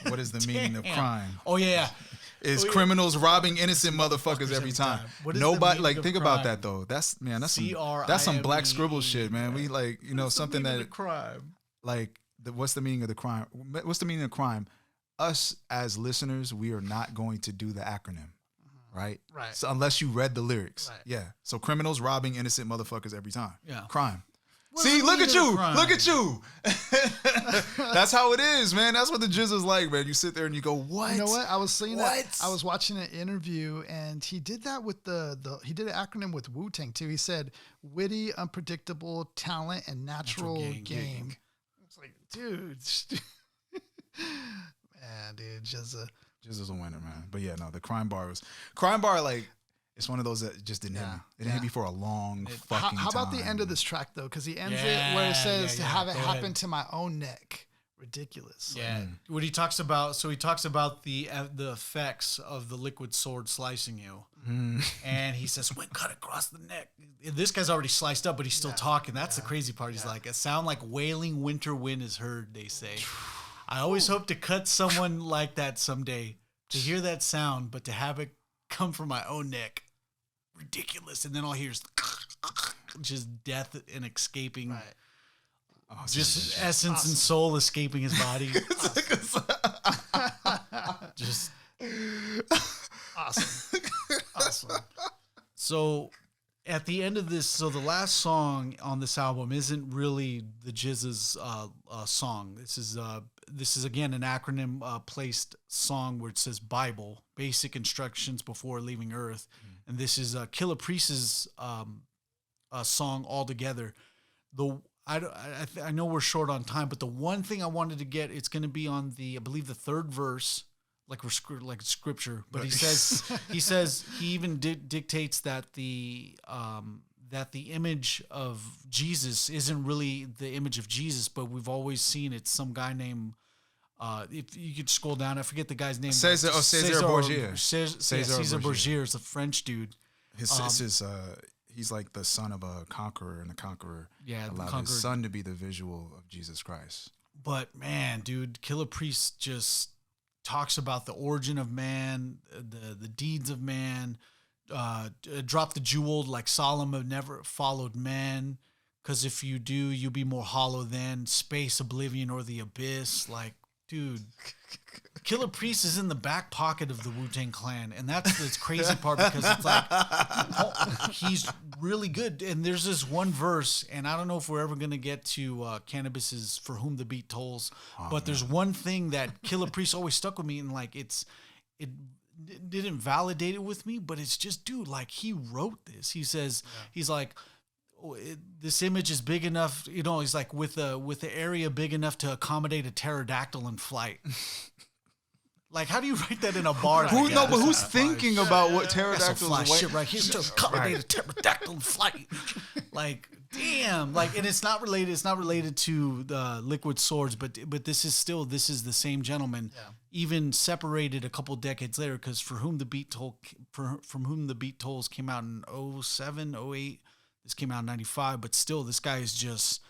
What is the meaning of crime? Oh yeah. Is criminals robbing innocent motherfuckers every time. Nobody think about that though. That's some black scribble shit, man. We something that crime. Like what's the meaning of the crime? What's the meaning of crime? Us as listeners, we are not going to do the acronym. Right? Right. So unless you read the lyrics. Right. Yeah. So criminals robbing innocent motherfuckers every time. Yeah. Crime. See, look at you. Look at you. That's how it is, man. That's what the Jizza's like, man. You sit there and you go, what? You know what? I was saying that. I was watching an interview, and he did that with he did an acronym with Wu-Tang, too. He said, witty, unpredictable, talent, and natural game. It's like, dude. Man, dude, Jizza's a winner, man. But yeah, no, the crime bar, like, it's one of those that just didn't hit me. It didn't hit me for a long fucking time. How about the end of this track, though? Because he ends it where it says, to have it happen to my own neck. Ridiculous. Yeah. What he talks about, the effects of the liquid sword slicing you. And he says, when cut across the neck. This guy's already sliced up, but he's still talking. That's the crazy part. He's like, a sound like wailing winter wind is heard, they say. I always hope to cut someone like that someday. To hear that sound, but to have it come from my own neck. Ridiculous. And then all I hear is just death and escaping. Right. Oh, just essence and soul escaping his body. Just awesome. So at the end of this, the last song on this album isn't really the Jizza's song. This is again an acronym placed song where it says Bible, basic instructions before leaving Earth. And this is Killah Priest's song altogether. I know we're short on time, but the one thing I wanted to get, it's going to be on I believe the third verse, like scripture. But he says he even dictates that the image of Jesus isn't really the image of Jesus, but we've always seen it's some guy named. If you could scroll down, I forget the guy's name. César Borgia. César Borgia is a French dude. He's like the son of a conqueror, and the conqueror allowed his son to be the visual of Jesus Christ. But man, dude, Killah Priest just talks about the origin of man, the deeds of man. Drop the jewel like Solomon never followed men, because if you do, you'll be more hollow than space, oblivion, or the abyss. Like, dude, Killah Priest is in the back pocket of the Wu-Tang Clan, and that's the crazy part, because it's like he's really good. And there's this one verse, and I don't know if we're ever gonna get to Cannabis's "For Whom the Beat Tolls," but there's one thing that Killah Priest always stuck with me, and like it didn't validate it with me, but it's just, dude, like he wrote this. He says he's like, this image is big enough, you know, he's like with the area big enough to accommodate a pterodactyl in flight. Like, how do you write that in a bar? But who's thinking about what pterodactyls are? Shit right here to accommodate a pterodactyl in flight. Like, damn. Like, and it's not related. It's not related to the liquid swords, but this is the same gentleman, even separated a couple decades later. Because from whom the beat tolls came out in 07, 08. This came out in 95, but still, this guy is just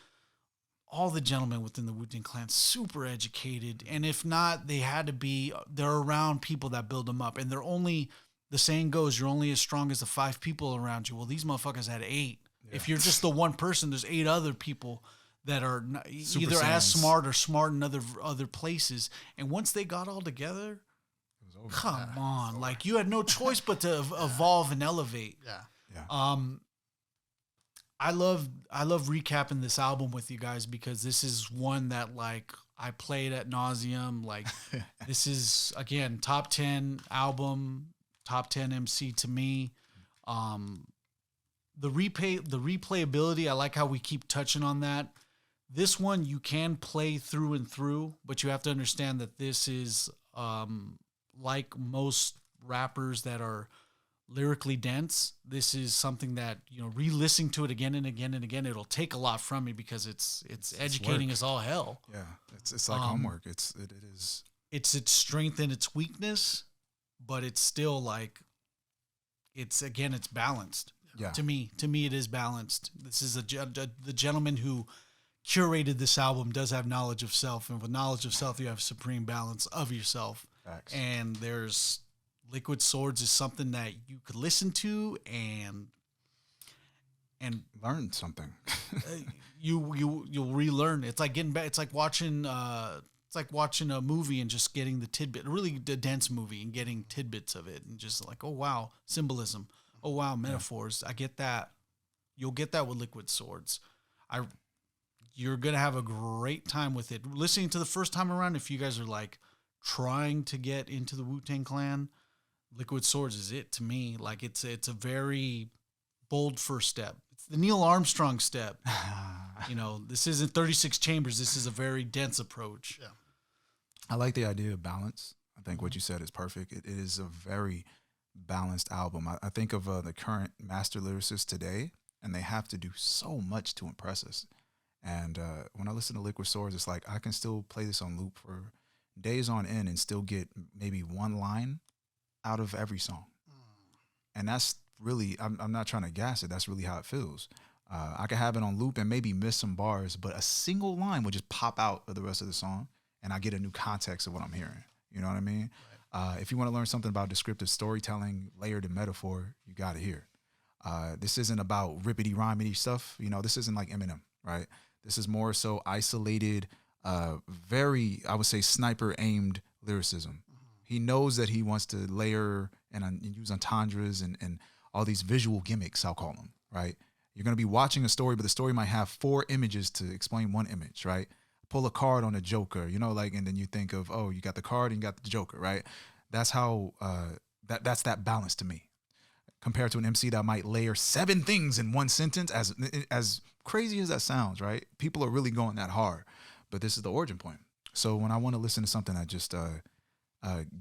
all the gentlemen within the Wu-Tang Clan, super educated. And if not, they're around people that build them up. And the saying goes, you're only as strong as the 5 people around you. Well, these motherfuckers had 8. Yeah. If you're just the one person, there's 8 other people that are either as smart or smart in other places. And once they got all together, come on. Like, you had no choice but to evolve and elevate. Yeah. I love recapping this album with you guys because this is one that, like, I played at nauseum. Like, this is, again, top 10 album, top 10 MC to me. The replayability, I like how we keep touching on that. This one you can play through and through, but you have to understand that this is like most rappers that are lyrically dense. This is something that, you know, re-listening to it again and again and again, it'll take a lot from me because it's educating as all hell. Yeah, it's like homework. It is. It's its strength and its weakness, but it's still like it's balanced. Yeah. To me, it is balanced. This is the gentleman who curated this album does have knowledge of self, and with knowledge of self, you have supreme balance of yourself. Facts. And there's Liquid Swords is something that you could listen to and learn something. You'll relearn. It's like getting back. It's like watching a movie and just getting the tidbit, a dense movie, and getting tidbits of it, and just like, oh wow, symbolism. Oh wow, metaphors. I get that. You'll get that with Liquid Swords. You're gonna have a great time with it. Listening to the first time around, if you guys are like trying to get into the Wu-Tang Clan, Liquid Swords is it to me. Like, it's a very bold first step. It's the Neil Armstrong step. You know, this isn't 36 chambers. This is a very dense approach. Yeah. I like the idea of balance. I think what you said is perfect. It is a very balanced album. I think of the current master lyricists today, and they have to do so much to impress us. And when I listen to Liquid Swords, it's like I can still play this on loop for days on end and still get maybe one line out of every song. And that's really, I'm not trying to gas it. That's really how it feels. I could have it on loop and maybe miss some bars, but a single line would just pop out of the rest of the song, and I get a new context of what I'm hearing. You know what I mean? Right. If you want to learn something about descriptive storytelling, layered in metaphor, you got it here. This isn't about rippity-rhymity stuff. You know, this isn't like Eminem, right? This is more so isolated, very, I would say, sniper-aimed lyricism. He knows that he wants to layer and use entendres and all these visual gimmicks, I'll call them, right? You're going to be watching a story, but the story might have 4 images to explain one image, right? Pull a card on a Joker, you know, like, and then you think of, oh, you got the card and you got the Joker, right? That's how, that's that balance to me. Compared to an MC that might layer 7 things in one sentence, as crazy as that sounds, right? People are really going that hard, but this is the origin point. So when I want to listen to something that just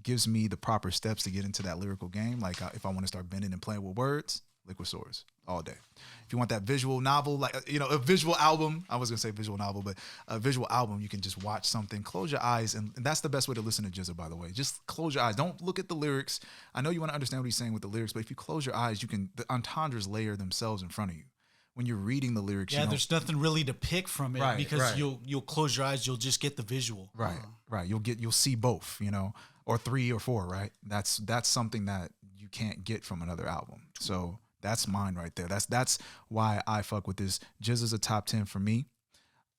gives me the proper steps to get into that lyrical game, like if I want to start bending and playing with words, Liquid Swords all day. If you want that visual novel, like, you know, a visual album, I was going to say visual novel, but a visual album, you can just watch something, close your eyes, and that's the best way to listen to Jizza, by the way. Just close your eyes. Don't look at the lyrics. I know you want to understand what he's saying with the lyrics, but if you close your eyes, the entendres layer themselves in front of you. When you're reading the lyrics, there's nothing really to pick from it, because you'll close your eyes, you'll just get the visual. Right. You'll see both, you know, or 3 or 4, right? That's something that you can't get from another album. So that's mine right there. That's why I fuck with this. Jizza's a top 10 for me.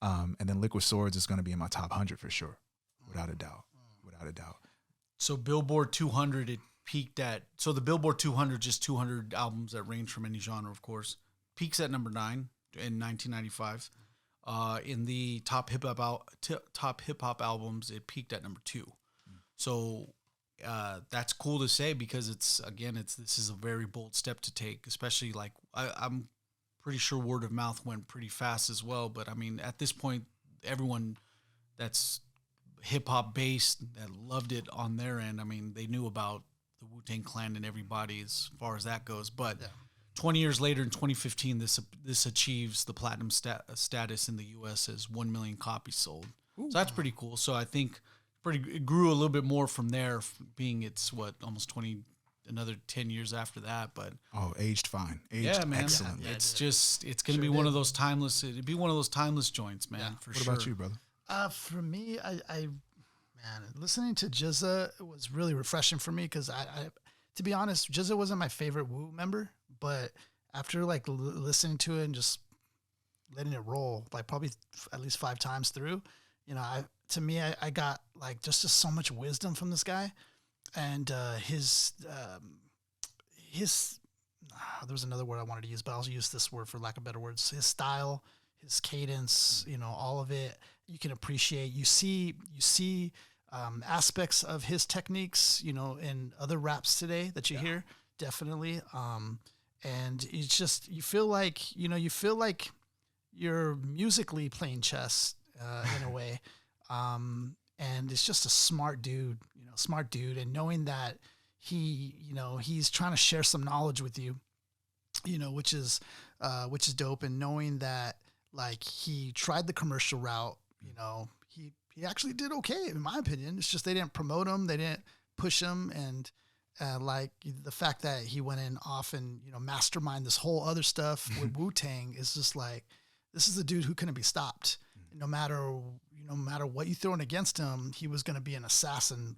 And then Liquid Swords is going to be in my top 100 for sure. Without a doubt. So Billboard 200, it peaked at, so the Billboard 200, just 200 albums that range from any genre, of course, peaks at number 9 in 1995. In the top hip hop albums, it peaked at number 2. So that's cool to say, because this is a very bold step to take, especially like I'm pretty sure word of mouth went pretty fast as well. But I mean, at this point, everyone that's hip hop based that loved it on their end, I mean, they knew about the Wu-Tang Clan and everybody as far as that goes. But 20 years later, in 2015, this achieves the platinum status in the U.S. as 1 million copies sold. Ooh. So that's pretty cool. So I think it grew a little bit more from there, being it's almost another 10 years after that. But aged fine. Aged man. Excellent. Yeah, it's going to be one of those timeless. It'd be one of those timeless joints, man. For sure. What about you, brother? For me, man, listening to GZA was really refreshing for me because I, to be honest, GZA wasn't my favorite Wu member, but after like listening to it and just letting it roll, like probably at least 5 times through, you know, I got like just so much wisdom from this guy, and his there was another word I wanted to use, but I'll use this word for lack of better words. His style, his cadence, you know, all of it, you can appreciate. You see aspects of his techniques, you know, in other raps today that you hear, definitely. And it's just, you feel like you're musically playing chess in a way. And it's just a smart dude, and knowing that he's trying to share some knowledge with you, you know, which is dope. And knowing that like he tried the commercial route, you know, he actually did okay, in my opinion. It's just they didn't promote him, they didn't push him, and like the fact that he went in off and, you know, mastermind this whole other stuff with Wu-Tang is just like, this is a dude who couldn't be stopped. No matter what you throw in against him, he was going to be an assassin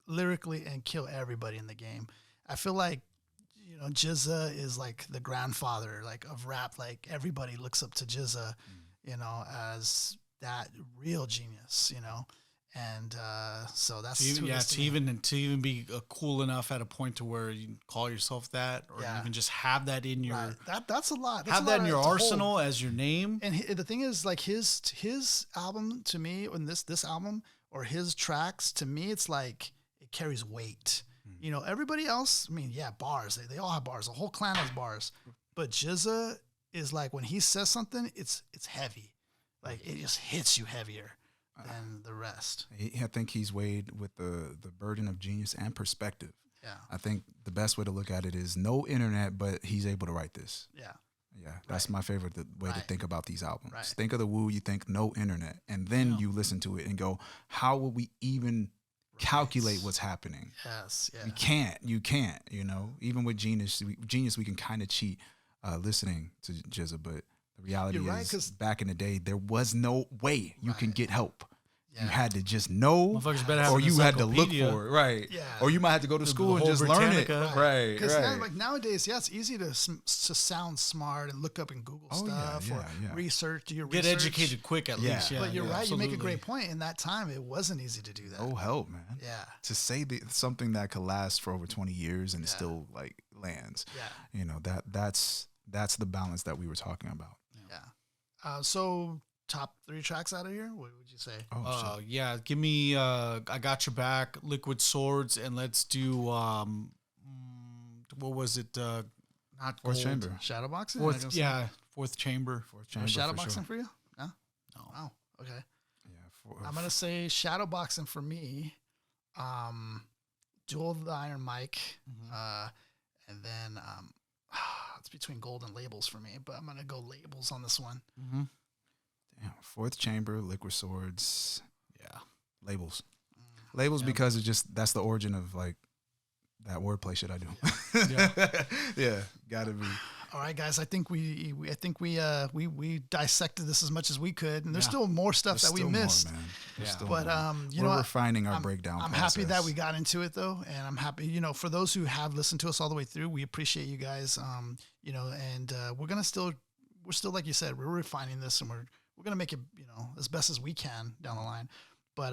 lyrically and kill everybody in the game. I feel like, you know, GZA is like the grandfather like of rap. Like everybody looks up to GZA, you know, as that real genius, you know. And so that's to even be cool enough at a point to where you can call yourself that, or even just have that in your that's a lot. Have that in your arsenal as your name. And the thing is, like his album to me, and this album or his tracks to me, it's like it carries weight. You know, everybody else, I mean, bars. They all have bars. The whole clan has bars, but GZA is like when he says something, it's heavy. Like it just hits you heavier than the rest. I think he's weighed with the burden of genius and perspective. Yeah. I think the best way to look at it is no internet, but he's able to write this. Yeah. Yeah. That's my favorite way to think about these albums. Right. Think of the Wu, you think no internet, and then you listen to it and go, how will we even calculate what's happening? Yes. Yeah. You can't, you know, even with genius, we can kind of cheat listening to GZA, but the reality is, back in the day, there was no way you can get help. Yeah. You had to just know, or you had to look for it, right? Yeah. Or you might have to go to school and just Britannica. Learn it, right? Because like nowadays, it's easy to sound smart and look up and Google stuff or research. Get educated quick at least. Yeah. But you're right. Absolutely. You make a great point. In that time, it wasn't easy to do that. Oh hell, man. Yeah. To say something that could last for over 20 years and it still like lands. Yeah. You know, that's the balance that we were talking about. Yeah. So top 3 tracks out of here, what would you say? Give me I Got Your Back, Liquid Swords, and let's do what was it, not Fourth Chamber, Shadowboxing. Fourth Chamber Shadowboxing for you? No. Oh, okay. Yeah, I'm gonna say Shadowboxing for me, Duel of the Iron Mike, and then it's between Gold and Labels for me, but I'm gonna go Labels on this one. Damn, Fourth Chamber, Liquid Swords, Labels, because it's just that's the origin of like that wordplay shit I do. Gotta be. All right, guys. I think we dissected this as much as we could, and there's still more stuff that we missed. But we're refining our breakdown. I'm happy that we got into it though, and I'm happy. You know, for those who have listened to us all the way through, we appreciate you guys. You know, and we're still like you said, we're refining this, and we're gonna make it, you know, as best as we can down the line. But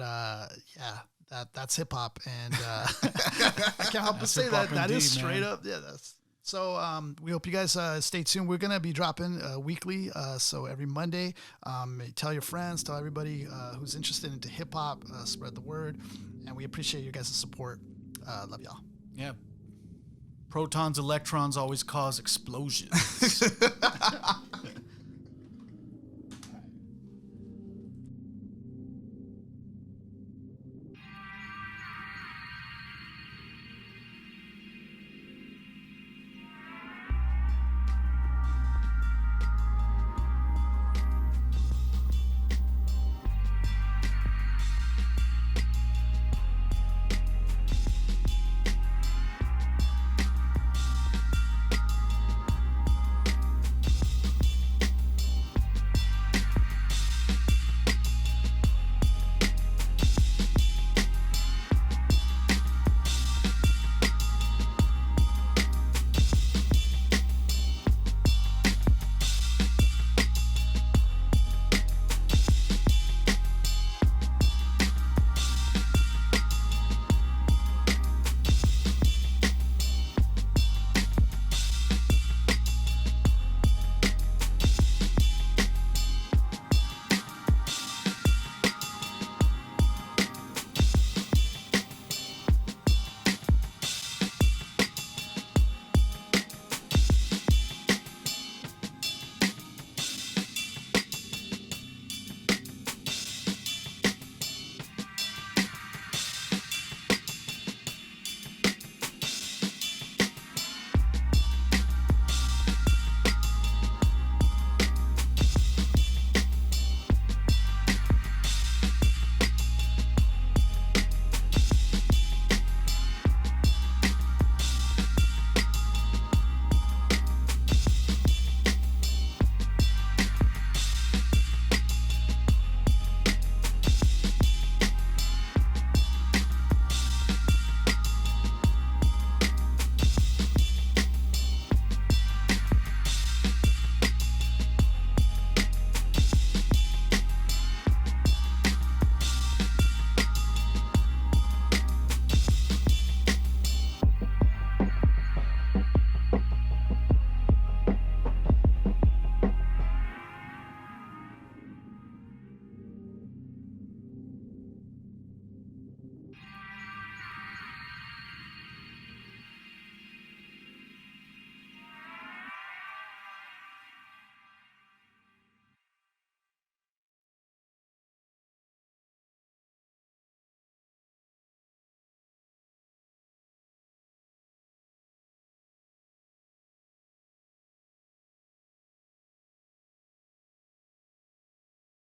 that's hip hop, and I can't help but say that is straight up. Yeah, that's. So we hope you guys stay tuned. We're going to be dropping weekly, so every Monday. Tell your friends, tell everybody who's interested into hip-hop, spread the word, and we appreciate you guys' support. Love y'all. Yeah. Protons, electrons always cause explosions.